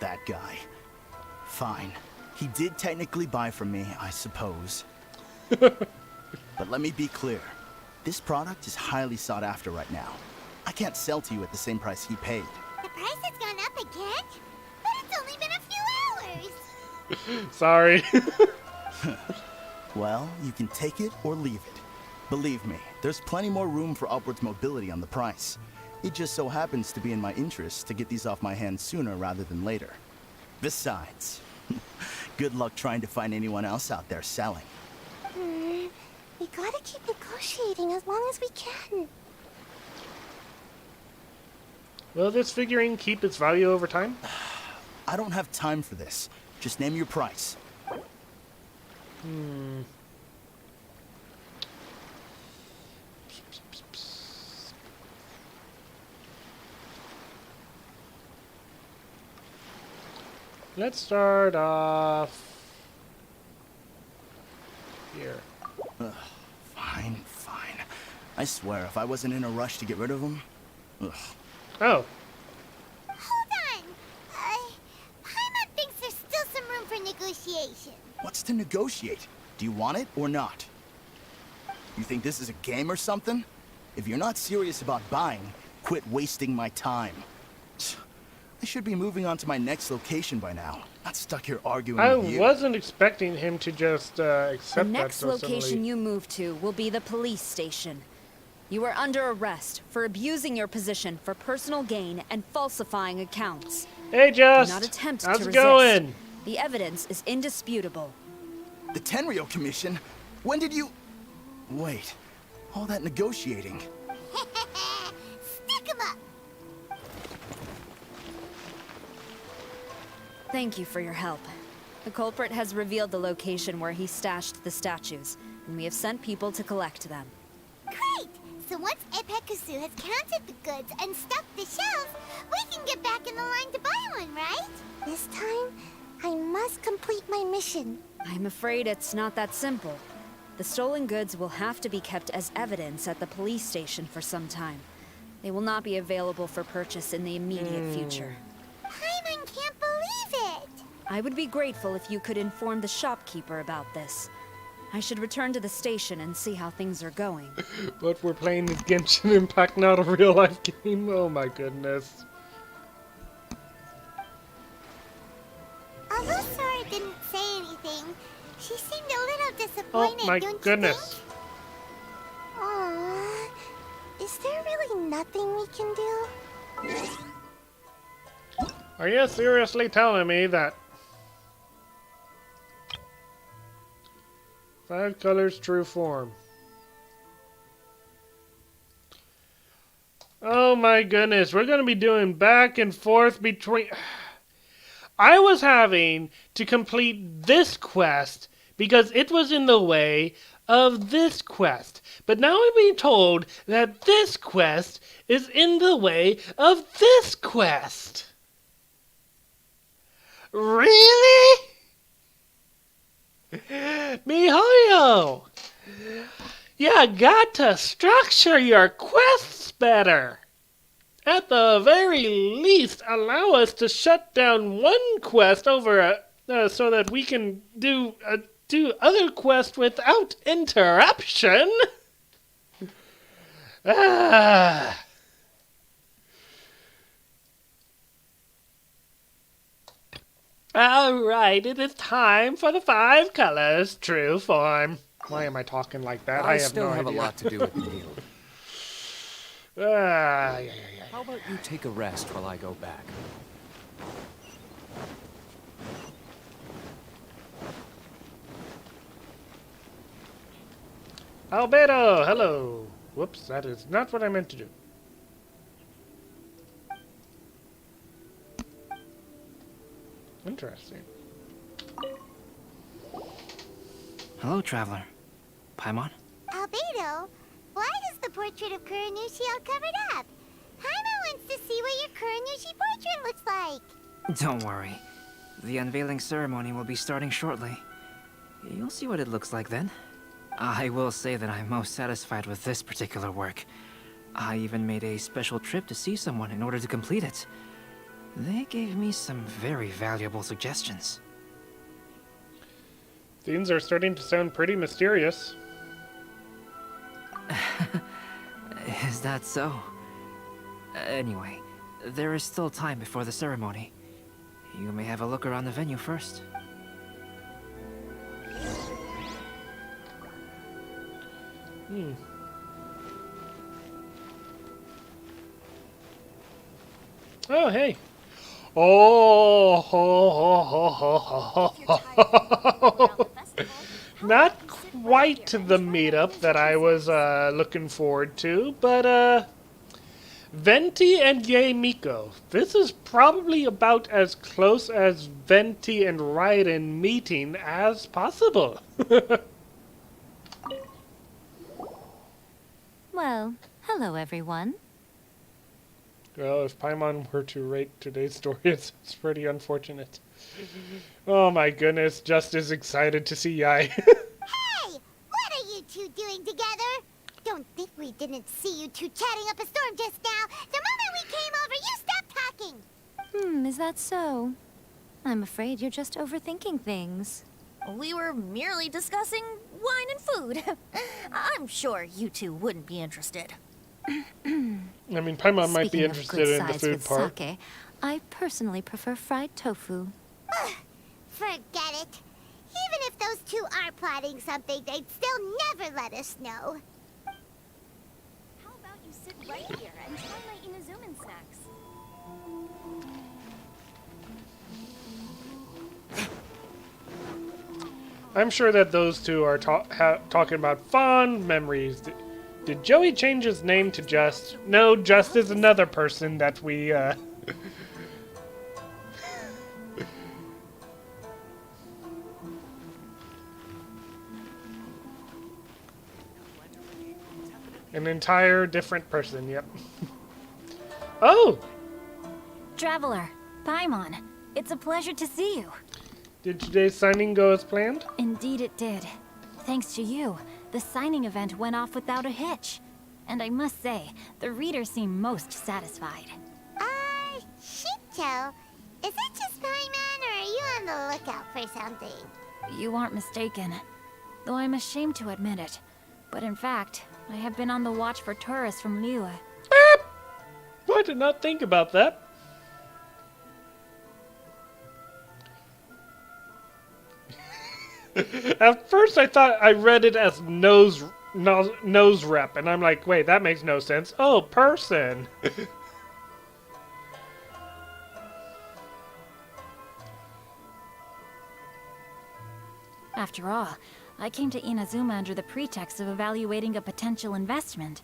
That guy. Fine. He did technically buy from me, I suppose. But let me be clear. This product is highly sought after right now. I can't sell to you at the same price he paid. The price has gone up again? But it's only been a few hours. Sorry. Well, you can take it or leave it. Believe me, there's plenty more room for upwards mobility on the price. It just so happens to be in my interest to get these off my hands sooner rather than later. Besides, good luck trying to find anyone else out there selling. We gotta keep negotiating as long as we can. Will this figurine keep its value over time? I don't have time for this. Just name your price. Let's start off here. Fine. I swear, if I wasn't in a rush to get rid of him... Ugh. Oh. Hold on. Paimon thinks there's still some room for negotiation. What's to negotiate? Do you want it or not? You think this is a game or something? If you're not serious about buying, quit wasting my time. I should be moving on to my next location by now. Not stuck here arguing with you. I wasn't expecting him to just accept The that next so location suddenly. you move to will be the police station. You are under arrest for abusing your position for personal gain and falsifying accounts. Hey, Just! Do not attempt How's to it resist. going? The evidence is indisputable. The Tinrio Commission? When did you... Wait. All that negotiating. Stick 'em up. Thank you for your help. The culprit has revealed the location where he stashed the statues, and we have sent people to collect them. Great! So once Epekusu has counted the goods and stuffed the shelves, we can get back in the line to buy one, right? This time, I must complete my mission. I'm afraid it's not that simple. The stolen goods will have to be kept as evidence at the police station for some time. They will not be available for purchase in the immediate future. Paimon can't believe it! I would be grateful if you could inform the shopkeeper about this. I should return to the station and see how things are going. But we're playing the Genshin Impact, not a real-life game. Oh my goodness. Although Sora didn't say anything, she seemed a little disappointed, Oh my don't goodness. you think? Is there really nothing we can do? Are you seriously telling me that 5 colors true form? Oh my goodness, we're gonna be doing back and forth between... I was having to complete this quest because it was in the way of this quest. But now I'm being told that this quest is in the way of this quest. Really? Mihoyo! You got to structure your quests better. At the very least, allow us to shut down one quest over so that we can do other quests without interruption. Ah. All right, it is time for the 5 colors true form. Why am I talking like that? I have still no have idea. a lot to do with the guild. Yeah. How about you take a rest while I go back? Albedo, hello. Whoops, that is not what I meant to do. Interesting. Hello, traveler. Paimon? Albedo, why is the portrait of Kuranushi all covered up? Paimon wants to see what your Kuranushi portrait looks like. Don't worry. The unveiling ceremony will be starting shortly. You'll see what it looks like then. I will say that I'm most satisfied with this particular work. I even made a special trip to see someone in order to complete it. They gave me some very valuable suggestions. Things are starting to sound pretty mysterious. Is that so? Anyway, there is still time before the ceremony. You may have a look around the venue first. Oh, hey. Oh, ho, ho, ho, ho, ho. Not quite the meetup that I was looking forward to, but Venti and Yae Miko. This is probably about as close as Venti and Raiden meeting as possible. Well, hello everyone. Well, if Paimon were to rate today's story, it's pretty unfortunate. Oh my goodness, just as excited to see Yae. Hey! What are you two doing together? Don't think we didn't see you two chatting up a storm just now. The moment we came over, you stopped talking. Is that so? I'm afraid you're just overthinking things. We were merely discussing wine and food. I'm sure you two wouldn't be interested. I mean, Paimon might be interested in the food part. Sake, I personally prefer fried tofu. Forget it. Even if those two are plotting something, they'd still never let us know. How about you sit right here and try my Inazuman snacks? I'm sure that those two are talking about fond memories. Did Joey change his name to Just? No, Just is another person that we, An entire different person, yep. Oh! Traveler, Paimon, it's a pleasure to see you. Did today's signing go as planned? Indeed it did. Thanks to you, the signing event went off without a hitch. And I must say, the readers seem most satisfied. Shito, is it just Paimon, or are you on the lookout for something? You aren't mistaken. Though I'm ashamed to admit it. But in fact, I have been on the watch for tourists from Liyue. I did not think about that. At first I thought I read it as nose rep, and I'm like, wait, that makes no sense. Oh, person. After all, I came to Inazuma under the pretext of evaluating a potential investment.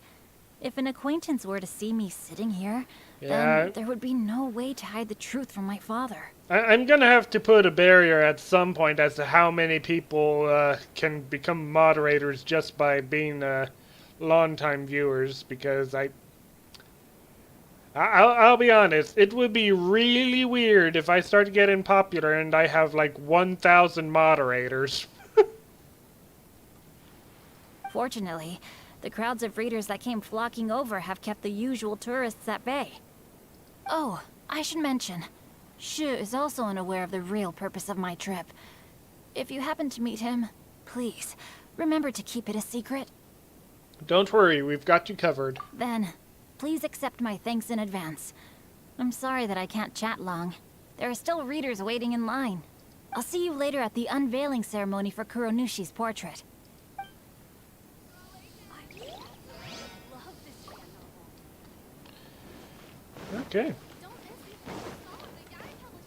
If an acquaintance were to see me sitting here, then there would be no way to hide the truth from my father. I'm gonna have to put a barrier at some point as to how many people can become moderators just by being long-time viewers, because I'll be honest, it would be really weird if I start getting popular and I have like 1,000 moderators. Fortunately, the crowds of readers that came flocking over have kept the usual tourists at bay. Oh, I should mention, Shu is also unaware of the real purpose of my trip. If you happen to meet him, please, remember to keep it a secret. Don't worry, we've got you covered. Then, please accept my thanks in advance. I'm sorry that I can't chat long. There are still readers waiting in line. I'll see you later at the unveiling ceremony for Kuronushi's portrait. Okay.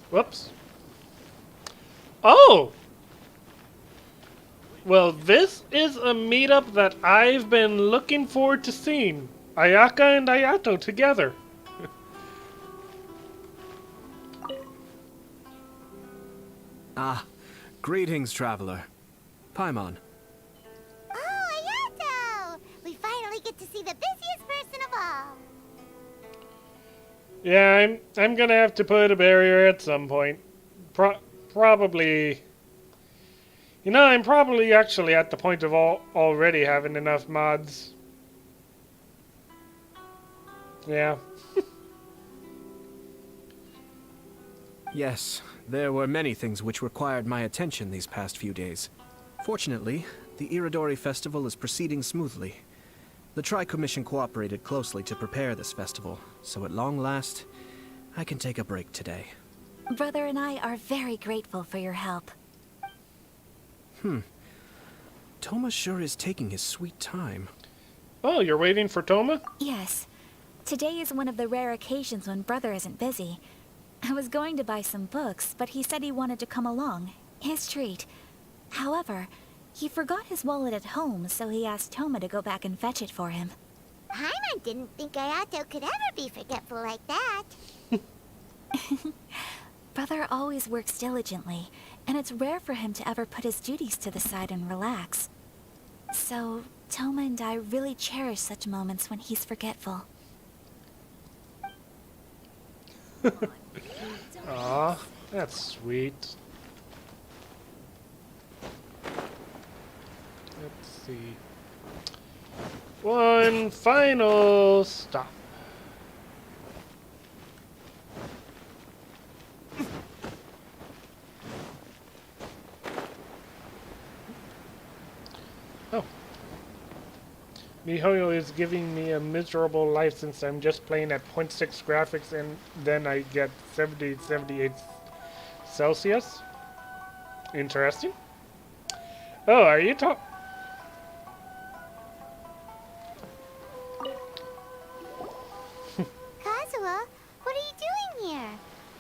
Whoops. Oh! Well, this is a meetup that I've been looking forward to seeing. Ayaka and Ayato together. Greetings, traveler. Paimon. Oh, Ayato! We finally get to see the busiest person of all. Yeah, I'm gonna have to put a barrier at some point. probably... You know, I'm probably actually at the point of already having enough mods. Yeah. Yes, there were many things which required my attention these past few days. Fortunately, the Iridori Festival is proceeding smoothly. The Tri-Commission cooperated closely to prepare this festival, so at long last, I can take a break today. Brother and I are very grateful for your help. Toma sure is taking his sweet time. Oh, you're waiting for Toma? Yes. Today is one of the rare occasions when Brother isn't busy. I was going to buy some books, but he said he wanted to come along. His treat. However, he forgot his wallet at home, so he asked Toma to go back and fetch it for him. Paimon didn't think Ayato could ever be forgetful like that. Brother always works diligently, and it's rare for him to ever put his duties to the side and relax. So, Toma and I really cherish such moments when he's forgetful. Aw, that's sweet. Let's see. One final stop. Oh. Mihoyo is giving me a miserable life since I'm just playing at 0.6 graphics and then I get 78 Celsius. Interesting. Oh, are you talking? Kazuha, what are you doing here?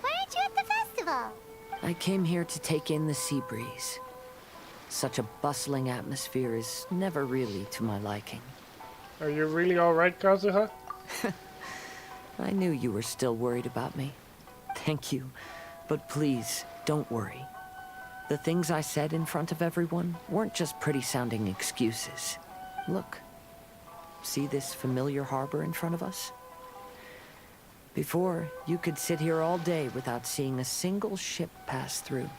Why aren't you at the festival? I came here to take in the sea breeze. Such a bustling atmosphere is never really to my liking. Are you really alright, Kazuha? I knew you were still worried about me. Thank you. But please, don't worry. The things I said in front of everyone weren't just pretty-sounding excuses. Look. See this familiar harbor in front of us? Before, you could sit here all day without seeing a single ship pass through.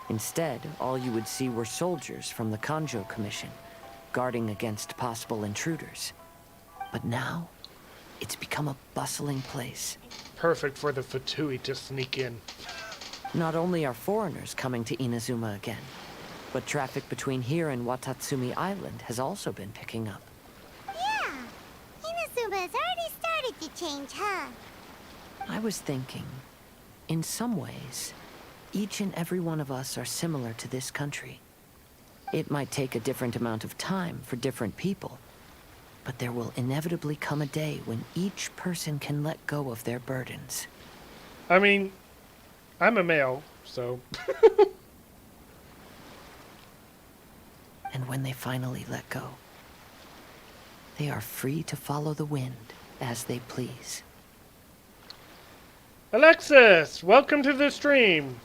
Instead, all you would see were soldiers from the Tinrio Commission, guarding against possible intruders. But now, it's become a bustling place. Perfect for the Fatui to sneak in. Not only are foreigners coming to Inazuma again, but traffic between here and Watatsumi Island has also been picking up. Yeah, Inazuma has already started to change, huh? I was thinking, in some ways, each and every one of us are similar to this country. It might take a different amount of time for different people, but there will inevitably come a day when each person can let go of their burdens. I mean, I'm a male, so... And when they finally let go, they are free to follow the wind as they please. Alexis, welcome to the stream.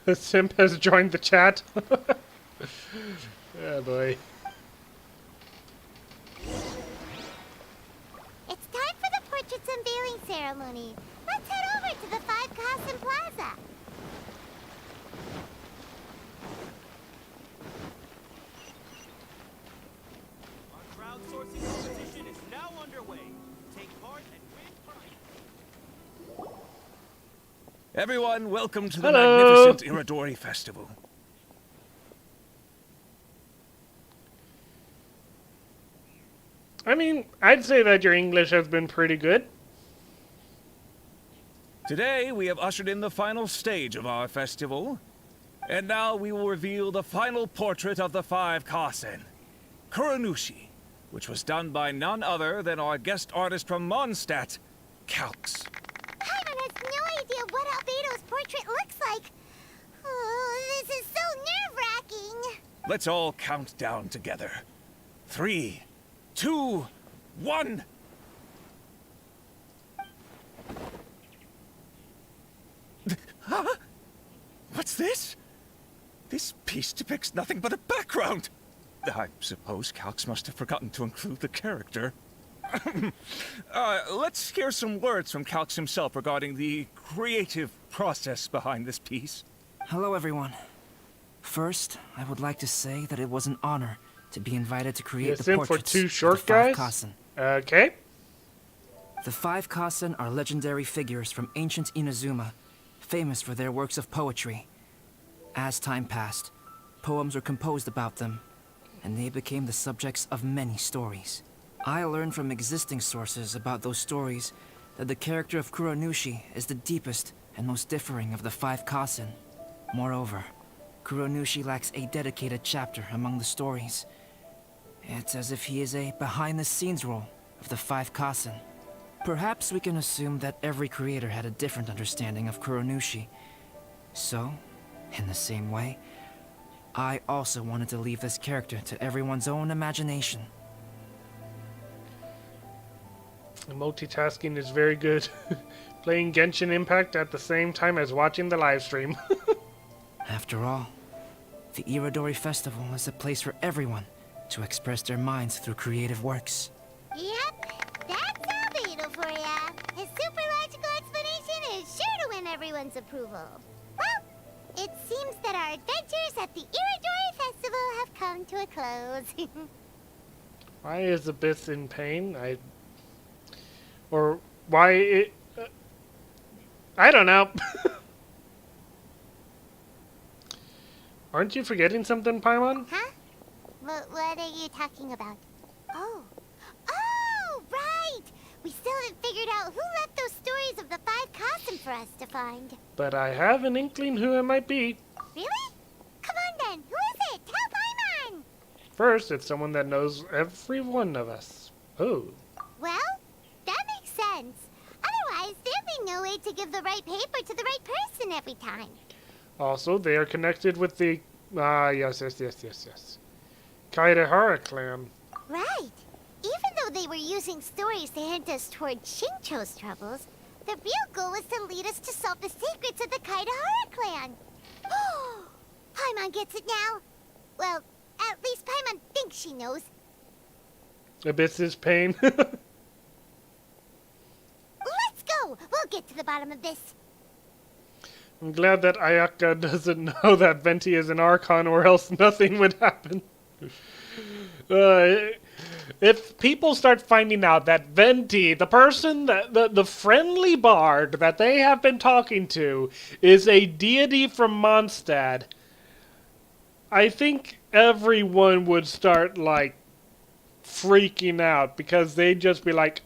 The simp has joined the chat. Oh boy. It's time for the portrait's unveiling ceremony. Let's head over to the 5 Kasen Plaza. Our crowdsourcing competition is now underway. Take part and win prizes. Everyone, welcome to the Hello. magnificent Iridori Festival. I mean, I'd say that your English has been pretty good. Today, we have ushered in the final stage of our festival. And now we will reveal the final portrait of the 5 Kasen, Kuranushi, which was done by none other than our guest artist from Mondstadt, Calx. Paimon has no idea what Albedo's portrait looks like. Oh, this is so nerve-wracking. Let's all count down together. 3, 2, 1. Huh? What's this? This piece depicts nothing but a background. I suppose Calx must have forgotten to include the character. Let's hear some words from Calx himself regarding the creative process behind this piece. Hello, everyone. First, I would like to say that it was an honor to be invited to create the in portraits for two short of the five guys? Kasen. Okay. The five Kasen are legendary figures from ancient Inazuma, famous for their works of poetry. As time passed, poems were composed about them, and they became the subjects of many stories. I learned from existing sources about those stories that the character of Kuronushi is the deepest and most differing of the five Kasen. Moreover, Kuronushi lacks a dedicated chapter among the stories. It's as if he is a behind-the-scenes role of the five Kasen. Perhaps we can assume that every creator had a different understanding of Kuronushi. So, in the same way, I also wanted to leave this character to everyone's own imagination. Multitasking is very good. Playing Genshin Impact at the same time as watching the live stream. After all, the Irodori Festival is a place for everyone to express their minds through creative works. Yep, that's Albedo for ya. His super logical explanation is sure to win everyone's approval. Well, it seems that our adventures at the Irodori Festival have come to a close. Why is Abyss in pain? Or why it... I don't know. Aren't you forgetting something, Paimon? Huh? What are you talking about? Oh, right! We still haven't figured out who left those stories of the five Kasen for us to find. But I have an inkling who it might be. Really? Come on then, who is it? Tell Paimon! First, it's someone that knows every one of us. Oh. Well, that makes sense. Otherwise, there'd be no way to give the right paper to the right person every time. Also, they are connected with the... yes. Kaedehara clan. Right. Even though they were using stories to hint us toward Shincho's troubles, the real goal was to lead us to solve the secrets of the Kaedehara clan. Oh, Paimon gets it now. Well, at least Paimon thinks she knows. Abyss's pain. Let's go! We'll get to the bottom of this. I'm glad that Ayaka doesn't know that Venti is an Archon, or else nothing would happen. If people start finding out that Venti, the person, the friendly bard that they have been talking to, is a deity from Mondstadt, I think everyone would start, like, freaking out, because they'd just be like,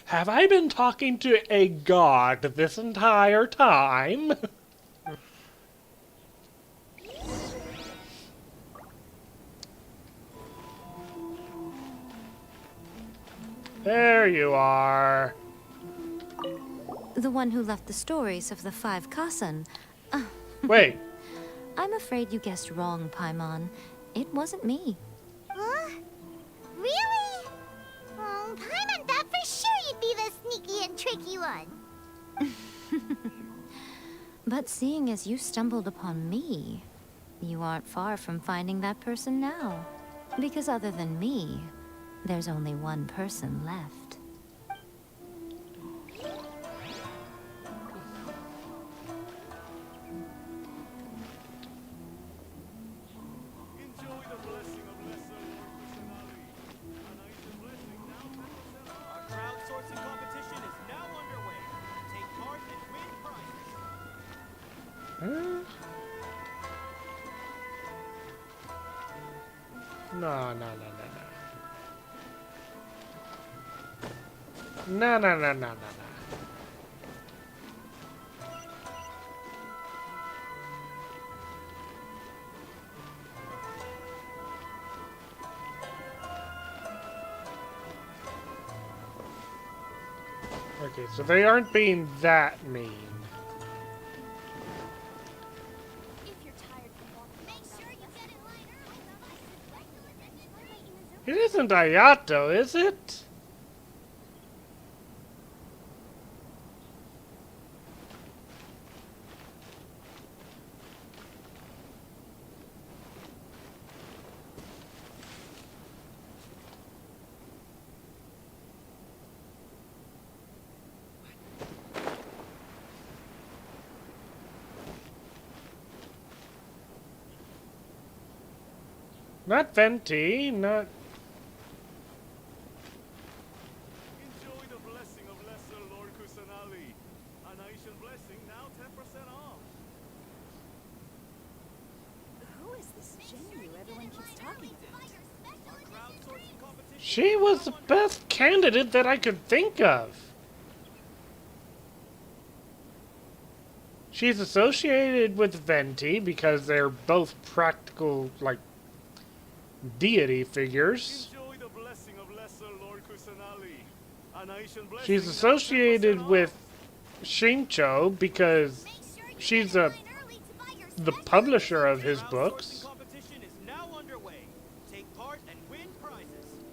have I been talking to a god this entire time? There you are. The one who left the stories of the five Kasen. Wait. I'm afraid you guessed wrong, Paimon. It wasn't me. Huh? Really? Oh, Paimon thought for sure you'd be the sneaky and tricky one. But seeing as you stumbled upon me, you aren't far from finding that person now. Because other than me, there's only one person left. No. Okay, so they aren't being that mean. It isn't Ayato, is it? Not Venti, not... Enjoy the blessing of Lesser Lord Kusanali. An Aishan blessing now 10% off. Who is this Jinyu everyone keeps talking about? She was the best candidate that I could think of. She's associated with Venti because they're both practical, like, deity figures. Enjoy the blessing of Lesser Lord Kusanali. An Aishan blessing She's now associated 10% with Shincho because she's the publisher of his books. competition is now underway. Take part and win prizes.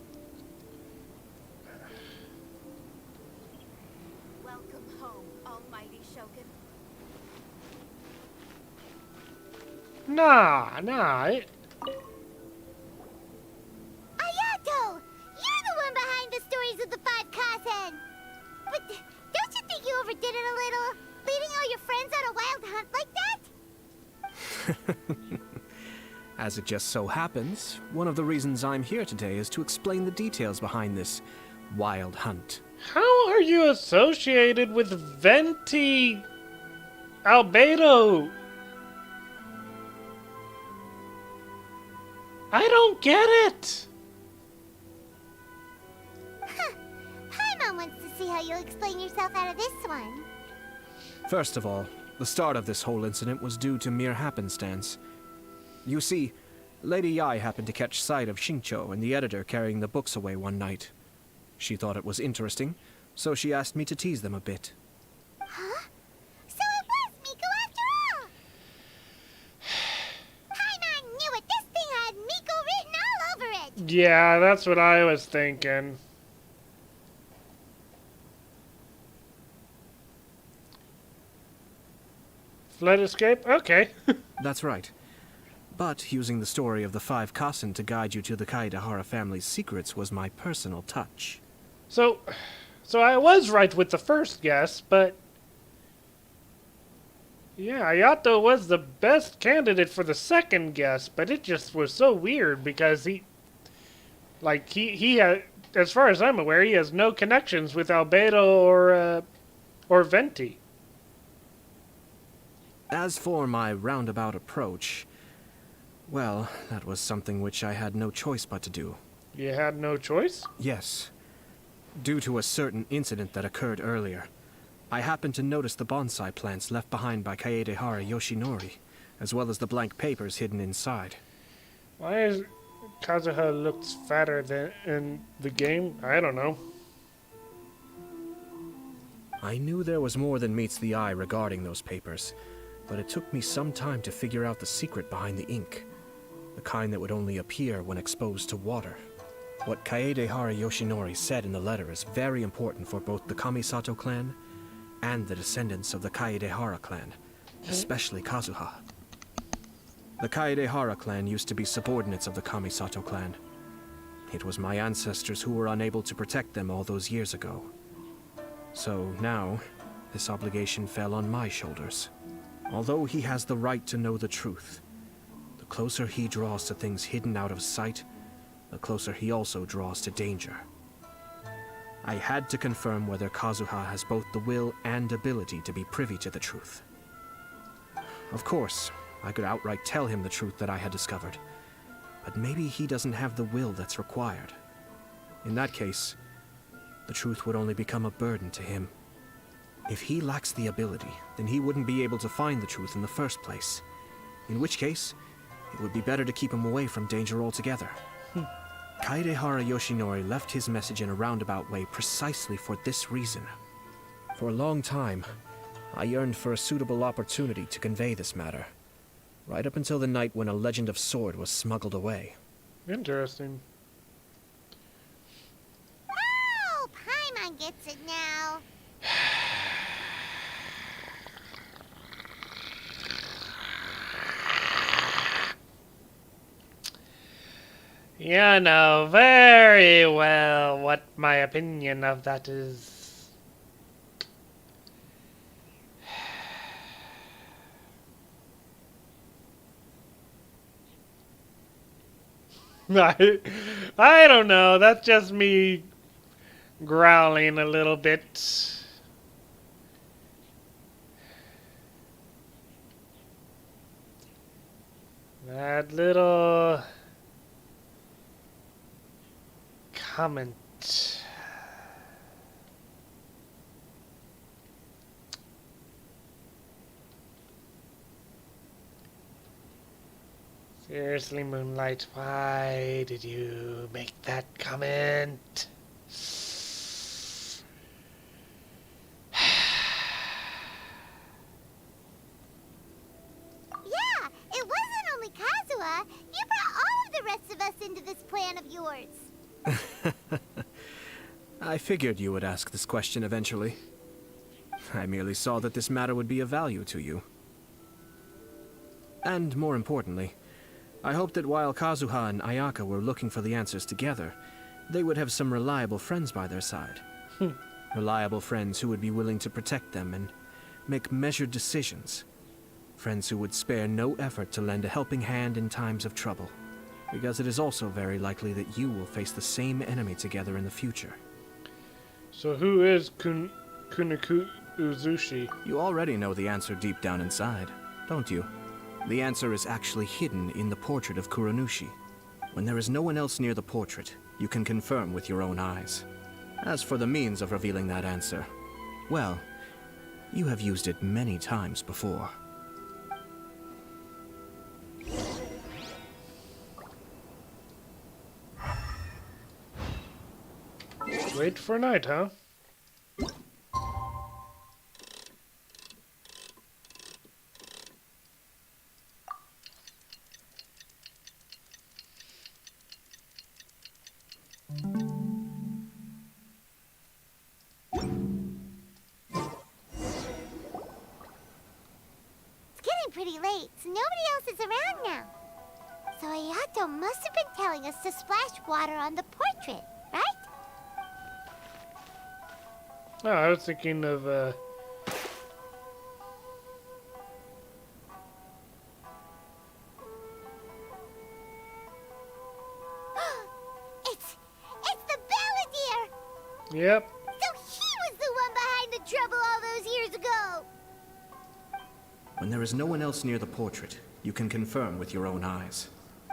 Welcome home, Almighty Shogun. Nah. Ayato! You're the one behind the stories of the Five Kazen! But don't you think you overdid it a little? Leading all your friends on a wild hunt like that? As it just so happens, one of the reasons I'm here today is to explain the details behind this wild hunt. How are you associated with Venti Albedo? I don't get it! Paimon wants to see how you'll explain yourself out of this one. First of all, the start of this whole incident was due to mere happenstance. You see, Lady Yai happened to catch sight of Shincho and the editor carrying the books away one night. She thought it was interesting, so she asked me to tease them a bit. Huh? So it was Miko after all! Paimon knew it! This thing had Miko written all over it! Yeah, that's what I was thinking. Fled escape? Okay. That's right. But using the story of the Five Kasen to guide you to the Kaedehara family's secrets was my personal touch. So I was right with the first guess, but... yeah, Ayato was the best candidate for the second guess, but it just was so weird because he had, as far as I'm aware, he has no connections with Albedo or Venti. As for my roundabout approach, well, that was something which I had no choice but to do. You had no choice? Yes. Due to a certain incident that occurred earlier, I happened to notice the bonsai plants left behind by Kaedehara Yoshinori, as well as the blank papers hidden inside. Why is Kazuha looks fatter than in the game? I don't know. I knew there was more than meets the eye regarding those papers, but it took me some time to figure out the secret behind the ink. The kind that would only appear when exposed to water. What Kaedehara Yoshinori said in the letter is very important for both the Kamisato clan and the descendants of the Kaedehara clan, especially Kazuha. The Kaedehara clan used to be subordinates of the Kamisato clan. It was my ancestors who were unable to protect them all those years ago. So now, this obligation fell on my shoulders. Although he has the right to know the truth, the closer he draws to things hidden out of sight, the closer he also draws to danger. I had to confirm whether Kazuha has both the will and ability to be privy to the truth. Of course, I could outright tell him the truth that I had discovered, but maybe he doesn't have the will that's required. In that case, the truth would only become a burden to him. If he lacks the ability, then he wouldn't be able to find the truth in the first place. In which case, it would be better to keep him away from danger altogether. Kaedehara Yoshinori left his message in a roundabout way precisely for this reason. For a long time, I yearned for a suitable opportunity to convey this matter, right up until the night when a legend of sword was smuggled away. Interesting. Oh, Paimon gets it now. You know very well what my opinion of that is. I don't know. That's just me growling a little bit. That little comment. Seriously, Moonlight, why did you make that comment? Yeah, it wasn't only Kazuha. You brought all of the rest of us into this plan of yours. I figured you would ask this question eventually. I merely saw that this matter would be of value to you. And more importantly, I hoped that while Kazuha and Ayaka were looking for the answers together, they would have some reliable friends by their side. Reliable friends who would be willing to protect them and make measured decisions. Friends who would spare no effort to lend a helping hand in times of trouble. Because it is also very likely that you will face the same enemy together in the future. So who is Kuniku Uzushi? You already know the answer deep down inside, don't you? The answer is actually hidden in the portrait of Kuranushi. When there is no one else near the portrait, you can confirm with your own eyes. As for the means of revealing that answer, well, you have used it many times before. Wait for night, huh? Pretty late, so nobody else is around now. So Ayato must have been telling us to splash water on the portrait, right? Oh, I was thinking of, It's the Balladeer! Yep. So he was the one behind the trouble all those years ago! When there is no one else near the portrait, you can confirm with your own eyes.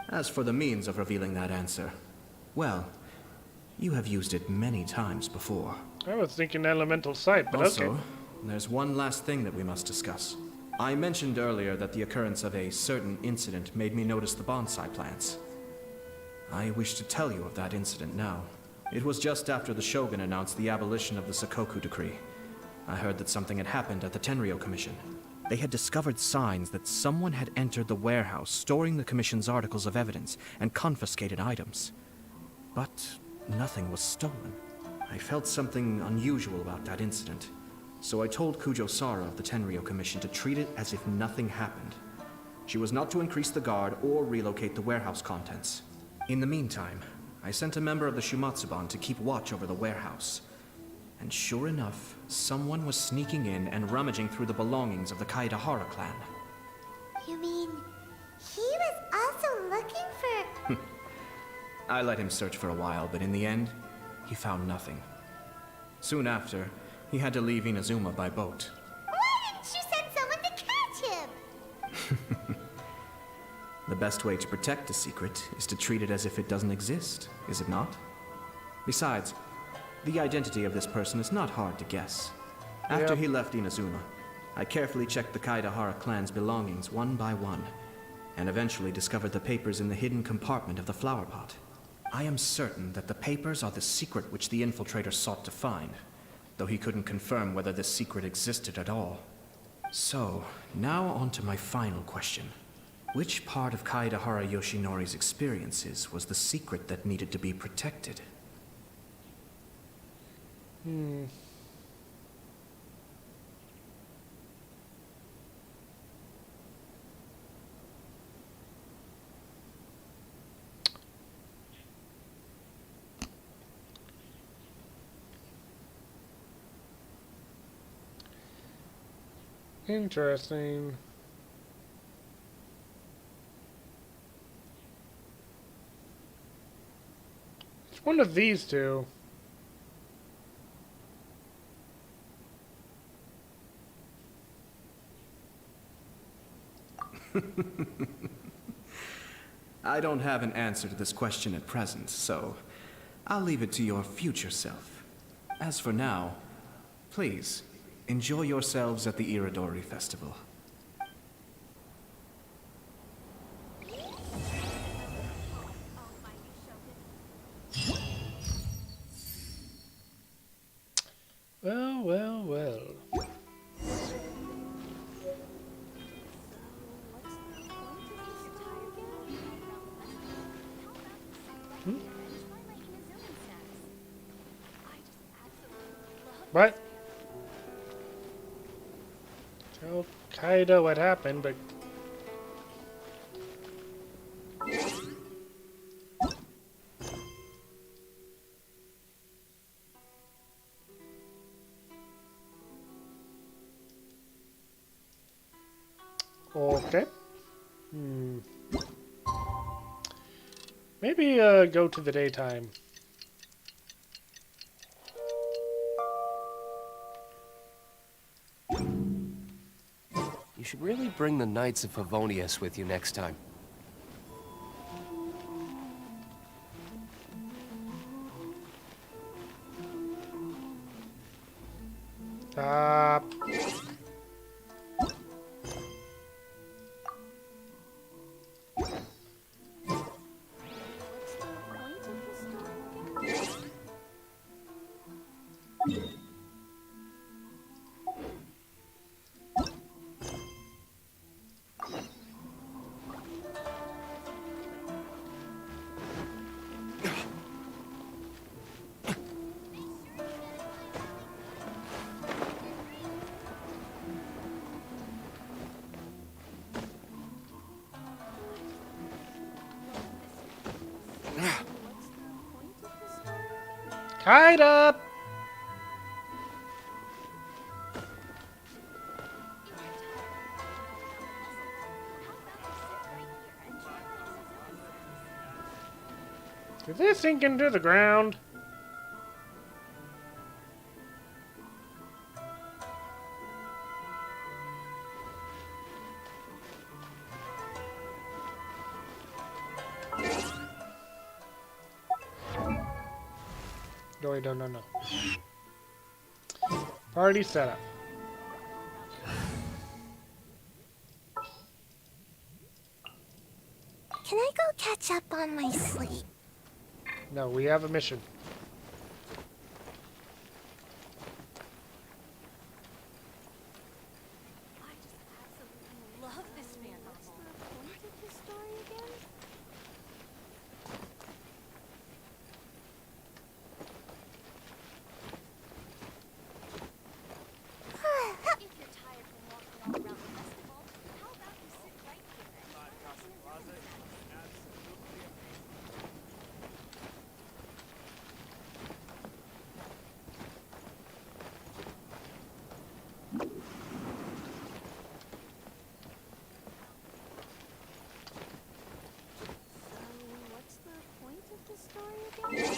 As for the means of revealing that answer, well, you have used it many times before. I was thinking elemental sight, but also, okay. There's one last thing that we must discuss. I mentioned earlier that the occurrence of a certain incident made me notice the bonsai plants. I wish to tell you of that incident now. It was just after the Shogun announced the abolition of the Sakoku decree. I heard that something had happened at the Tinrio Commission. They had discovered signs that someone had entered the warehouse storing the Commission's articles of evidence and confiscated items. But nothing was stolen. I felt something unusual about that incident, so I told Kujo Sara of the Tinrio Commission to treat it as if nothing happened. She was not to increase the guard or relocate the warehouse contents. In the meantime, I sent a member of the Shumatsuban to keep watch over the warehouse. And sure enough, someone was sneaking in and rummaging through the belongings of the Kaedahara clan. You mean, he was also looking for... I let him search for a while, but in the end, he found nothing. Soon after, he had to leave Inazuma by boat. Why didn't you send someone to catch him? The best way to protect a secret is to treat it as if it doesn't exist, is it not? Besides, the identity of this person is not hard to guess. After he left Inazuma, I carefully checked the Kaedahara clan's belongings one by one, and eventually discovered the papers in the hidden compartment of the flower pot. I am certain that the papers are the secret which the infiltrator sought to find, though he couldn't confirm whether this secret existed at all. So, now on to my final question. Which part of Kaedahara Yoshinori's experiences was the secret that needed to be protected? Interesting. One of these two. I don't have an answer to this question at present, so I'll leave it to your future self. As for now, please, enjoy yourselves at the Iridori Festival. Well, well, well. What? Tell Kaido what happened, but... Okay. Maybe, go to the daytime. You should really bring the Knights of Favonius with you next time. Tied up! Did this sink into the ground? No. Party setup. Can I go catch up on my sleep? No, we have a mission. Love this fan novel. Point of the story again? If you're tired from walking all around the festival, how about you sit right here and try what's the point of the story again?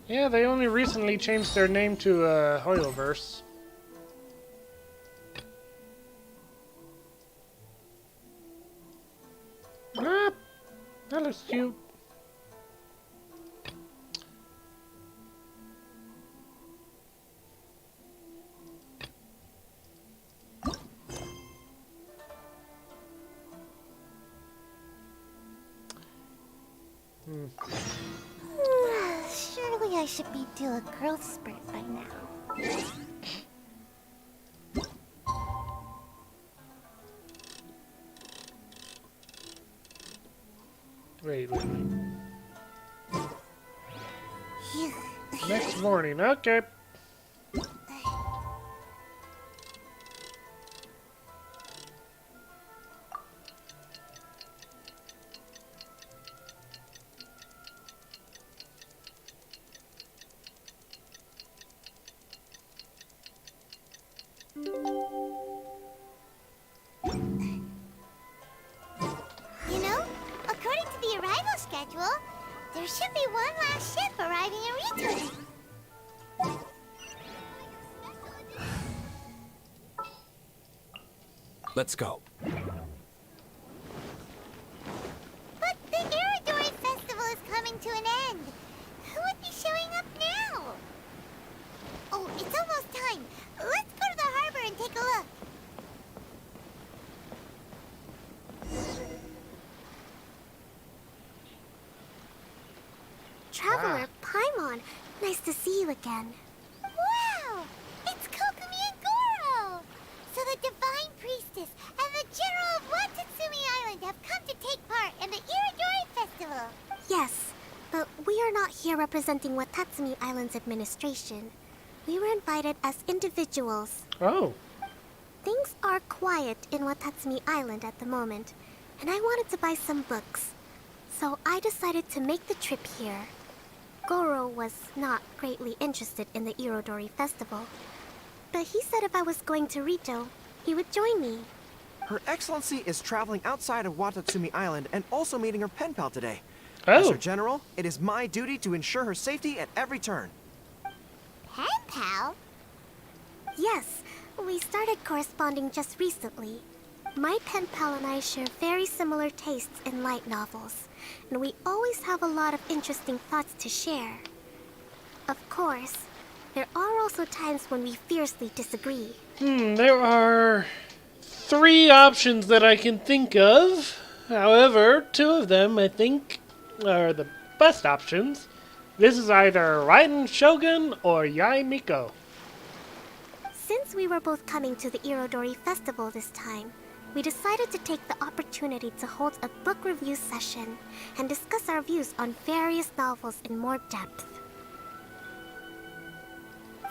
Yeah, they only recently changed their name to Hoyoverse. Ah, that looks cute. Surely I should be due a growth spurt by now. Wait. Phew, Next morning, okay. You know, according to the arrival schedule, there should be one last ship arriving in Rito. Let's go. But the Iridori Festival is coming to an end. Who would be showing up now? Oh, it's almost time. Let's go to the harbor and take a look. Traveler Paimon, nice to see you again. Wow! It's Kokumi and Goro! So the Divine Priestess and the General of Watatsumi Island have come to take part in the Iridori Festival. Yes, but we are not here representing Watatsumi Island's administration. We were invited as individuals. Oh. Things are quiet in Watatsumi Island at the moment, and I wanted to buy some books. So I decided to make the trip here. Goro was not greatly interested in the Irodori Festival, but he said if I was going to Rito, he would join me. Her Excellency is traveling outside of Watatsumi Island and also meeting her pen pal today. Oh. As her general, it is my duty to ensure her safety at every turn. Pen pal? Yes, we started corresponding just recently. My pen pal and I share very similar tastes in light novels, and we always have a lot of interesting thoughts to share. Of course, there are also times when we fiercely disagree. There are 3 options that I can think of. However, 2 of them, I think, are the best options. This is either Raiden Shogun or Yai Miko. Since we were both coming to the Irodori Festival this time, we decided to take the opportunity to hold a book review session and discuss our views on various novels in more depth.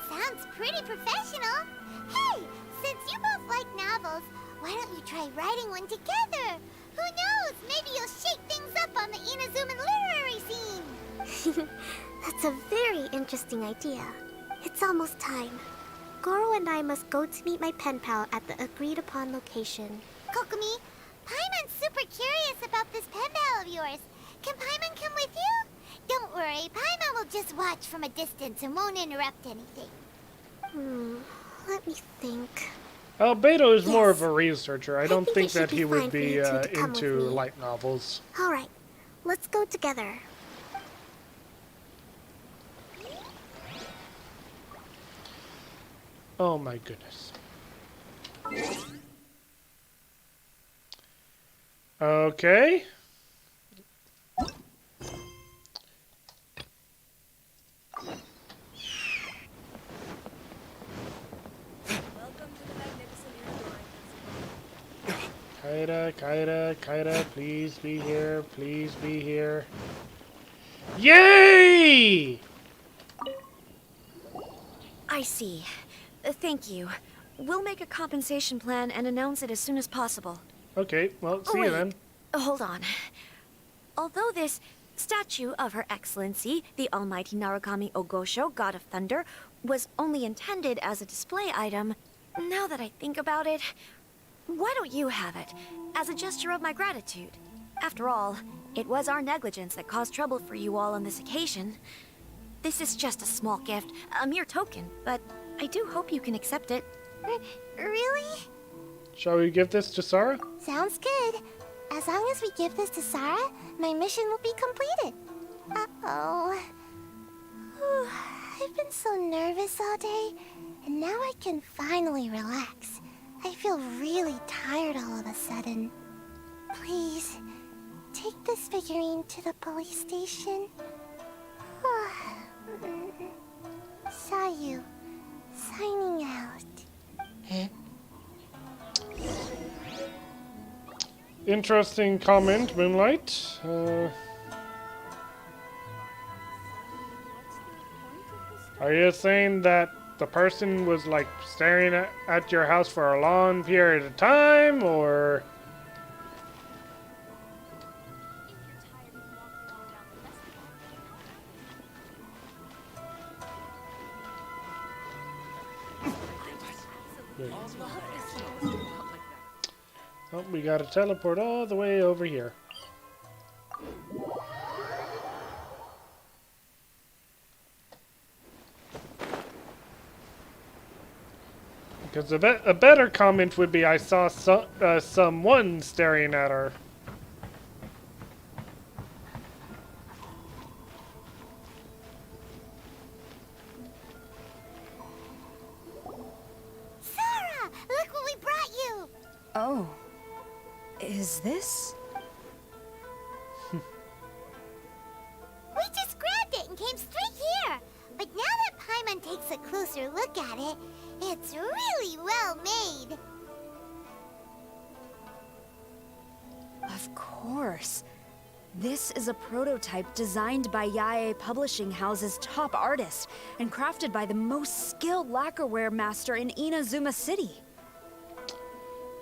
Sounds pretty professional. Hey, since you both like novels, why don't you try writing one together? Who knows? Maybe you'll shake things up on the Inazuman literary scene. That's a very interesting idea. It's almost time. Goro and I must go to meet my pen pal at the agreed-upon location. Kokumi, Paimon's super curious about this pen pal of yours. Can Paimon come with you? Don't worry, Paimon will just watch from a distance and won't interrupt anything. Let me think. Albedo is more of a researcher. I don't think it should that be he would fine for be you two to come with into me. light novels. All right, let's go together. Oh my goodness. Okay. Kaida, please be here, please be here. Yay! I see. Thank you. We'll make a compensation plan and announce it as soon as possible. Okay, well, see you Wait. then. Hold on. Although this statue of Her Excellency, the Almighty Narukami Ogosho, God of Thunder, was only intended as a display item, now that I think about it, why don't you have it, as a gesture of my gratitude? After all, it was our negligence that caused trouble for you all on this occasion. This is just a small gift, a mere token, but I do hope you can accept it. Really? Shall we give this to Sarah? Sounds good. As long as we give this to Sarah, my mission will be completed. Uh-oh. Whew, I've been so nervous all day, and now I can finally relax. I feel really tired all of a sudden. Please, take this figurine to the police station. Sayu, signing out. Interesting comment, Moonlight. Are you saying that the person was like staring at your house for a long period of time, or? Oh, we gotta teleport all the way over here. Because a better comment would be, I saw someone staring at her. Sarah, look what we brought you. Oh. Is this? We just grabbed it and came straight here. But now that Paimon takes a closer look at it, it's really well made. Of course. This is a prototype designed by Yae Publishing House's top artist and crafted by the most skilled lacquerware master in Inazuma City.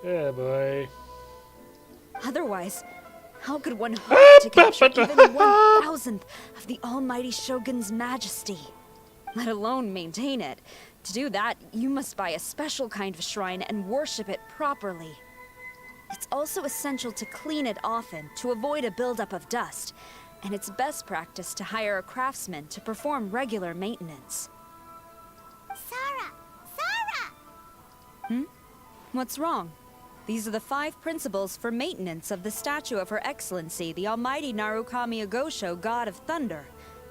Yeah, boy. Otherwise, how could one hope to capture even 1,000th of the almighty Shogun's majesty? Let alone maintain it. To do that, you must buy a special kind of shrine and worship it properly. It's also essential to clean it often to avoid a buildup of dust, and it's best practice to hire a craftsman to perform regular maintenance. Sarah! Sarah! Hmm? What's wrong? These are the 5 principles for maintenance of the statue of Her Excellency, the Almighty Narukami Agosho, God of Thunder.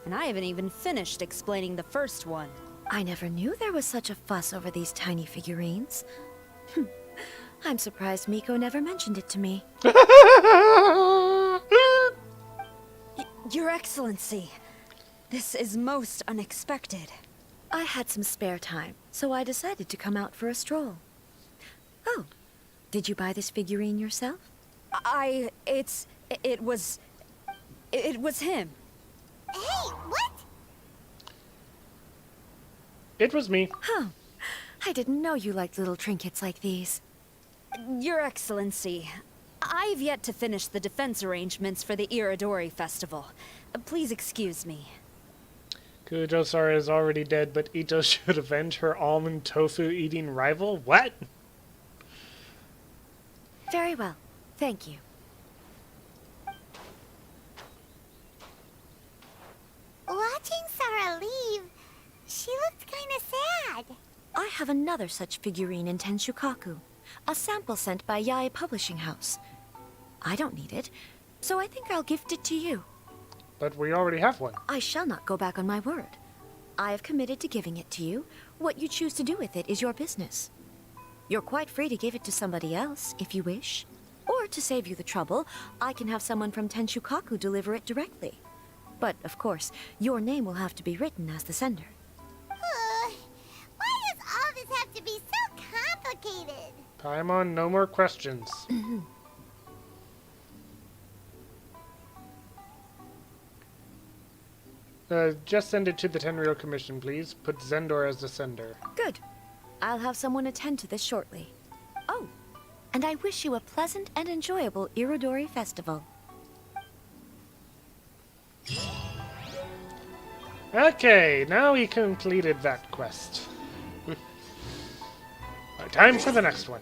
And I haven't even finished explaining the first one. I never knew there was such a fuss over these tiny figurines. I'm surprised Miko never mentioned it to me. Your Excellency, this is most unexpected. I had some spare time, so I decided to come out for a stroll. Oh, did you buy this figurine yourself? It was him. Hey, what? It was me. Huh. I didn't know you liked little trinkets like these. Your Excellency, I've yet to finish the defense arrangements for the Iridori Festival. Please excuse me. Kujo-Sara is already dead, but Ito should avenge her almond tofu eating rival? What? Very well. Thank you. Watching Sarah leave, she looked kinda sad. I have another such figurine in Tenshukaku, a sample sent by Yae Publishing House. I don't need it, so I think I'll gift it to you. But we already have one. I shall not go back on my word. I have committed to giving it to you. What you choose to do with it is your business. You're quite free to give it to somebody else, if you wish. Or to save you the trouble, I can have someone from Tenshukaku deliver it directly. But, of course, your name will have to be written as the sender. Why does all this have to be so complicated? Paimon, no more questions. Just send it to the Tinrio Commission, please. Put Zendor as the sender. Good. I'll have someone attend to this shortly. Oh, and I wish you a pleasant and enjoyable Irodori Festival. Okay, now we completed that quest. Right, time for the next one.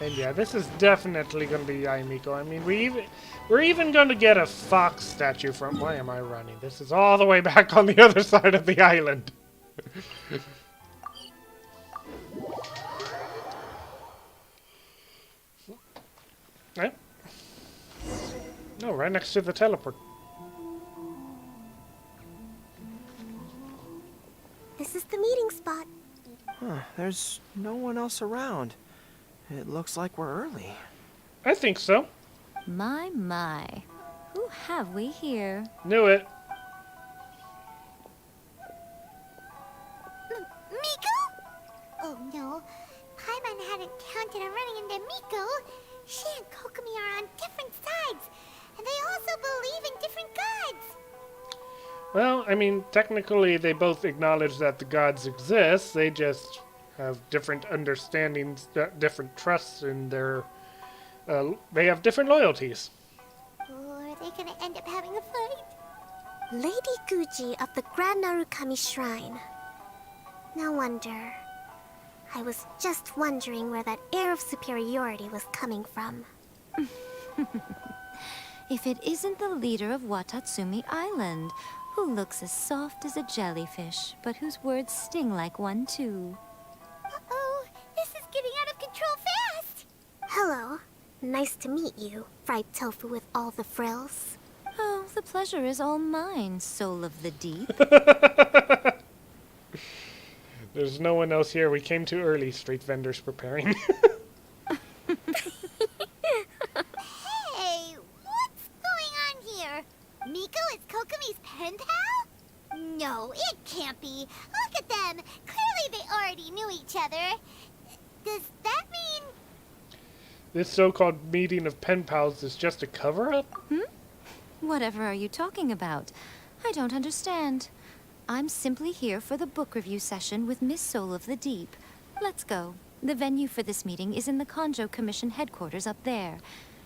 And yeah, this is definitely going to be Yaimiko. I mean, we're even going to get a fox statue from... Why am I running? This is all the way back on the other side of the island. Right? No, right next to the teleport. This is the meeting spot. Huh, there's no one else around. It looks like we're early. I think so. My. Who have we here? Knew it. Miko? Oh no. Paimon hadn't counted on running into Miko. She and Kokomi are on different sides, and they also believe in different gods. Well, I mean, technically they both acknowledge that the gods exist. They just have different understandings, different trusts in their... they have different loyalties. Or are they gonna end up having a fight? Lady Guji of the Grand Narukami Shrine. No wonder. I was just wondering where that air of superiority was coming from. If it isn't the leader of Watatsumi Island, who looks as soft as a jellyfish, but whose words sting like one too. Uh-oh, this is getting out of control fast! Hello. Nice to meet you, fried tofu with all the frills. Oh, the pleasure is all mine, soul of the deep. There's no one else here. We came too early, street vendors preparing. Hey, what's going on here? Miko is Kokomi's pen pal? No, it can't be. Look at them. Clearly they already knew each other. Does that mean... This so-called meeting of pen pals is just a cover-up? Whatever are you talking about? I don't understand. I'm simply here for the book review session with Miss Soul of the Deep. Let's go. The venue for this meeting is in the Tinrio Commission headquarters up there.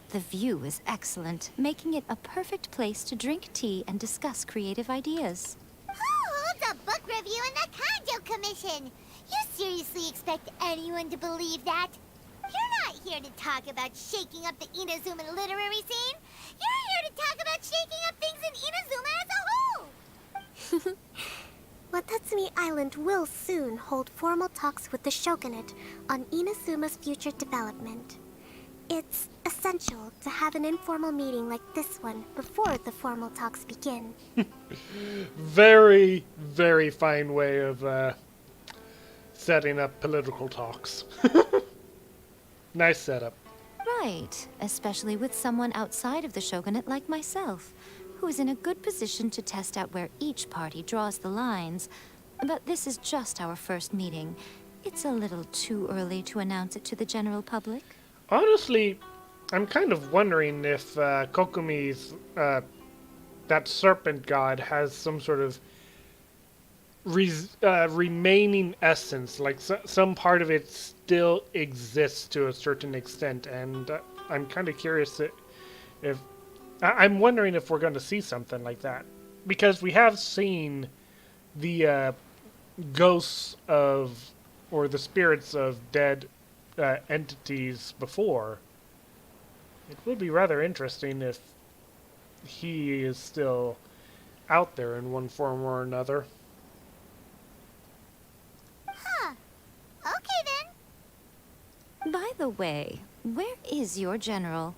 The view is excellent, making it a perfect place to drink tea and discuss creative ideas. Who holds a book review in the Tinrio Commission? You seriously expect anyone to believe that? You're not here to talk about shaking up the Inazuma literary scene. You're here to talk about shaking up things in Inazuma as a whole. Watatsumi Island will soon hold formal talks with the shogunate on Inazuma's future development. It's essential to have an informal meeting like this one before the formal talks begin. Very, very fine way of setting up political talks. Nice setup. Right, especially with someone outside of the shogunate like myself, who is in a good position to test out where each party draws the lines. But this is just our first meeting. It's a little too early to announce it to the general public. Honestly, I'm kind of wondering if Kokomi's, that serpent god, has some sort of remaining essence, like some part of it still exists to a certain extent, and I'm kind of curious if I'm wondering if we're going to see something like that, because we have seen the ghosts of, or the spirits of dead entities before. It would be rather interesting if he is still out there in one form or another. Huh. Okay then. By the way, where is your general?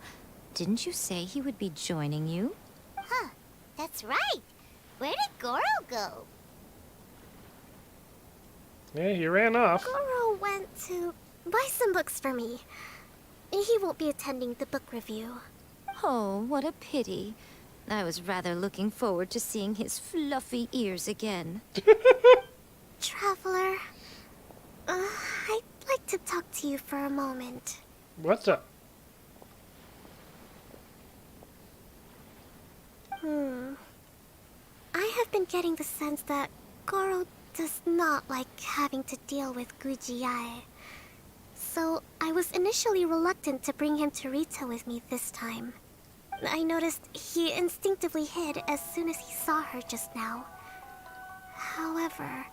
Didn't you say he would be joining you? Huh. That's right. Where did Goro go? Yeah, he ran off. Goro went to buy some books for me. He won't be attending the book review. Oh, what a pity. I was rather looking forward to seeing his fluffy ears again. Traveler, I'd like to talk to you for a moment. What's up? I have been getting the sense that Goro does not like having to deal with Guji-ai. So I was initially reluctant to bring him to Rito with me this time. I noticed he instinctively hid as soon as he saw her just now. However,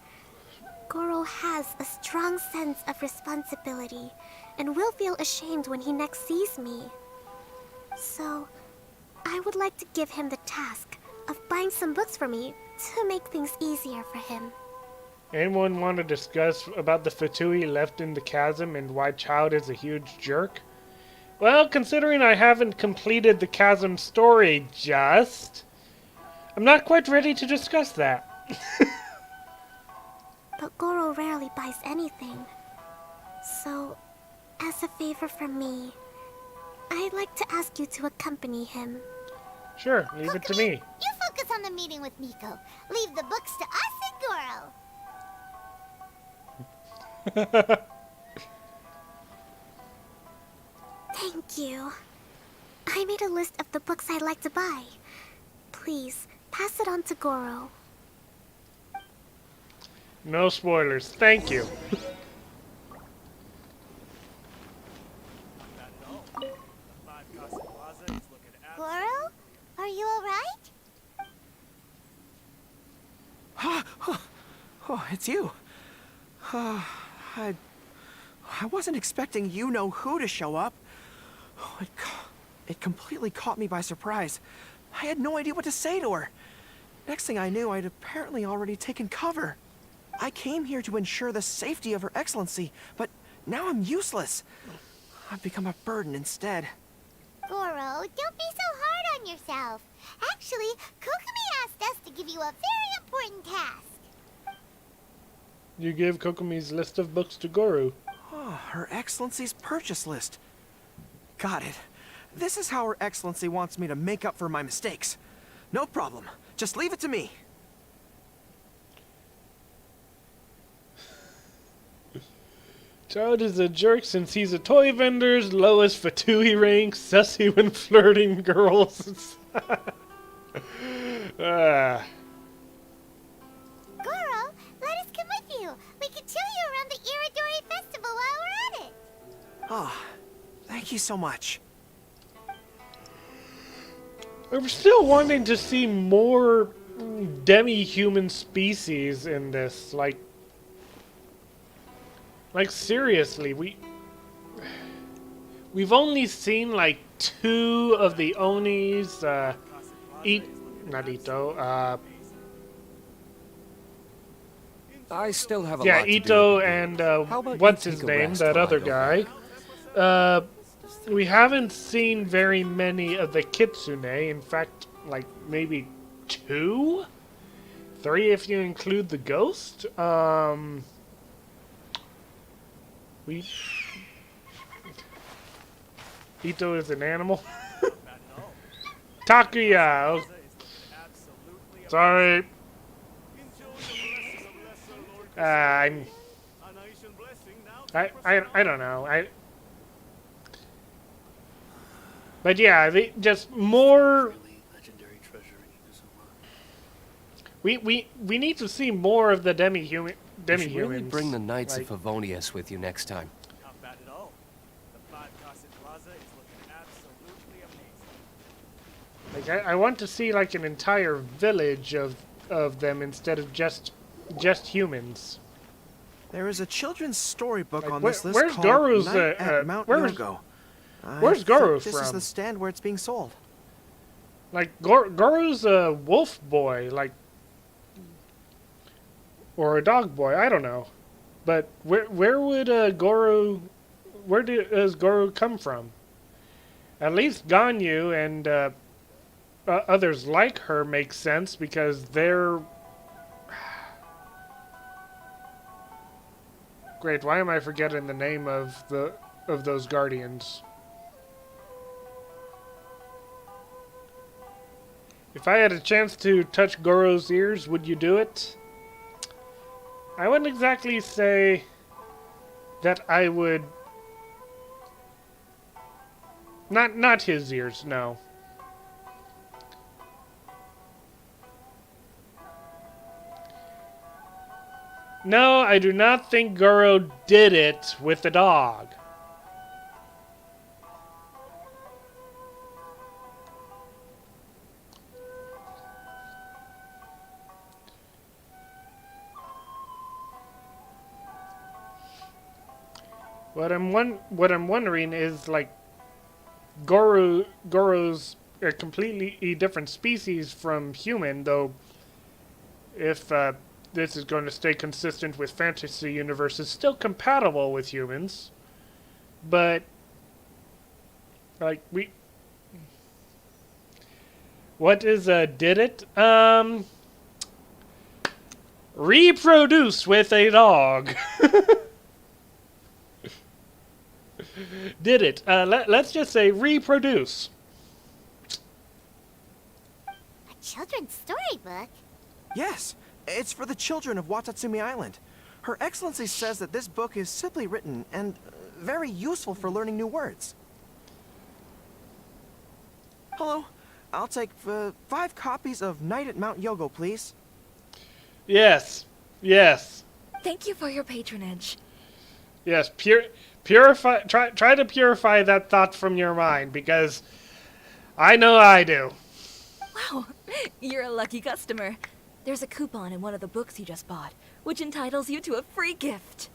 Goro has a strong sense of responsibility and will feel ashamed when he next sees me. So, I would like to give him the task of buying some books for me to make things easier for him. Anyone want to discuss about the Fatui left in the chasm and why Child is a huge jerk? Well, considering I haven't completed the chasm story just, I'm not quite ready to discuss that. But Goro rarely buys anything. So, as a favor from me, I'd like to ask you to accompany him. Sure, leave it to me. You focus on the meeting with Miko. Leave the books to us and Goro. Thank you. I made a list of the books I'd like to buy. Please, pass it on to Goro. No spoilers. Thank you. Goro? Are you alright? Oh, it's you. I wasn't expecting you-know-who to show up. Oh, it completely caught me by surprise. I had no idea what to say to her. Next thing I knew, I'd apparently already taken cover. I came here to ensure the safety of Her Excellency, but now I'm useless. I've become a burden instead. Goro, don't be so hard on yourself. Actually, Kokumi asked us to give you a very important task. You give Kokomi's list of books to Goro. Oh, Her Excellency's purchase list. Got it. This is how Her Excellency wants me to make up for my mistakes. No problem. Just leave it to me. Child is a jerk since he's a toy vendor's lowest Fatui rank, sussy when flirting girls. Goro, let us come with you. We can show you around the Iridori Festival while we're at it. Ah, thank you so much. I'm still wanting to see more demi-human species in this. Like seriously, we've only seen like 2 of the Onis. Not Ito. I still have a yeah, lot Ito to do. and what's his name? That other guy. We haven't seen very many of the Kitsune. In fact, like maybe 2, 3 if you include the ghost. Ito is an animal. Takuya. Sorry. I don't know. But yeah, just more. We need to see more of the demi-humans. You should really bring the Knights of Favonius with you next time. Not bad at all. The 5 Casa Plaza is looking absolutely amazing. Like I want to see like an entire village of them instead of just humans. There is a children's storybook Like, on this list where's called Goro's, Night at Mount Yogo. Where's Goro This from? is the stand where it's being sold. Like Goro's a wolf boy, like, or a dog boy. I don't know, but where would Goro? Where does Goro come from? At least Ganyu and others like her make sense because they're. Great. Why am I forgetting the name of those guardians? If I had a chance to touch Goro's ears, would you do it? I wouldn't exactly say that I would. Not his ears, no. No, I do not think Goro did it with the dog. What I'm wondering is like Goro's a completely different species from human, though if this is going to stay consistent with fantasy universes, still compatible with humans. But like what is did it? Reproduce with a dog. Did it? Let's just say reproduce. A children's storybook? Yes, it's for the children of Watatsumi Island. Her Excellency says that this book is simply written and very useful for learning new words. Hello. I'll take 5 copies of Night at Mount Yogo, please. Yes. Yes. Thank you for your patronage. Yes. Purify. Try to purify that thought from your mind, because I know I do. Wow, you're a lucky customer. There's a coupon in one of the books you just bought, which entitles you to a free gift.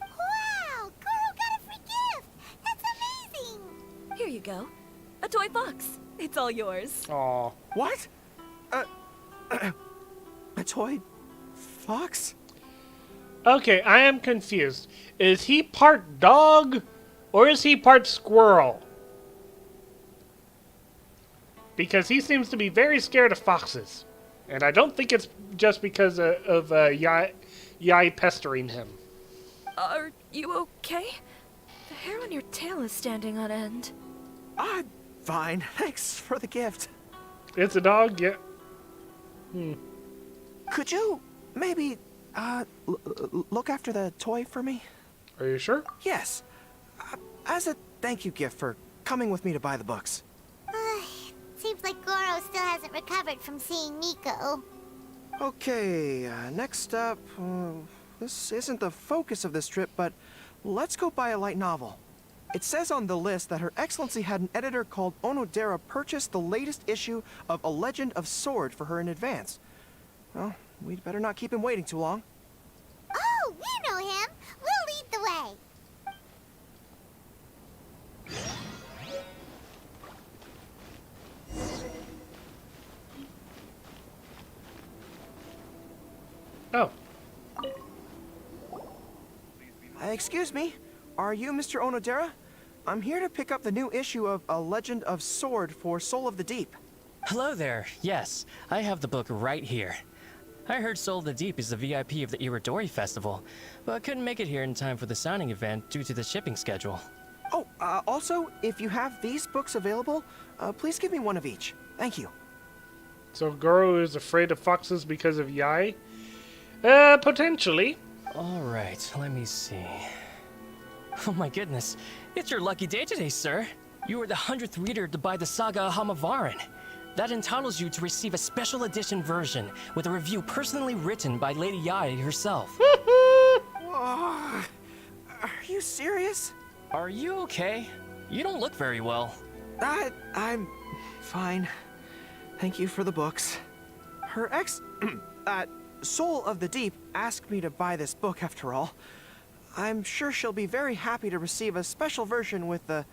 Wow! Goro got a free gift! That's amazing! Here you go. A toy fox. It's all yours. Aw. What? A toy fox? Okay, I am confused. Is he part dog, or is he part squirrel? Because he seems to be very scared of foxes. And I don't think it's just because of Yai pestering him. Are you okay? The hair on your tail is standing on end. I'm fine. Thanks for the gift. It's a dog? Yeah. Could you maybe look after the toy for me? Are you sure? Yes. As a thank you gift for coming with me to buy the books. Seems like Goro still hasn't recovered from seeing Miko. Okay, next up, this isn't the focus of this trip, but let's go buy a light novel. It says on the list that Her Excellency had an editor called Onodera purchase the latest issue of A Legend of Sword for her in advance. Well, we'd better not keep him waiting too long. Oh, we know him! We'll lead the way! Oh. Excuse me, are you Mr. Onodera? I'm here to pick up the new issue of A Legend of Sword for Soul of the Deep. Hello there. Yes, I have the book right here. I heard Soul of the Deep is the VIP of the Iridori Festival, but couldn't make it here in time for the signing event due to the shipping schedule. Oh, also, if you have these books available, please give me one of each. Thank you. So Goro is afraid of foxes because of Yai? Potentially. Alright, let me see. Oh my goodness, it's your lucky day today, sir. You are the 100th reader to buy the Saga of Hamavaran. That entitles you to receive a special edition version with a review personally written by Lady Yai herself. Are you serious? Are you okay? You don't look very well. I'm fine. Thank you for the books. Her Soul of the Deep asked me to buy this book after all. I'm sure she'll be very happy to receive a special version with the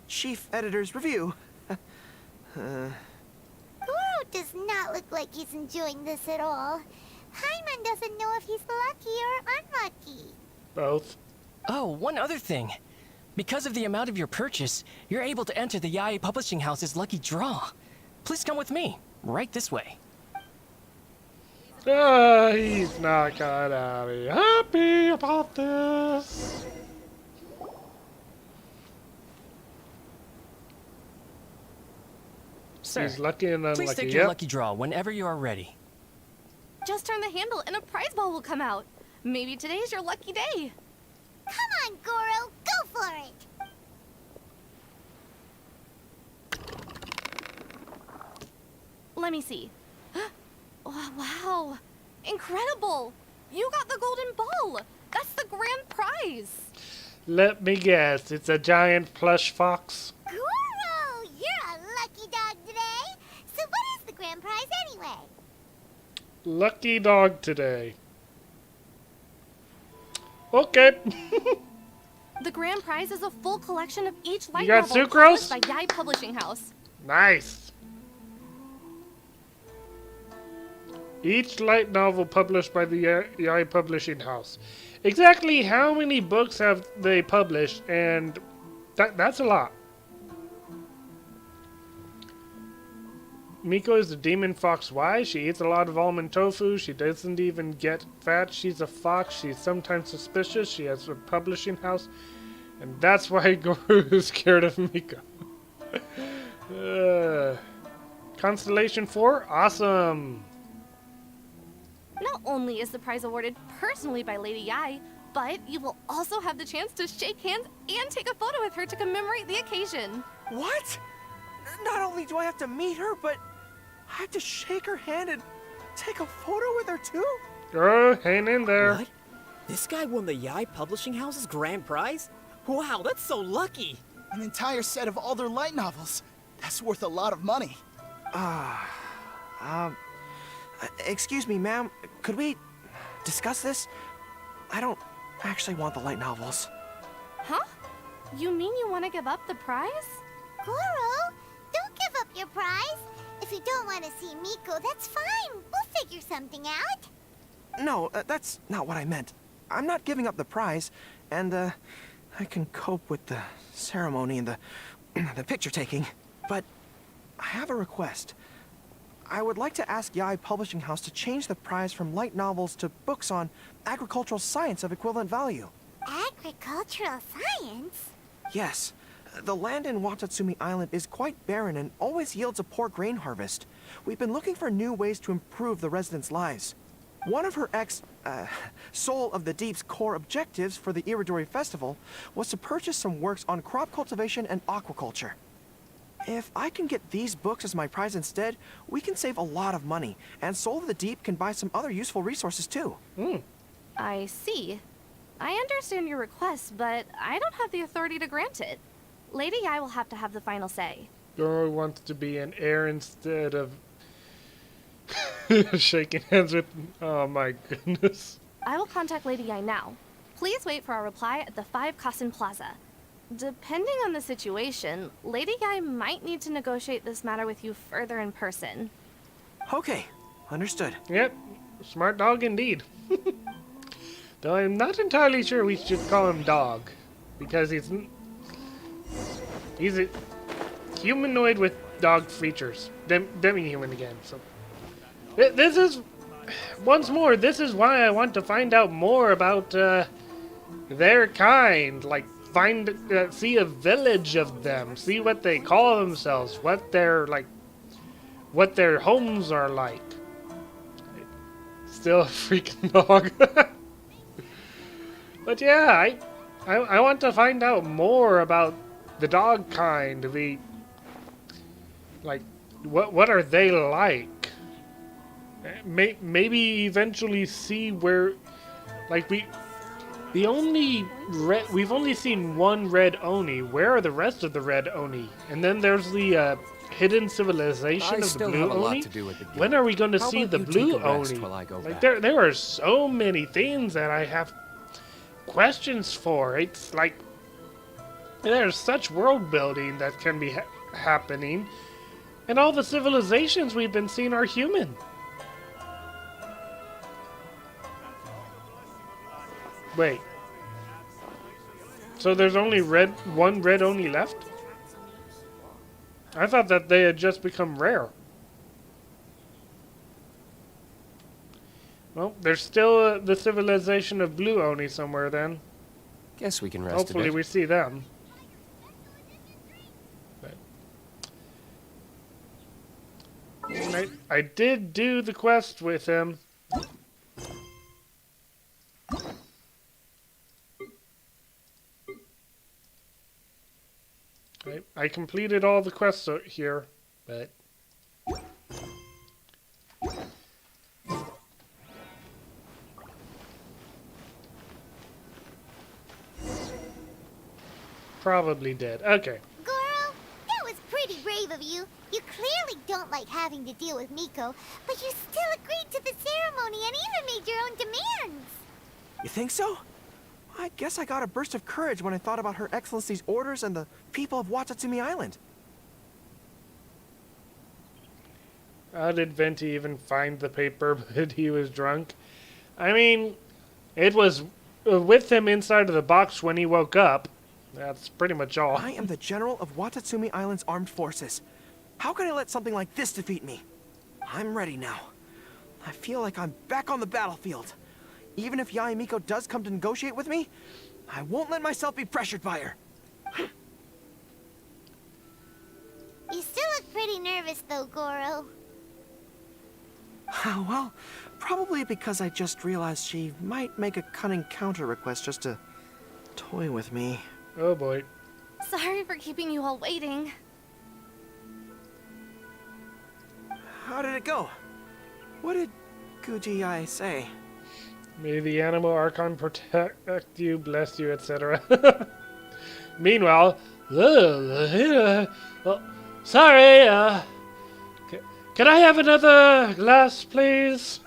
chief editor's review. Goro does not look like he's enjoying this at all. Hyman doesn't know if he's lucky or unlucky. Both. Oh, one other thing. Because of the amount of your purchase, you're able to enter the Yai Publishing House's lucky draw. Please come with me. Right this way. He's not gonna be happy about this. Sir, he's lucky and unlucky. Please take your lucky draw whenever you are ready. Just turn the handle and a prize ball will come out. Maybe today's your lucky day. Come on, Goro, go for it! Let me see. Oh, wow, incredible! You got the golden ball! That's the grand prize! Let me guess, it's a giant plush fox? Goro, you're a lucky dog today! So what is the grand prize anyway? Lucky dog today. Okay. The grand prize is a full collection of each light You got novel sucrose? published by Yai Publishing House. Nice. Each light novel published by the Yai Publishing House. Exactly how many books have they published? And that's a lot. Miko is the demon fox. Why? She eats a lot of almond tofu. She doesn't even get fat. She's a fox. She's sometimes suspicious. She has a publishing house. And that's why Goro is scared of Miko. Constellation 4? Awesome. Not only is the prize awarded personally by Lady Yai, but you will also have the chance to shake hands and take a photo with her to commemorate the occasion. What? Not only do I have to meet her, but I have to shake her hand and take a photo with her too? Oh, hang in there. What? This guy won the Yai Publishing House's grand prize? Wow, that's so lucky! An entire set of all their light novels. That's worth a lot of money. Excuse me, ma'am. Could we discuss this? I don't actually want the light novels. Huh? You mean you want to give up the prize? Goro, don't give up your prize. If you don't want to see Miko, that's fine. We'll figure something out. No, that's not what I meant. I'm not giving up the prize, and, I can cope with the ceremony and the picture taking. But I have a request. I would like to ask Yai Publishing House to change the prize from light novels to books on agricultural science of equivalent value. Agricultural science? Yes. The land in Watatsumi Island is quite barren and always yields a poor grain harvest. We've been looking for new ways to improve the residents' lives. One of her Soul of the Deep's core objectives for the Iridori Festival was to purchase some works on crop cultivation and aquaculture. If I can get these books as my prize instead, we can save a lot of money, and Soul of the Deep can buy some other useful resources too. I see. I understand your request, but I don't have the authority to grant it. Lady Yai will have to have the final say. Goro wants to be an heir instead of shaking hands with... Oh my goodness. I will contact Lady Yai now. Please wait for our reply at the 5 Kasen Plaza. Depending on the situation, Lady Yai might need to negotiate this matter with you further in person. Okay, understood. Yep, smart dog indeed. Though I'm not entirely sure we should call him dog, because he's a humanoid with dog features, demi-human again. So this is, once more, this is why I want to find out more about their kind. Like, see a village of them, see what they call themselves, what their homes are like. Still a freaking dog. But yeah, I want to find out more about the dog kind. What are they like? Maybe eventually see where, we've only seen one red Oni. Where are the rest of the red Oni? And then there's the hidden civilization of the blue Oni. When are we going to see the blue Oni? Like there are so many things that I have questions for. It's like there's such world building that can be happening, and all the civilizations we've been seeing are human. Wait. So there's only one red Oni left? I thought that they had just become rare. Well, there's still the civilization of blue Oni somewhere then. Guess we can rest Hopefully a bit. we see them. But I did do the quest with him. I completed all the quests here, but probably did. Okay. Goro, that was pretty brave of you. You clearly don't like having to deal with Miko, but you still agreed to the ceremony and even made your own demands. You think so? I guess I got a burst of courage when I thought about Her Excellency's orders and the people of Watatsumi Island. How did Venti even find the paper, but he was drunk? I mean, it was with him inside of the box when he woke up. That's pretty much all. I am the general of Watatsumi Island's armed forces. How can I let something like this defeat me? I'm ready now. I feel like I'm back on the battlefield. Even if Yae Miko does come to negotiate with me, I won't let myself be pressured by her. You still look pretty nervous though, Goro. Well, probably because I just realized she might make a cunning counter request just to toy with me. Oh boy. Sorry for keeping you all waiting. go? What did Guji say? May the animal archon protect you, bless you, etc. Meanwhile, well, sorry, can I have another glass, please?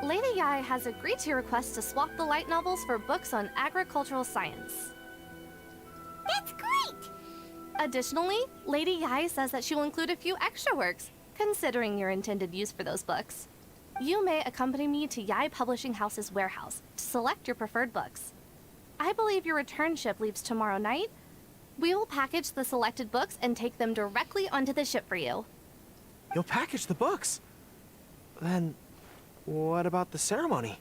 Lady Yai has agreed to your request to swap the light novels for books on agricultural science. That's great! Additionally, Lady Yai says that she will include a few extra works, considering your intended use for those books. You may accompany me to Yai Publishing House's warehouse to select your preferred books. I believe your return ship leaves tomorrow night. We will package the selected books and take them directly onto the ship for you. You'll package the books? Then, what about the ceremony?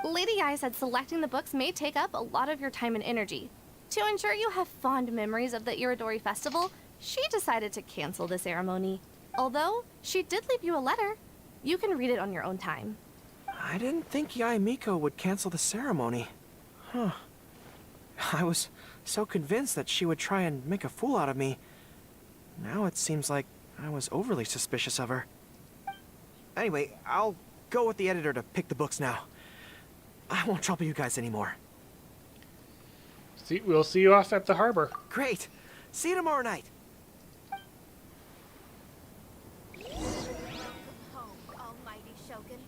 Lady Yai said selecting the books may take up a lot of your time and energy. To ensure you have fond memories of the Iridori Festival, she decided to cancel the ceremony. Although, she did leave you a letter. You can read it on your own time. I didn't think Yae Miko would cancel the ceremony. Huh. I was so convinced that she would try and make a fool out of me. Now it seems like I was overly suspicious of her. Anyway, I'll go with the editor to pick the books now. I won't trouble you guys anymore. We'll see you off at the harbor. Great. See you tomorrow night. Home, almighty Shogun.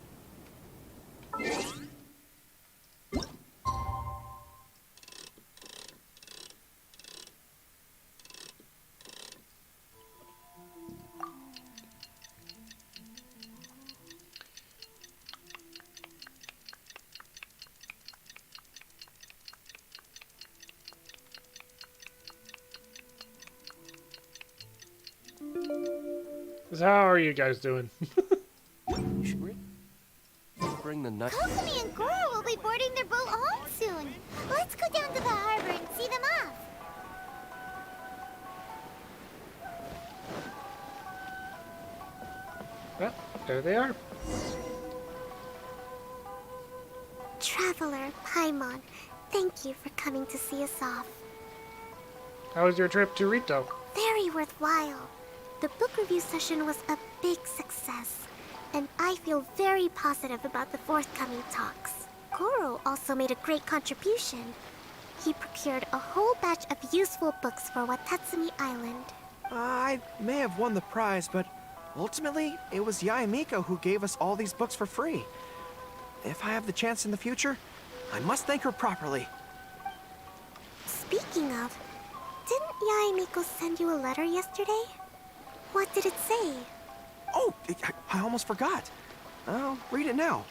So how are you guys doing? Bring the nut. Kokumi and Goro will be boarding their boat home soon. Let's go down to the harbor and see them off. Well, there they are. Traveler, Paimon, thank you for coming to see us off. How was your trip to Rito? Very worthwhile. The book review session was a big success, and I feel very positive about the forthcoming talks. Goro also made a great contribution. He procured a whole batch of useful books for Watatsumi Island. I may have won the prize, but ultimately, it was Yae Miko who gave us all these books for free. If I have the chance in the future, I must thank her properly. Speaking of, didn't Yae Miko send you a letter yesterday? What did it say? Oh, I almost forgot. I'll read it now.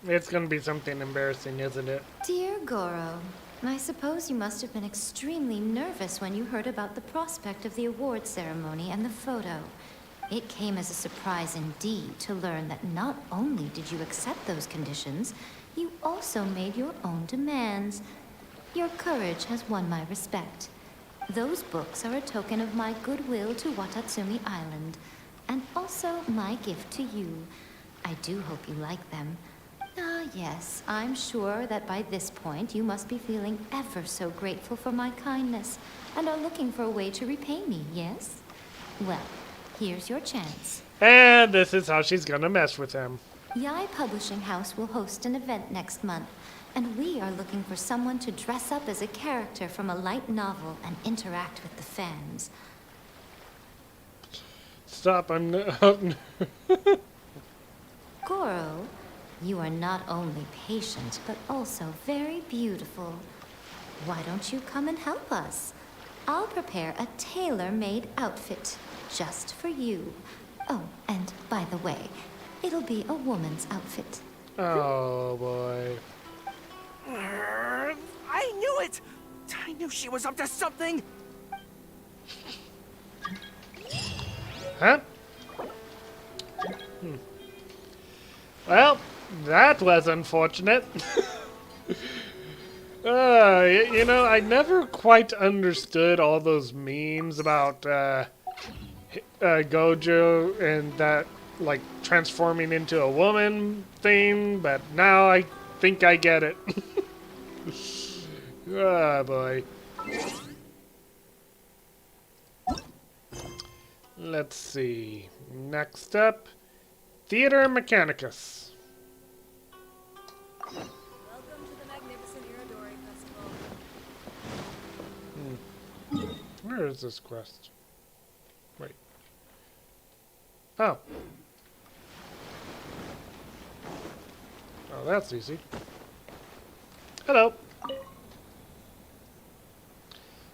It's gonna be something embarrassing, isn't it? Dear Goro, I suppose you must have been extremely nervous when you heard about the prospect of the award ceremony and the photo. It came as a surprise indeed to learn that not only did you accept those conditions, you also made your own demands. Your courage has won my respect. Those books are a token of my goodwill to Watatsumi Island, and also my gift to you. I do hope you like them. Ah, yes, I'm sure that by this point you must be feeling ever so grateful for my kindness, and are looking for a way to repay me, yes? Well, here's your chance. And this is how she's gonna mess with him. Yae Publishing House will host an event next month, and we are looking for someone to dress up as a character from a light novel and interact with the fans. Stop, I'm Goro, you are not only patient, but also very beautiful. Why don't you come and help us? I'll prepare a tailor-made outfit just for you. Oh, and by the way, it'll be a woman's outfit. Oh, boy. I knew it! I knew she was up to something! Huh? Well, that was unfortunate. You know, I never quite understood all those memes about Gojo and that, like, transforming into a woman thing, but now I think I get it. Oh, boy. Let's see. Next up, Theater Mechanicus. Welcome to the magnificent Irodori Festival. Where is this quest? Wait. Oh. Oh, that's easy. Hello.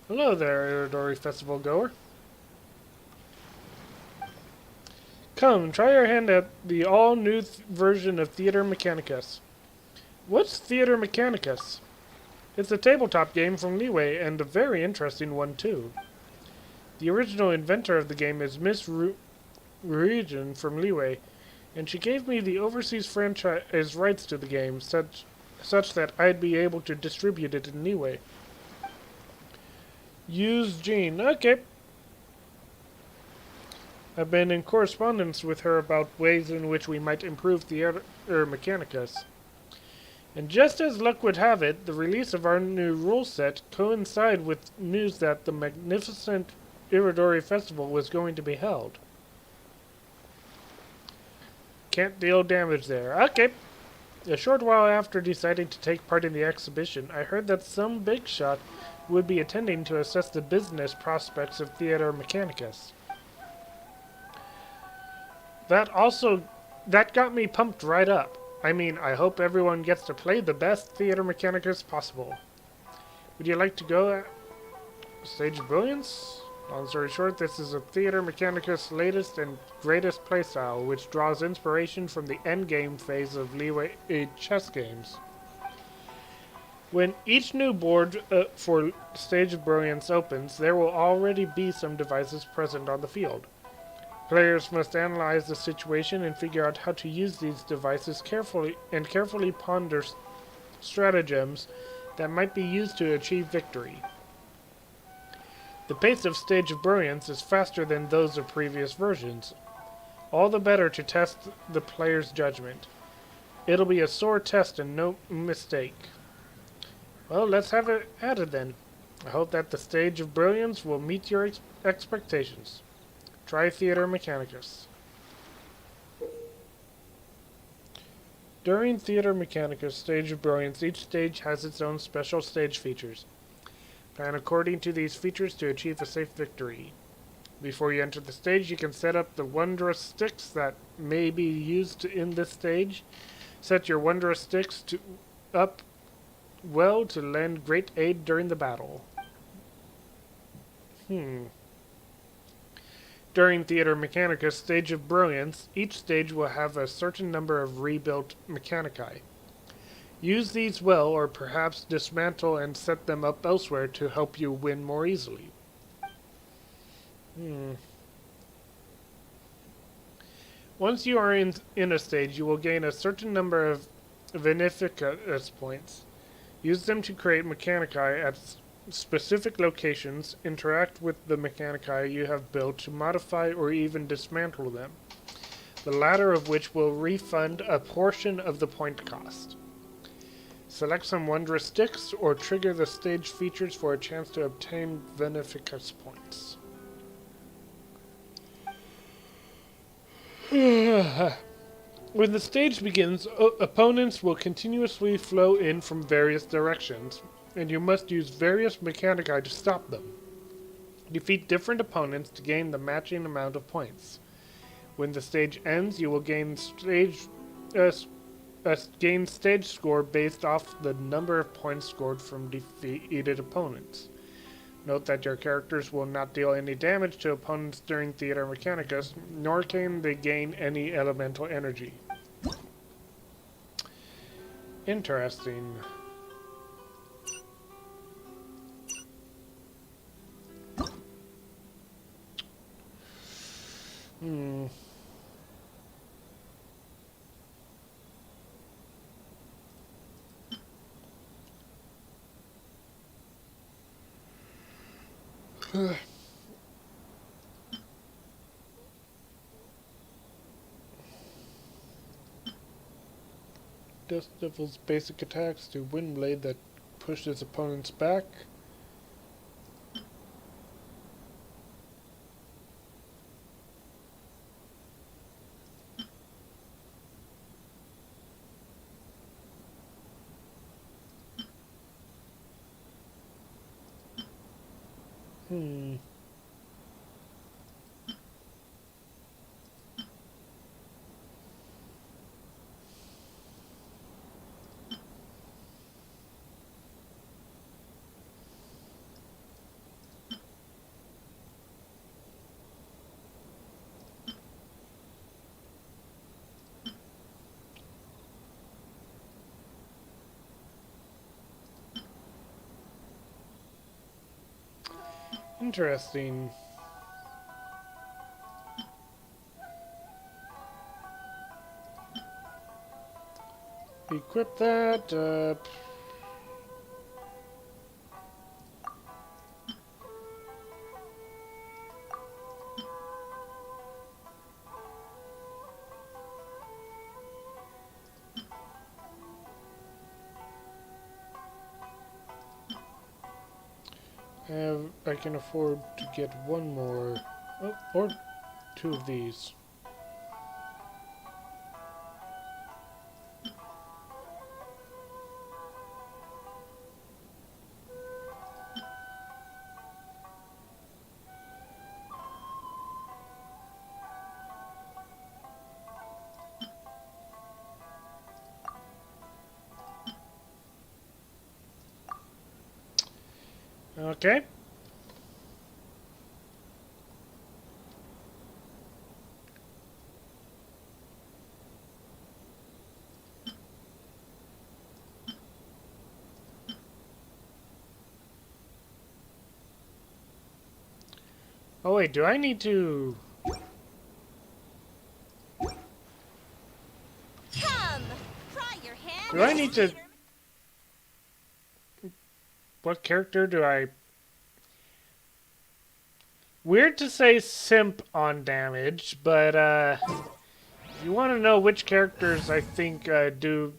Hello there, Irodori Festival goer. Come, try your hand at the all-new version of Theater Mechanicus. What's Theater Mechanicus? It's a tabletop game from Leeway, and a very interesting one, too. The original inventor of the game is Miss Ruijin from Leeway, and she gave me the overseas franchise rights to the game, such that I'd be able to distribute it in Leeway. Use Jean. Okay. I've been in correspondence with her about ways in which we might improve Theater Mechanicus. And just as luck would have it, the release of our new rule set coincided with news that the magnificent Irodori Festival was going to be held. Can't deal damage there. Okay. A short while after deciding to take part in the exhibition, I heard that some big shot would be attending to assess the business prospects of Theater Mechanicus. That got me pumped right up. I mean, I hope everyone gets to play the best Theater Mechanicus possible. Would you like to go Stage of Brilliance? Long story short, this is a Theater Mechanicus' latest and greatest playstyle, which draws inspiration from the endgame phase of Leeway chess games. When each new board for Stage of Brilliance opens, there will already be some devices present on the field. Players must analyze the situation and figure out how to use these devices carefully ponder stratagems that might be used to achieve victory. The pace of Stage of Brilliance is faster than those of previous versions, all the better to test the player's judgment. It'll be a sore test and no mistake. Well, let's have it at it then. I hope that the Stage of Brilliance will meet your expectations. Try Theater Mechanicus. During Theater Mechanicus Stage of Brilliance, each stage has its own special stage features. Plan according to these features to achieve a safe victory. Before you enter the stage, you can set up the wondrous sticks that may be used in this stage. Set your wondrous sticks up well to lend great aid during the battle. During Theater Mechanicus Stage of Brilliance, each stage will have a certain number of rebuilt mechanici. Use these well, or perhaps dismantle and set them up elsewhere to help you win more easily. Once you are in a stage, you will gain a certain number of Beneficus points. Use them to create mechanici at specific locations. Interact with the mechanici you have built to modify or even dismantle them, the latter of which will refund a portion of the point cost. Select some wondrous sticks or trigger the stage features for a chance to obtain Beneficus points. When the stage begins, opponents will continuously flow in from various directions, and you must use various mechanici to stop them. Defeat different opponents to gain the matching amount of points. When the stage ends, you will gain stage score based off the number of points scored from defeated opponents. Note that your characters will not deal any damage to opponents during Theater Mechanicus, nor can they gain any elemental energy. Interesting. Dust Devil's basic attacks to Windblade that pushes opponents back. Hmm. Interesting. Equip that. I can afford to get one more, or two of these. Okay. Oh wait, do I need to... Come, try your hand. Do I need to... What character do I... Weird to say simp on damage, but if you want to know which characters I think do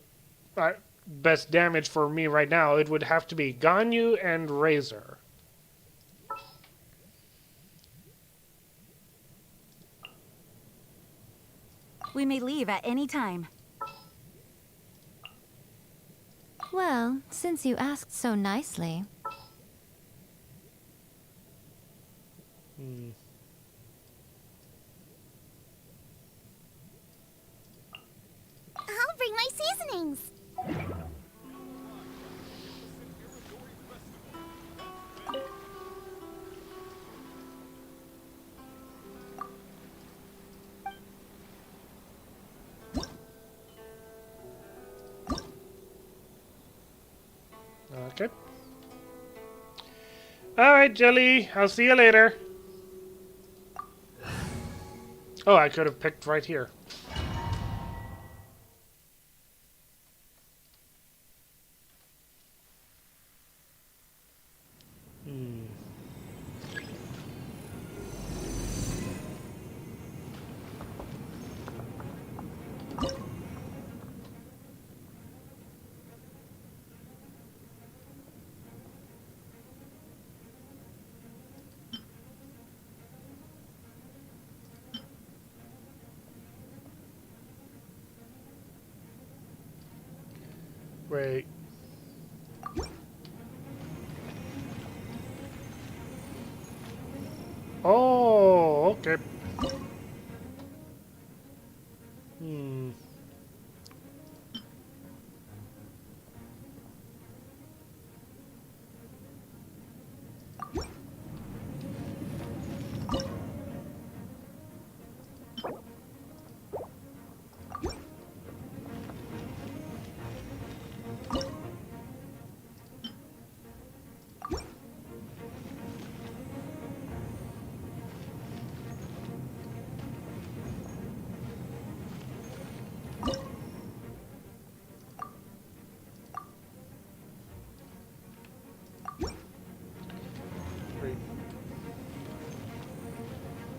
best damage for me right now, it would have to be Ganyu and Razor. We may leave at any time. Well, since you asked so nicely. I'll bring my seasonings. Okay. Alright, Jelly. I'll see you later. Oh, I could have picked right here. Wait. Oh, okay.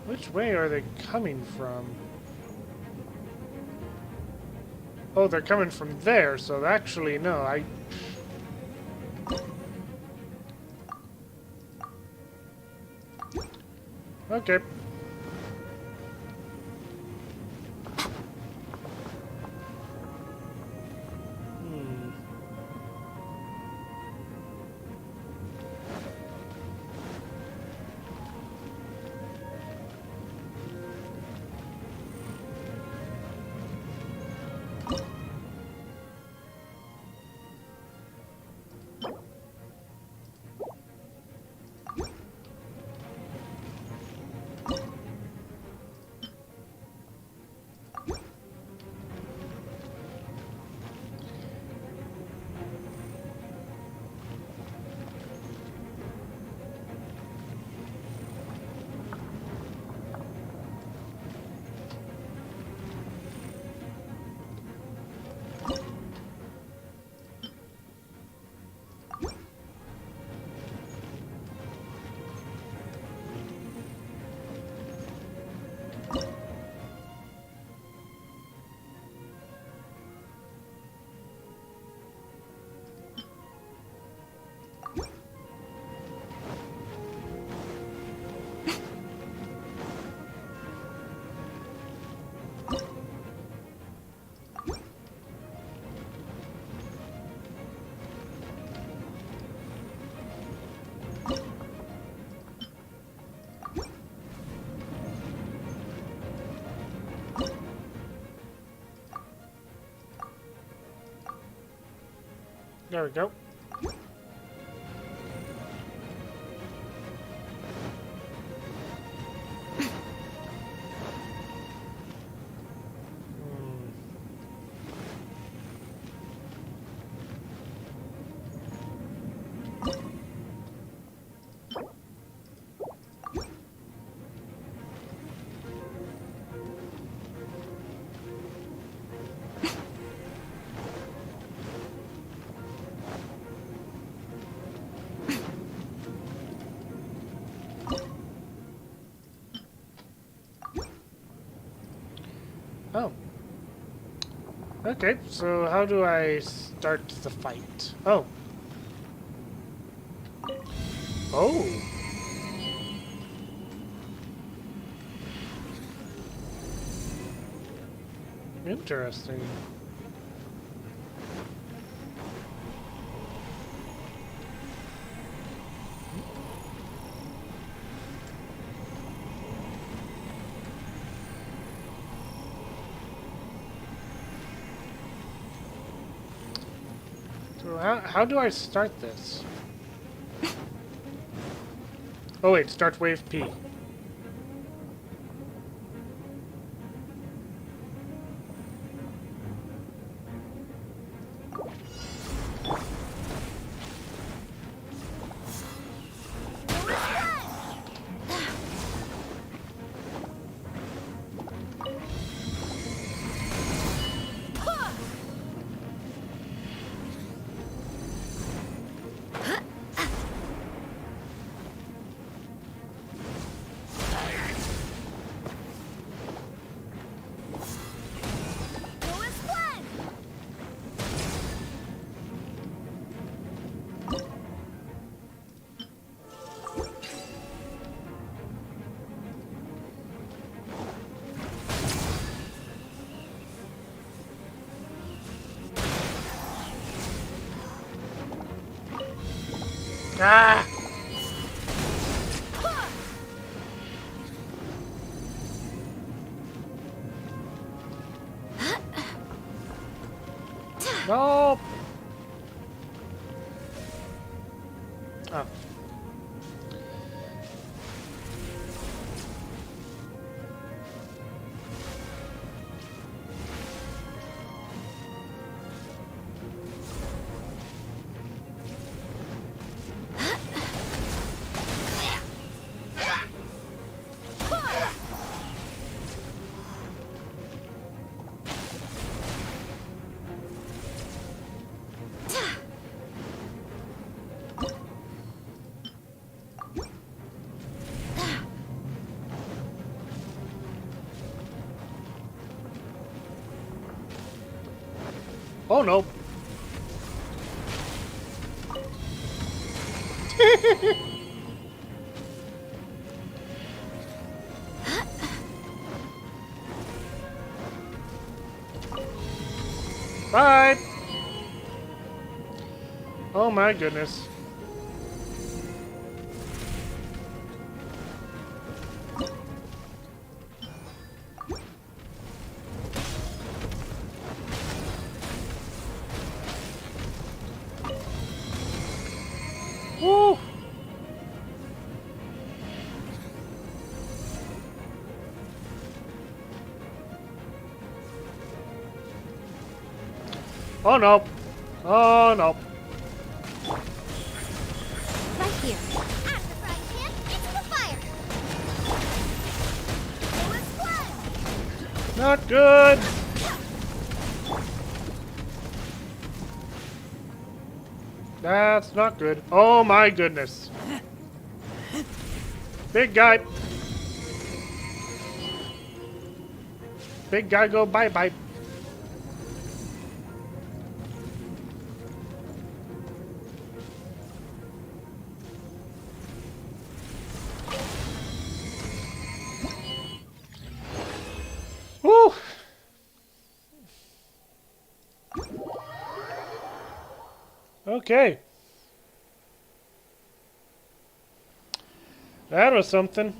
Which way are they coming from? Oh, they're coming from there, so actually, no, I... Okay. There we go. Oh. Okay, so how do I start the fight? Oh. Oh. Interesting. So how do I start this? Oh wait, start wave P. Ah! No! Oh. Oh no. Bye. Oh my goodness. Woo! Oh no. Oh no. Right here. At the frying pan, into the fire. Let's play. Not good. That's not good. Oh my goodness. Big guy. Big guy go bye-bye. Woo! Okay. That was something.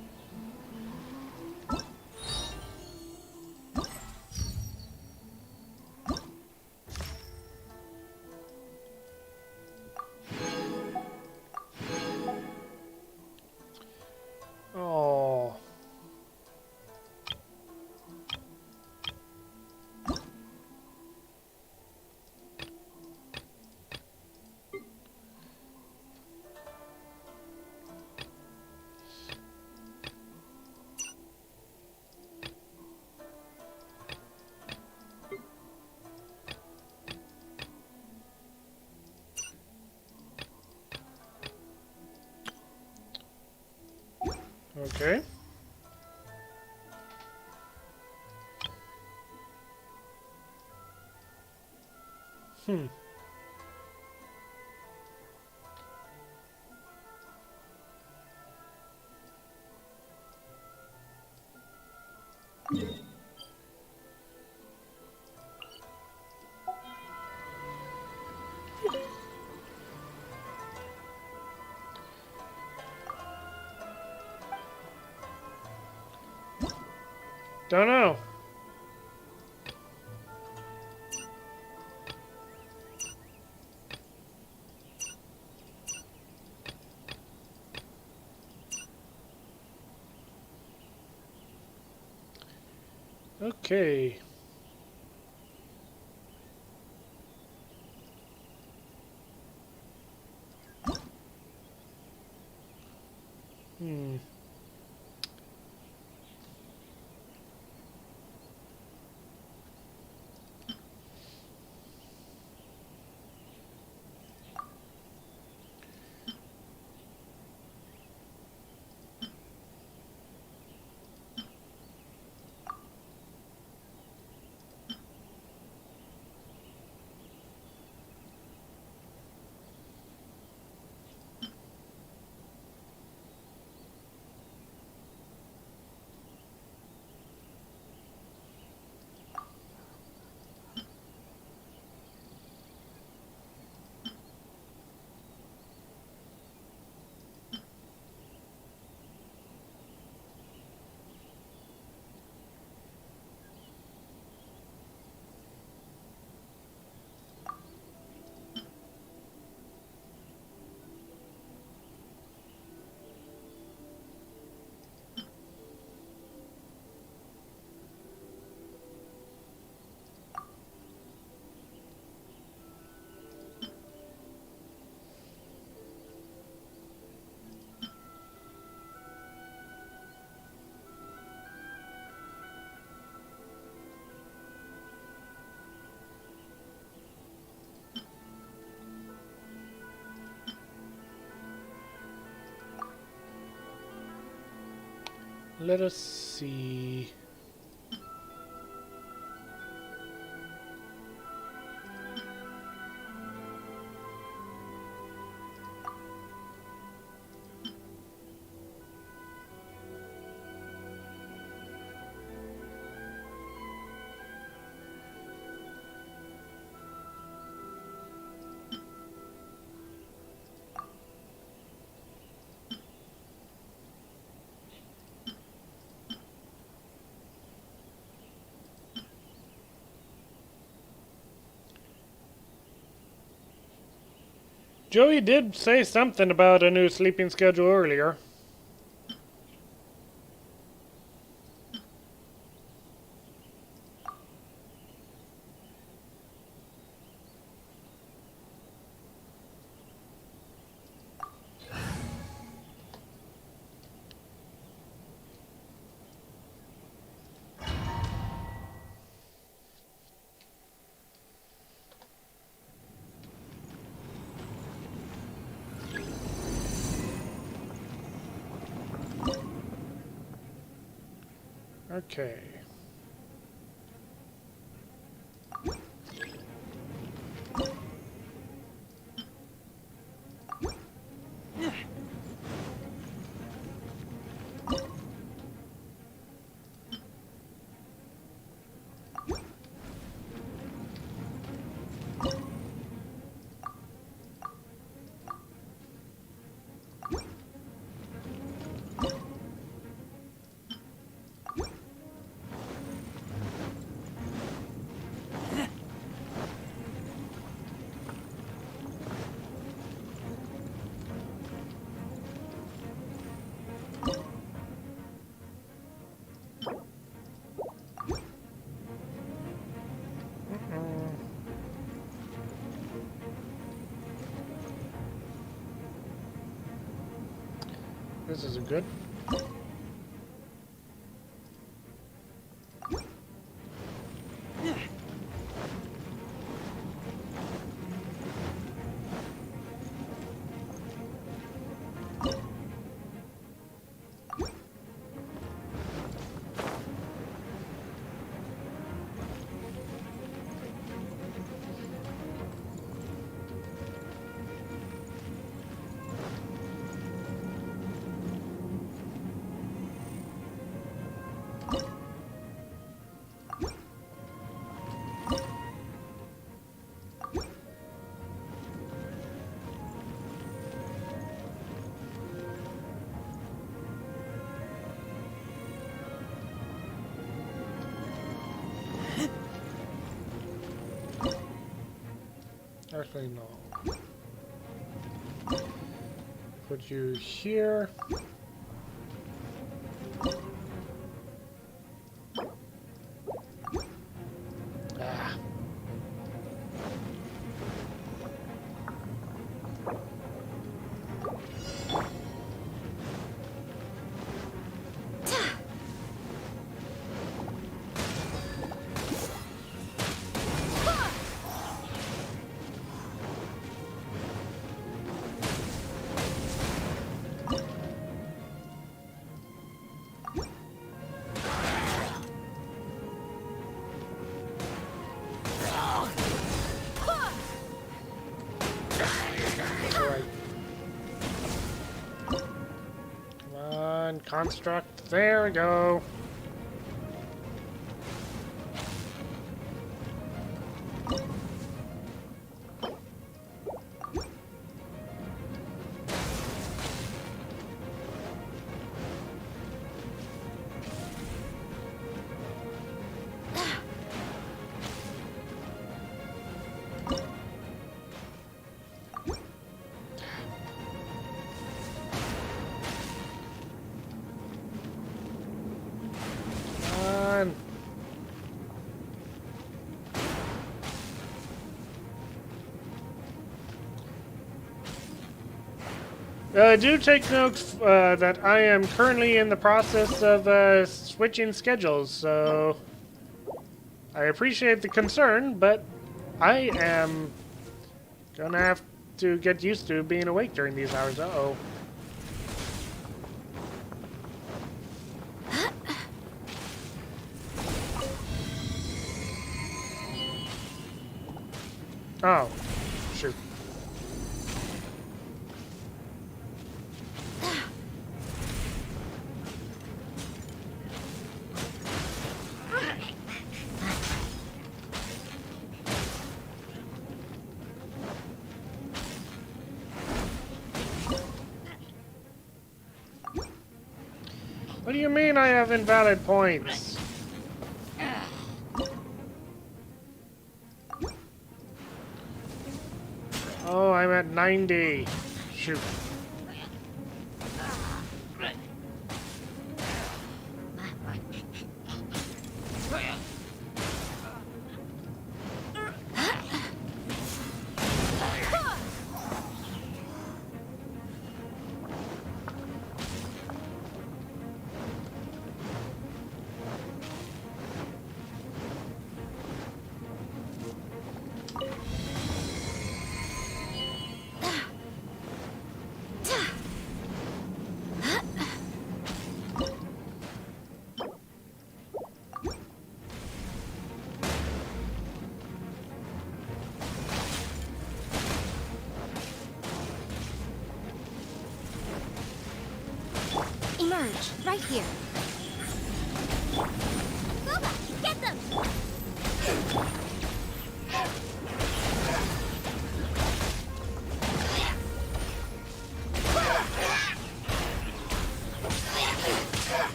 Okay. Hmm. Don't know. Okay. Hmm. Let us see. Joey did say something about a new sleeping schedule earlier. Okay. This isn't good. Actually, no. Put you here. Ah. Construct. There we go. Do take note that I am currently in the process of switching schedules, so I appreciate the concern, but I am gonna have to get used to being awake during these hours. Uh-oh. Oh, shoot. What do you mean I have invalid points? Oh, I'm at 90. Shoot. Emerge, right here. Gooba, get them!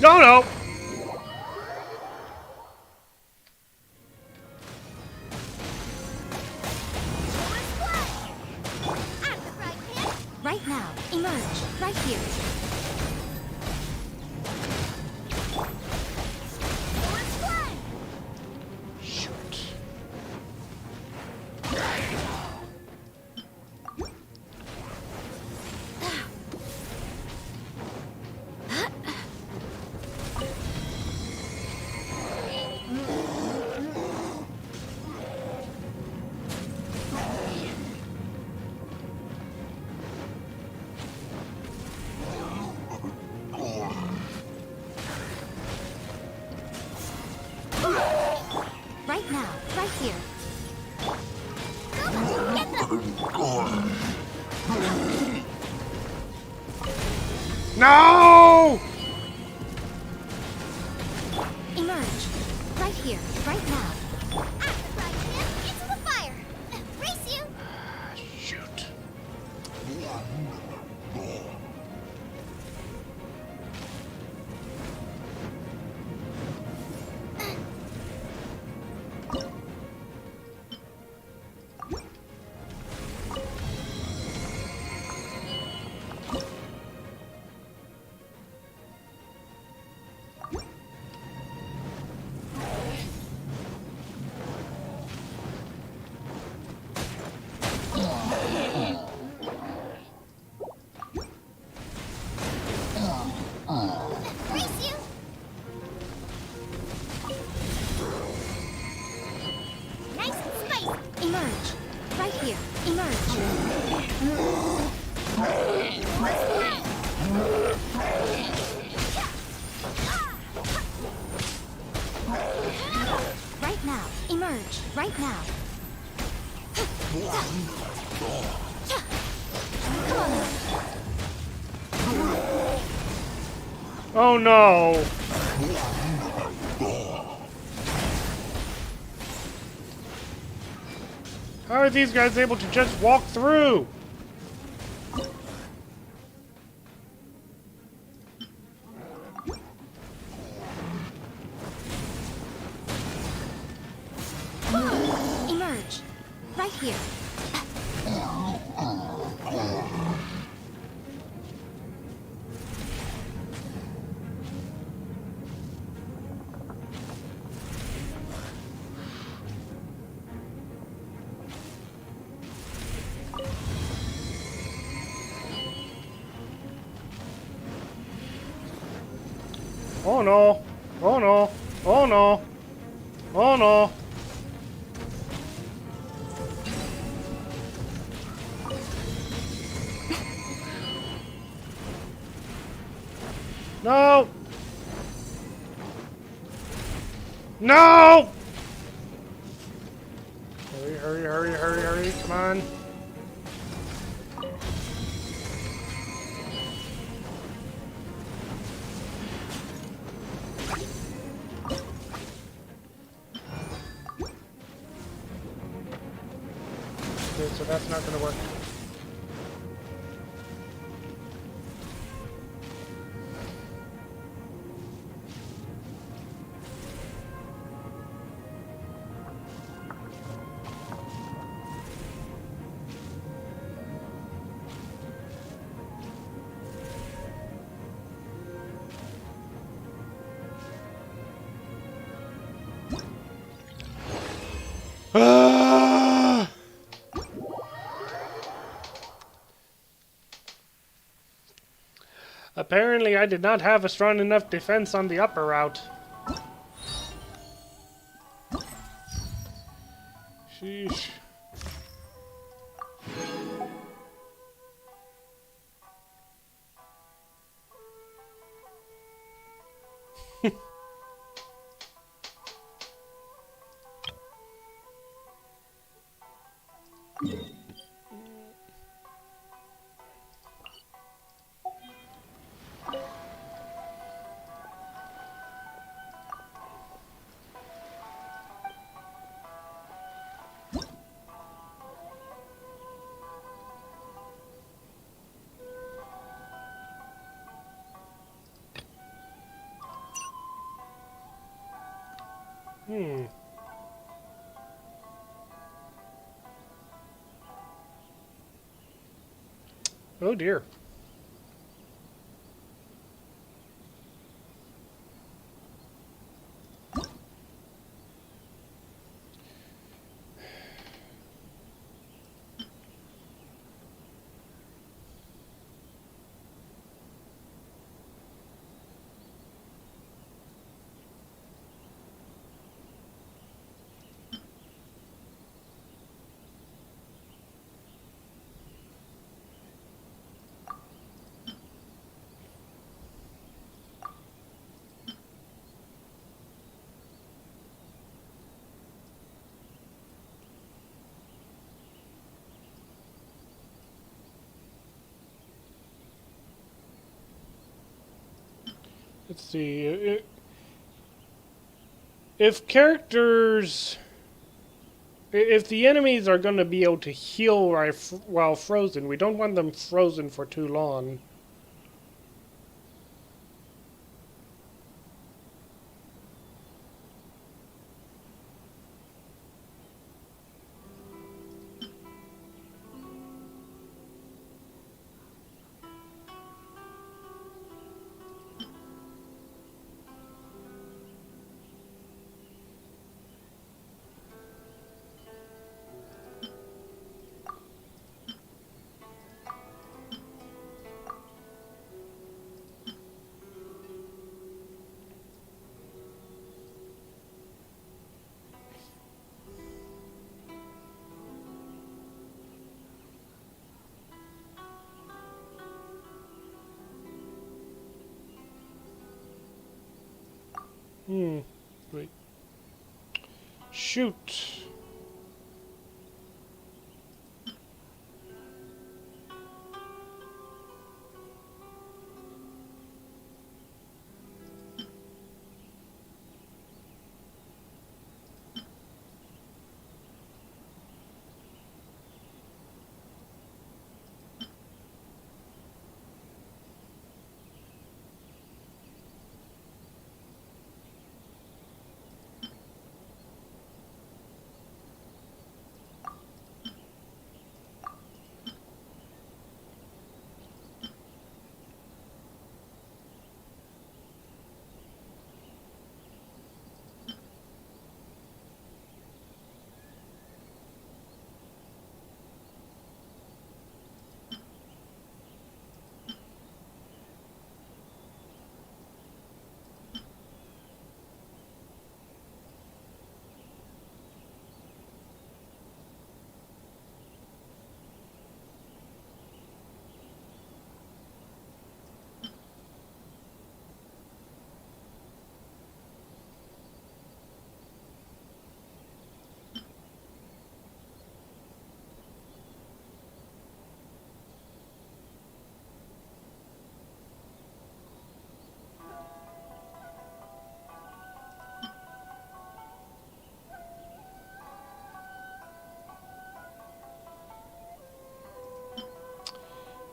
No! Right now, emerge, right here. Right now, right here. Get them! No! Emerge, right here, right now. Into the fire! Race you! Shoot. Emerge. Right here. Emerge. Right now. Emerge. Right now. Come on now. Oh no! How are these guys able to just walk through? Emerge. Right here. Oh no! Oh no! Oh no! Oh no! No! No! Hurry, hurry, hurry, hurry, hurry, come on. Okay, so that's not gonna work. Ah! Apparently, I did not have a strong enough defense on the upper route. Sheesh. Oh dear. Let's see. If characters... If the enemies are going to be able to heal while frozen, we don't want them frozen for too long. Wait. Shoot.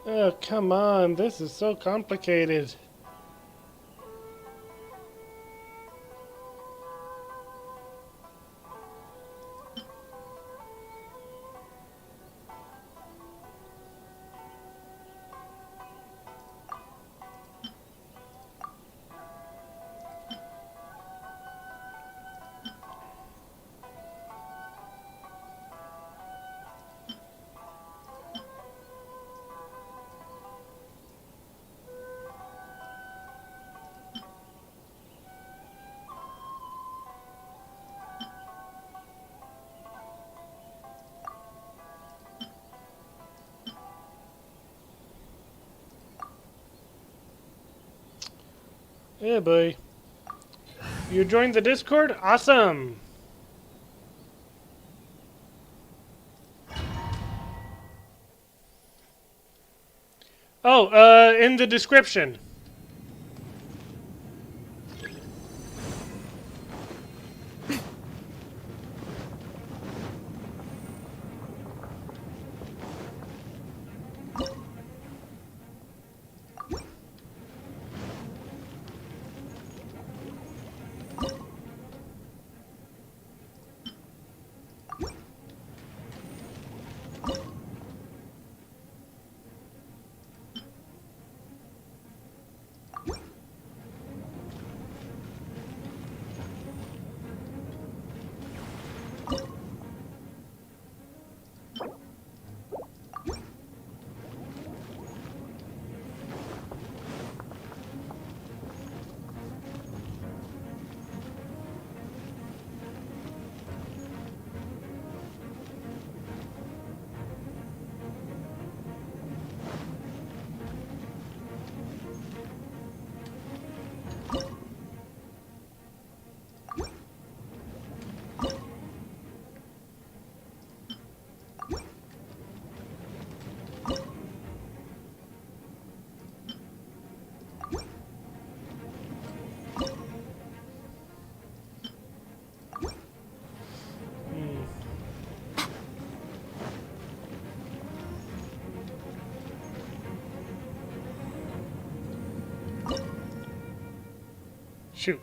Oh, come on. This is so complicated. Yeah, boy. You joined the Discord? Awesome! Oh, in the description. Shoot.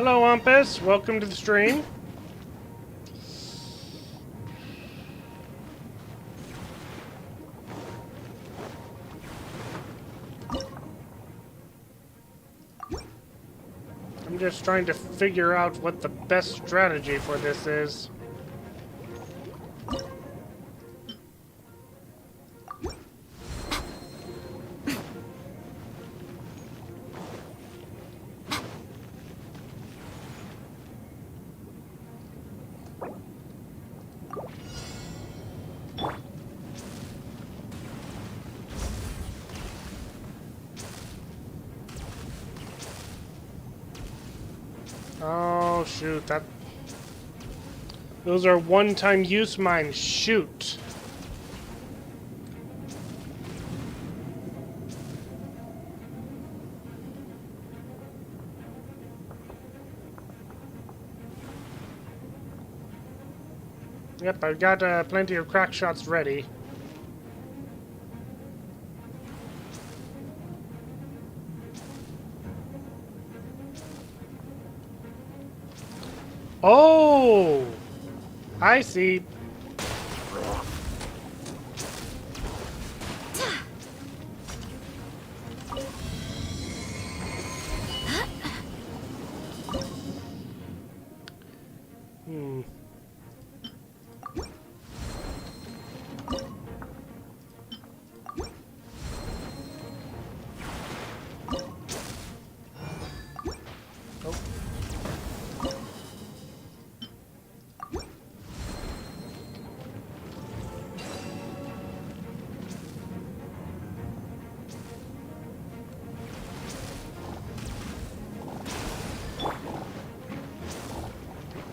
Hello, Wampus. Welcome to the stream. I'm just trying to figure out what the best strategy for this is. Oh, shoot, those are one-time use mines. Shoot. Yep, I've got plenty of crack shots ready. Oh! I see.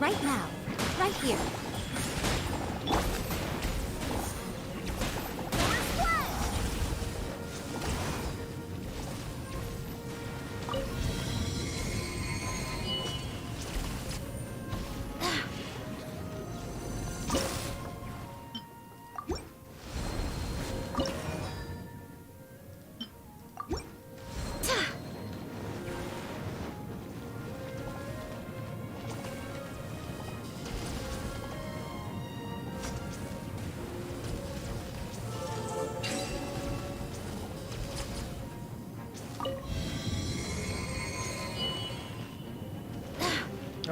Right now. Right here.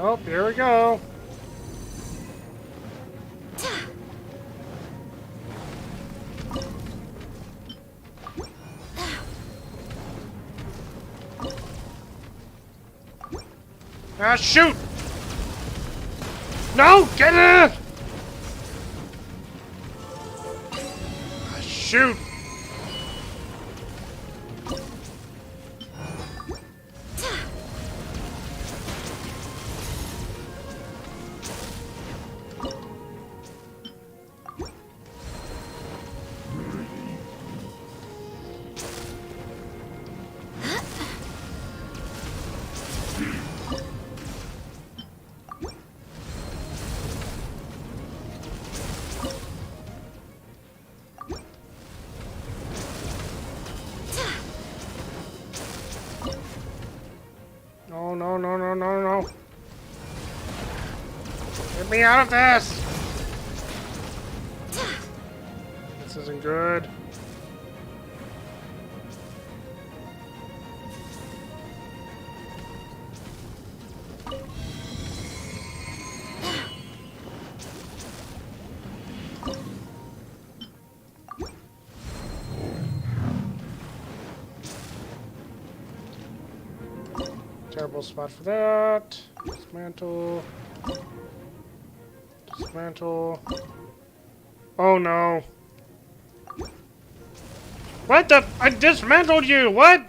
Oh, here we go. Ah, shoot! No, get it! Ah, shoot! No, no, no, no, no, no. Get me out of this! This isn't good. Terrible spot for that. Dismantle. Dismantle. Oh no. What the? I dismantled you! What?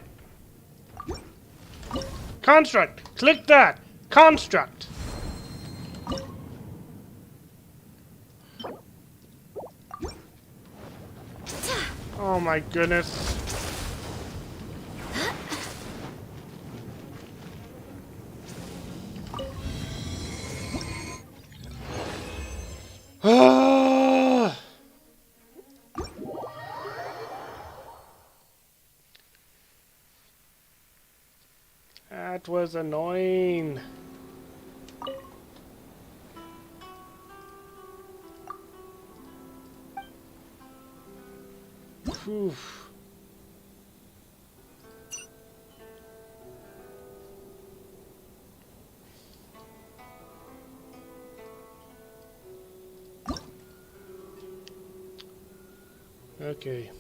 Construct. Click that. Construct. Oh my goodness. That was annoying. Whew. Okay.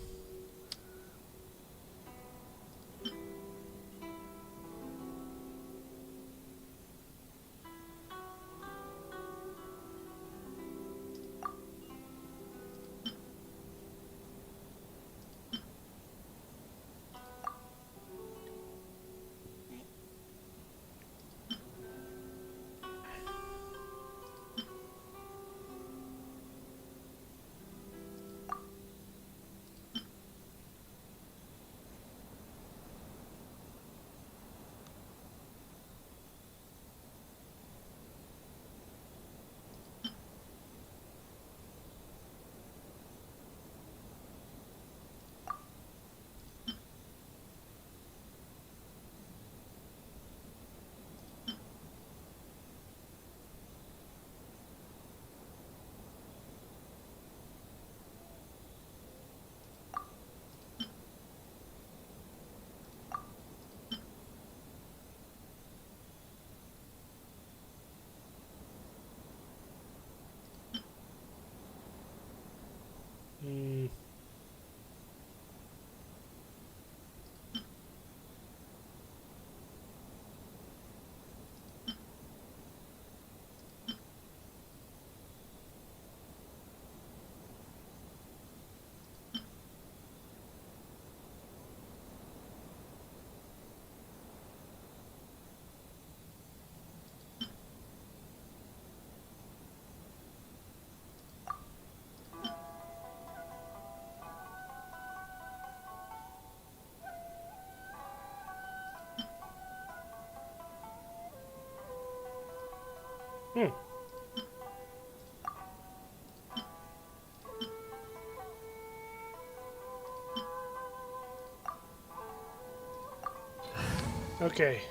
Okay.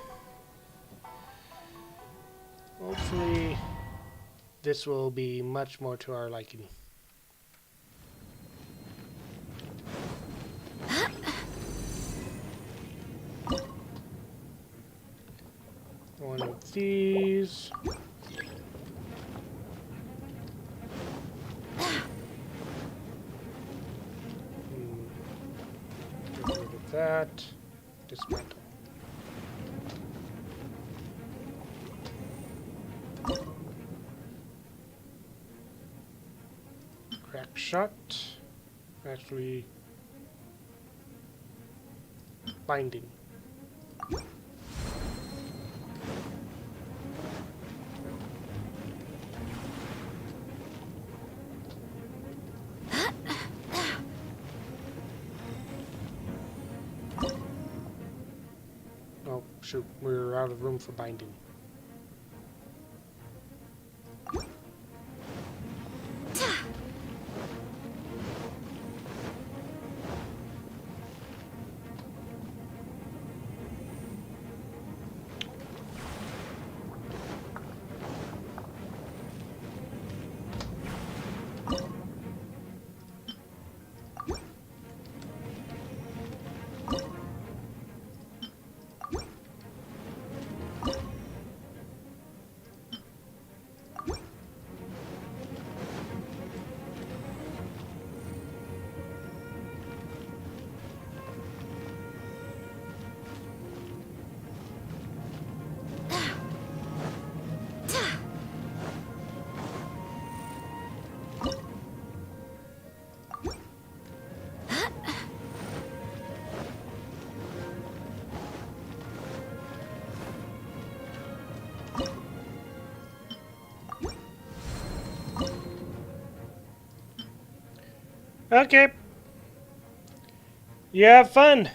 Hopefully, this will be much more to our liking. One of these. Get rid of that. Dismantle. Crack shot. Actually, binding. Oh, shoot, we're out of room for binding. Okay. You have fun.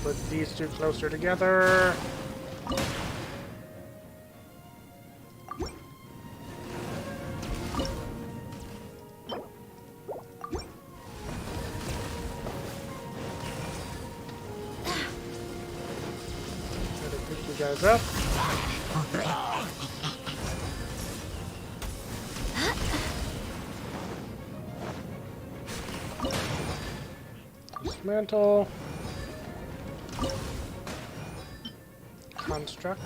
Put these two closer together. Gotta pick you guys up. Dismantle. Construct.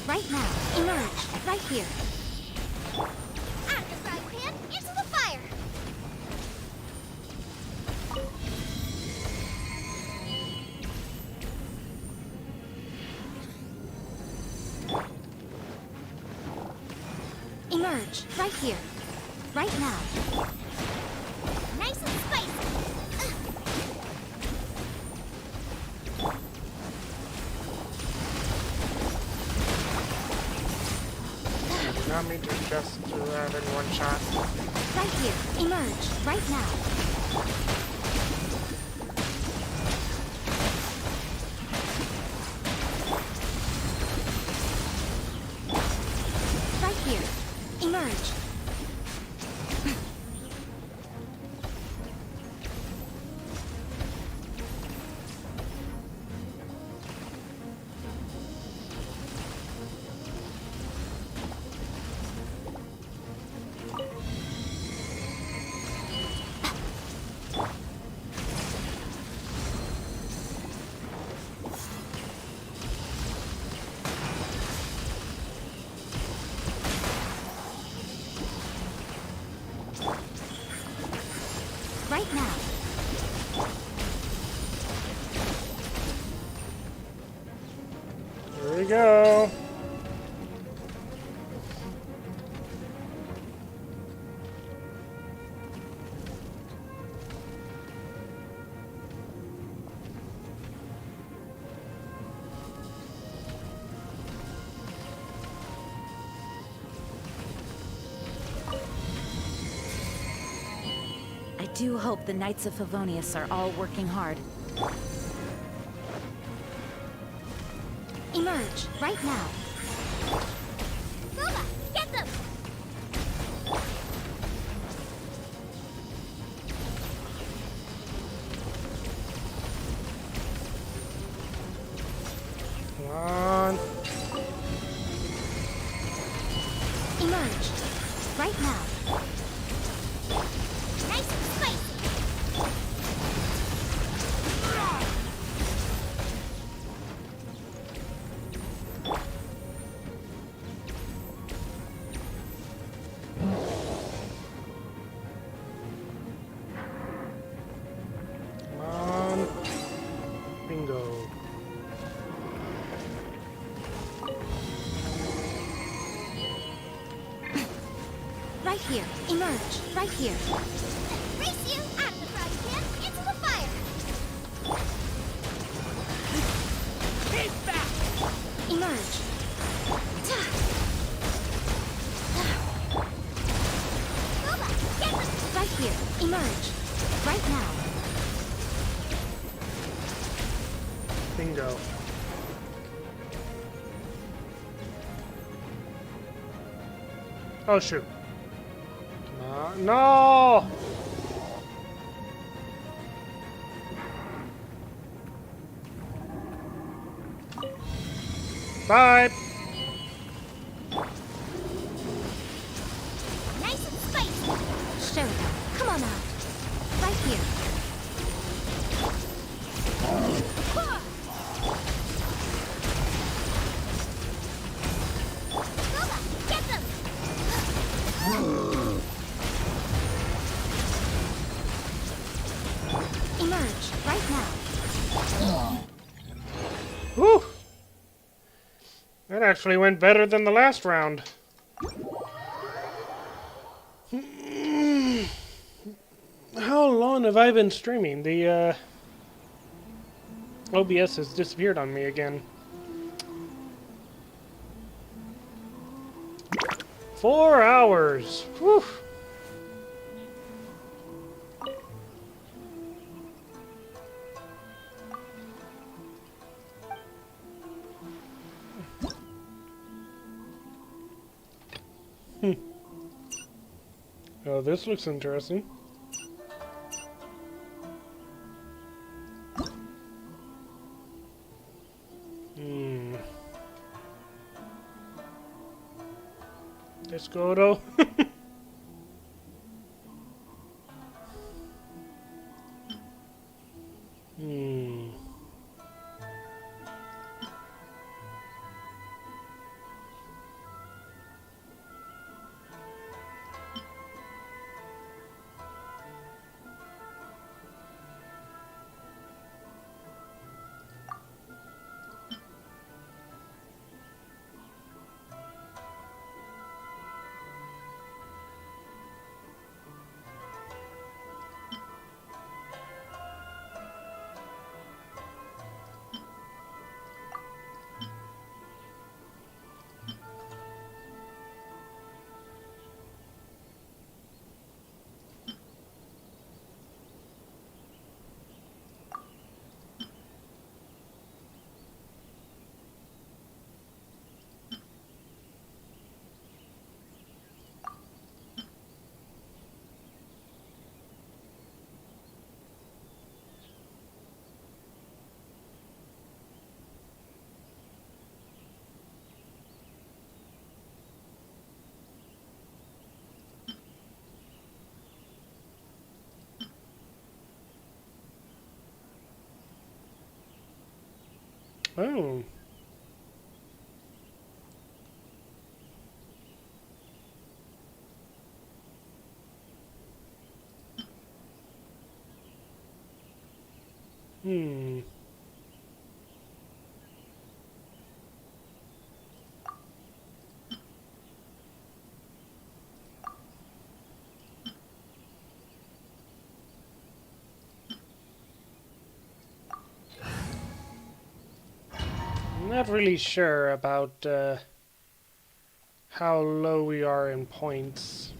Right now. Emerge. Right here. Out of the frying pan, into the fire! Emerge. Right here. Right now. Nice and spicy! Not me to just do that in one shot. Right here. Emerge. Right now. Right here. Emerge. Right now. Here we go. I do hope the Knights of Favonius are all working hard. Emerge. Right now. Boba, get them! Come on. Emerge. Right now. Nice and spicy! Come on. Bingo. Right here. Emerge. Right here. Race you out of the frying pan, into the fire! He's back! Emerge. Boba, get them! Right here. Emerge. Right now. Bingo. Oh shoot. Come on. No! Bye! Nice and spicy! Show them. Come on out. right here. Get them! Emerge right now. Whew! That actually went better than the last round. How long have I been streaming? The OBS has disappeared on me again. 4 hours. Whew. Oh, this looks interesting. Let's go, though. Oh. I'm not really sure about how low we are in points.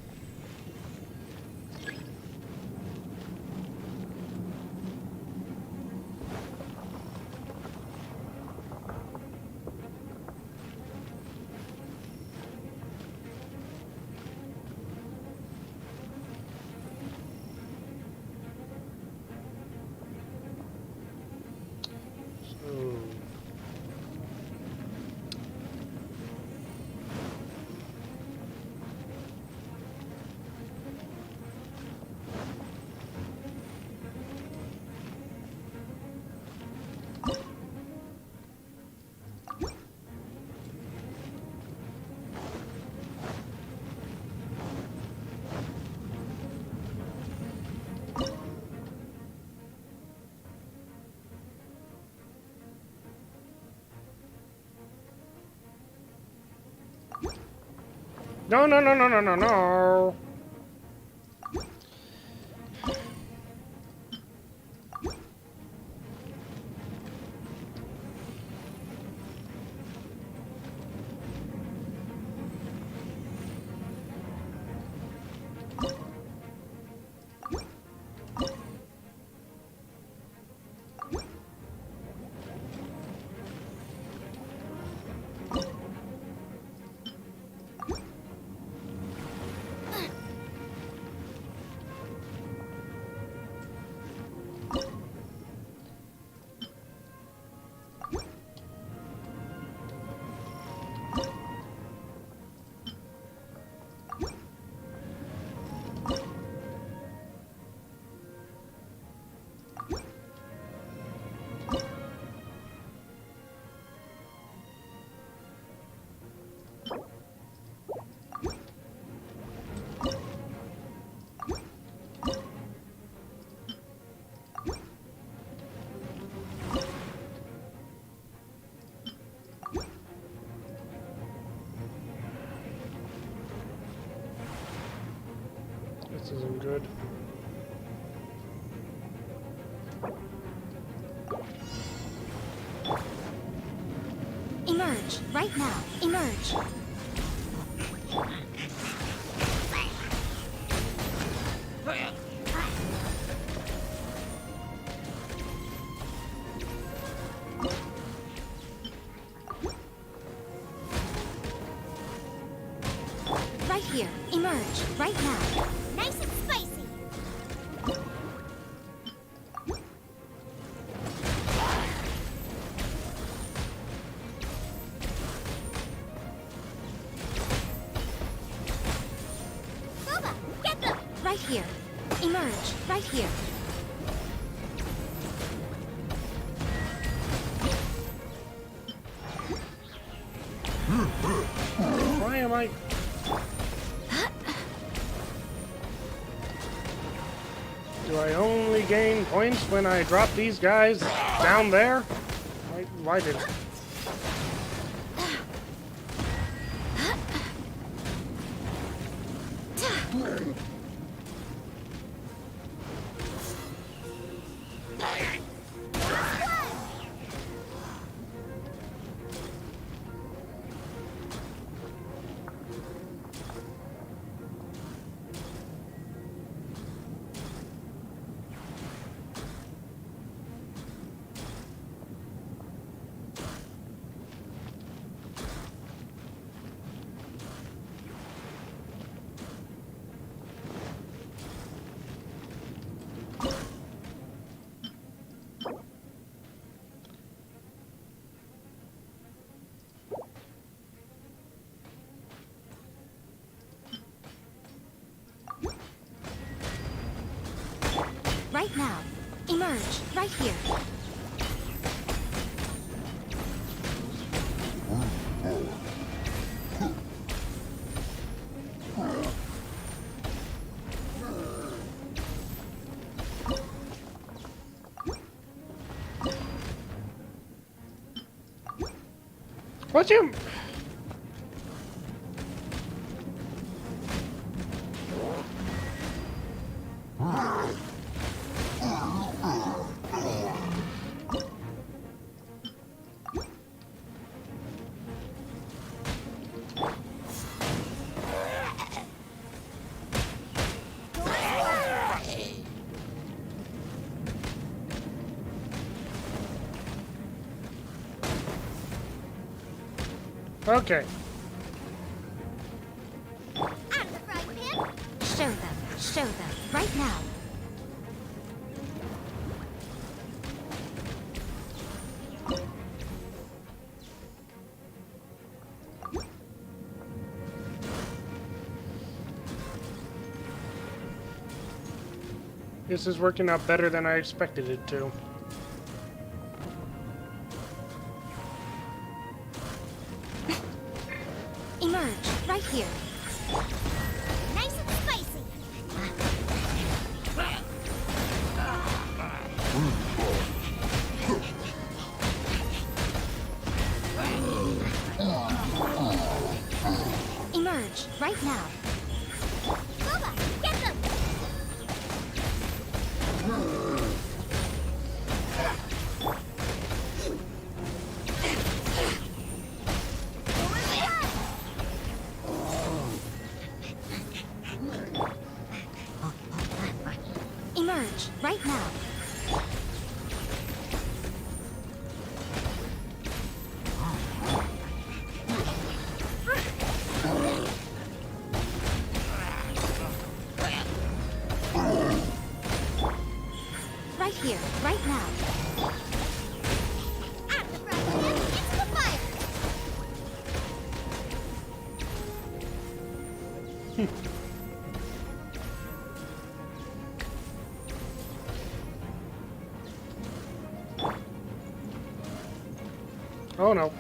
No, no, no, no, no, no, no. This isn't good. Emerge, right now. Emerge. Right here. Emerge, right now. Nice and spicy. Boba, get them! Right here. Emerge, right here. Why am I... Do I only gain points when I drop these guys down there? Why did... Right now. Emerge, right here. Watch him! Okay. Show them, right now. This is working out better than I expected it to. Emerge, right here. Nice and spicy. Emerge, right now. Boba, get them! Emerge, right now. Right here, right now. At the front, into the fire! Oh no.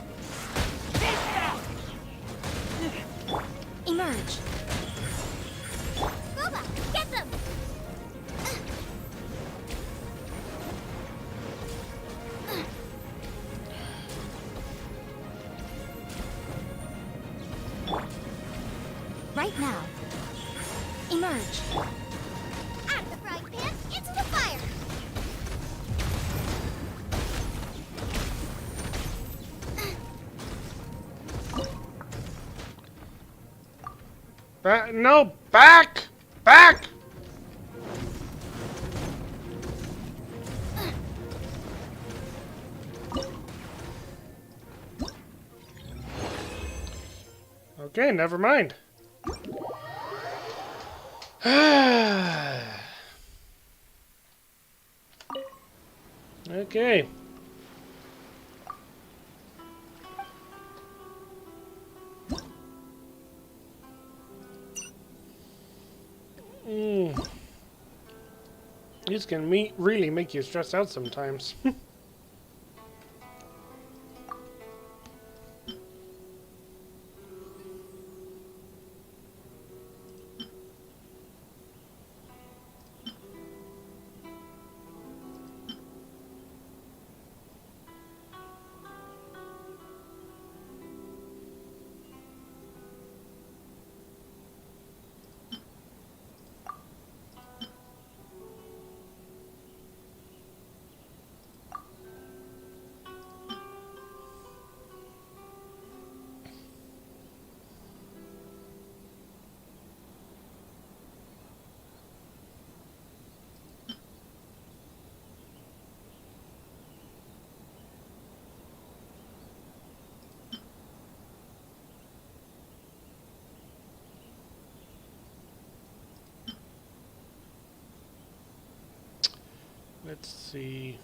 Emerge. Boba, get them! Right now. Emerge. No, back! Back! Okay, never mind. Okay. These can really make you stress out sometimes. Let's see.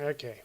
Okay.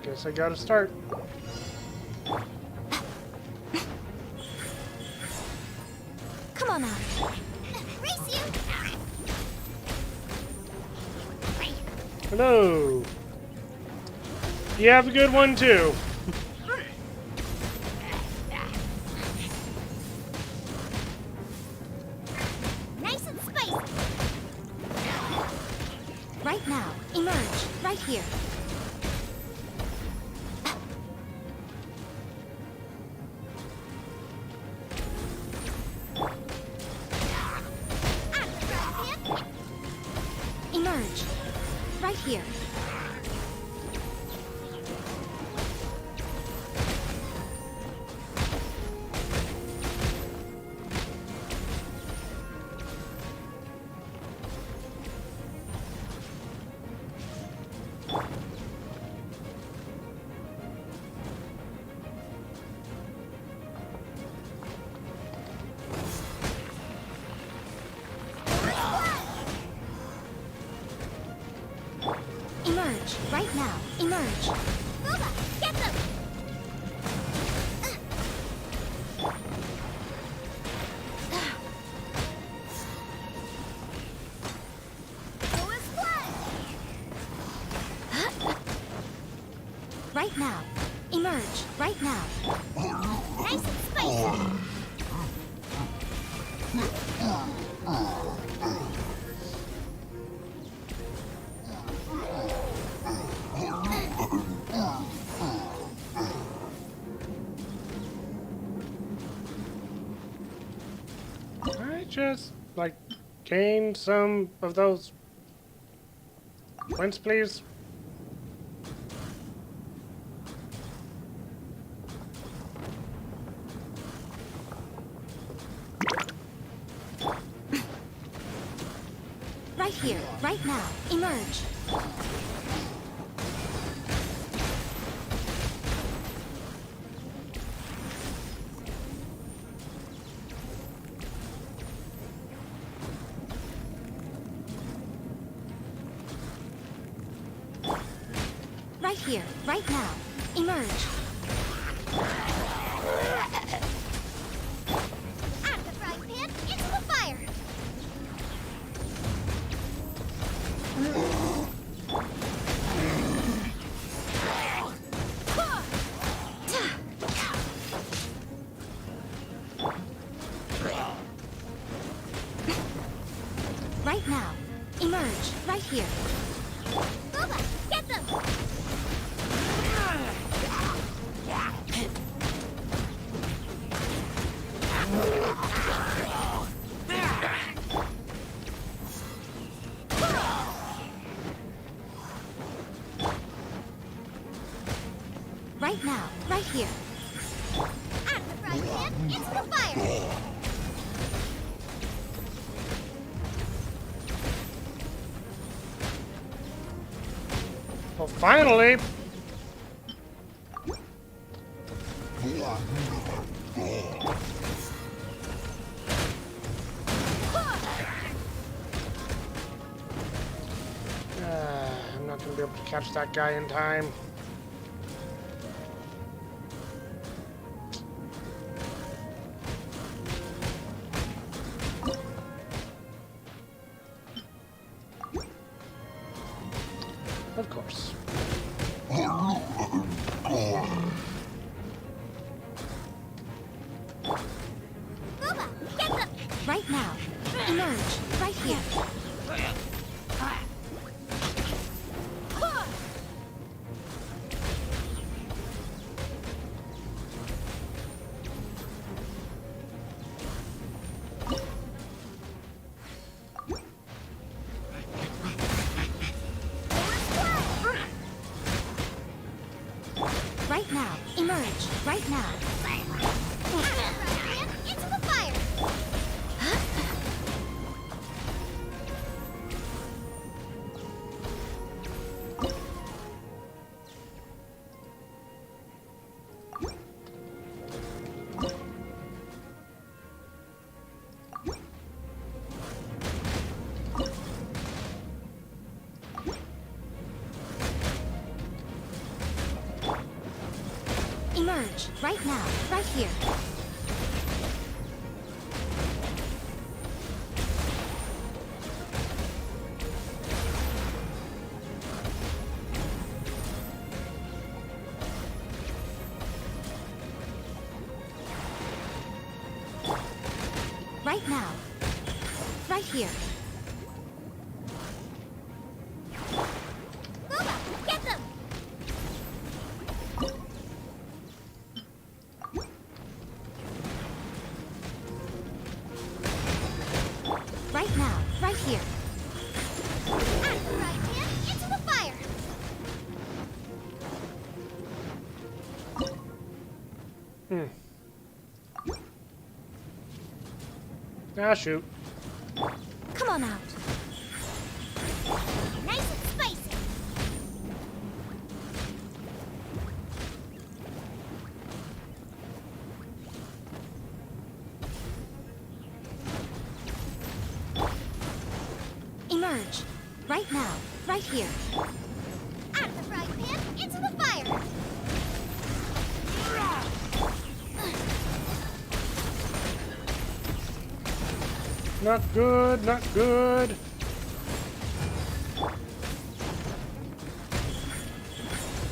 Guess I gotta start. Come on out. Race you! Hello. You have a good one too. Nice and spicy! Right now, emerge, right here. here. Emerge, right now. Emerge. Booba, get them! Right now. Emerge, right now. Nice and spicy! I just, like, gain some of those points, please? Right here, right now. Emerge. Right here, right now. Emerge. Out of the frying pan, into the fire! Right now. Emerge. Right here. Booba, get them! Right now. Right here. Out of the frying pan, into the fire! Well, finally! I'm not gonna be able to catch that guy in time. Of course. Booba, get them! Right now. Emerge. Right here. Right now. Emerge. Right now. Into the fire! Emerge. Right now. Right here. Right now. Right here. Booba, get them! Right now. Right here. Out of the frying pan, into the fire! Ah, shoot. Come on out. Nice and spicy. Emerge. Right now. Right here. Out of the frying pan, into the fire. Not good, not good.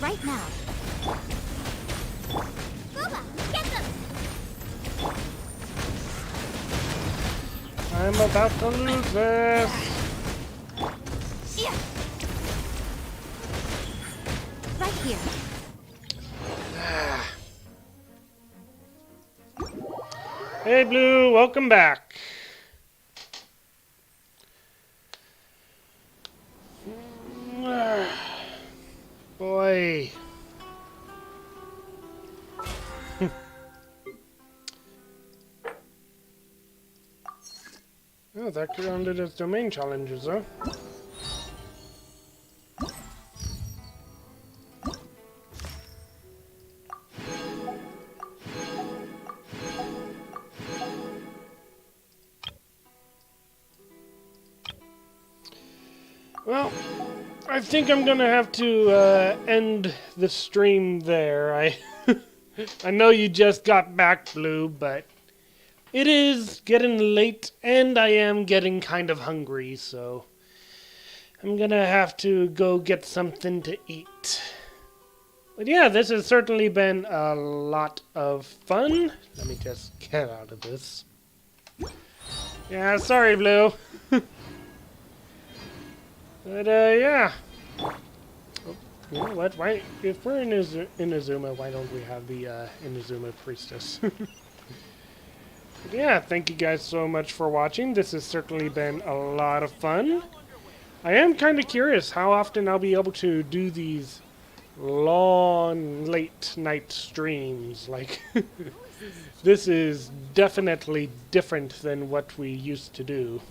Right now. Booba, get them. I'm about to lose this. Yeah. Right here. Hey, Blue, welcome back. Boy. Oh, that counted as domain challenges, huh? Well, I think I'm gonna have to end the stream there. I know you just got back, Blue, but it is getting late and I am getting kind of hungry, so I'm gonna have to go get something to eat. But yeah, this has certainly been a lot of fun. Let me just get out of this. Yeah, sorry, Blue. But, yeah. Oh, you know what? Why, if we're in Inazuma, why don't we have the Inazuma priestess? But yeah, thank you guys so much for watching. This has certainly been a lot of fun. I am kind of curious how often I'll be able to do these long, late night streams. Like, this is definitely different than what we used to do.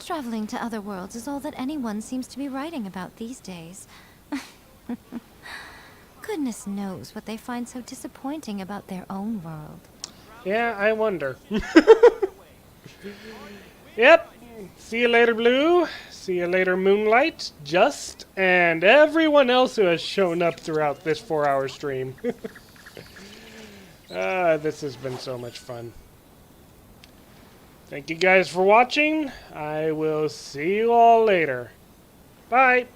Traveling to other worlds is all that anyone seems to be writing about these days. Goodness knows what they find so disappointing about their own world. Yeah, I wonder. Yep. See you later, Blue. See you later, Moonlight, Just, and everyone else who has shown up throughout this 4-hour stream. This has been so much fun. Thank you guys for watching. I will see you all later. Bye.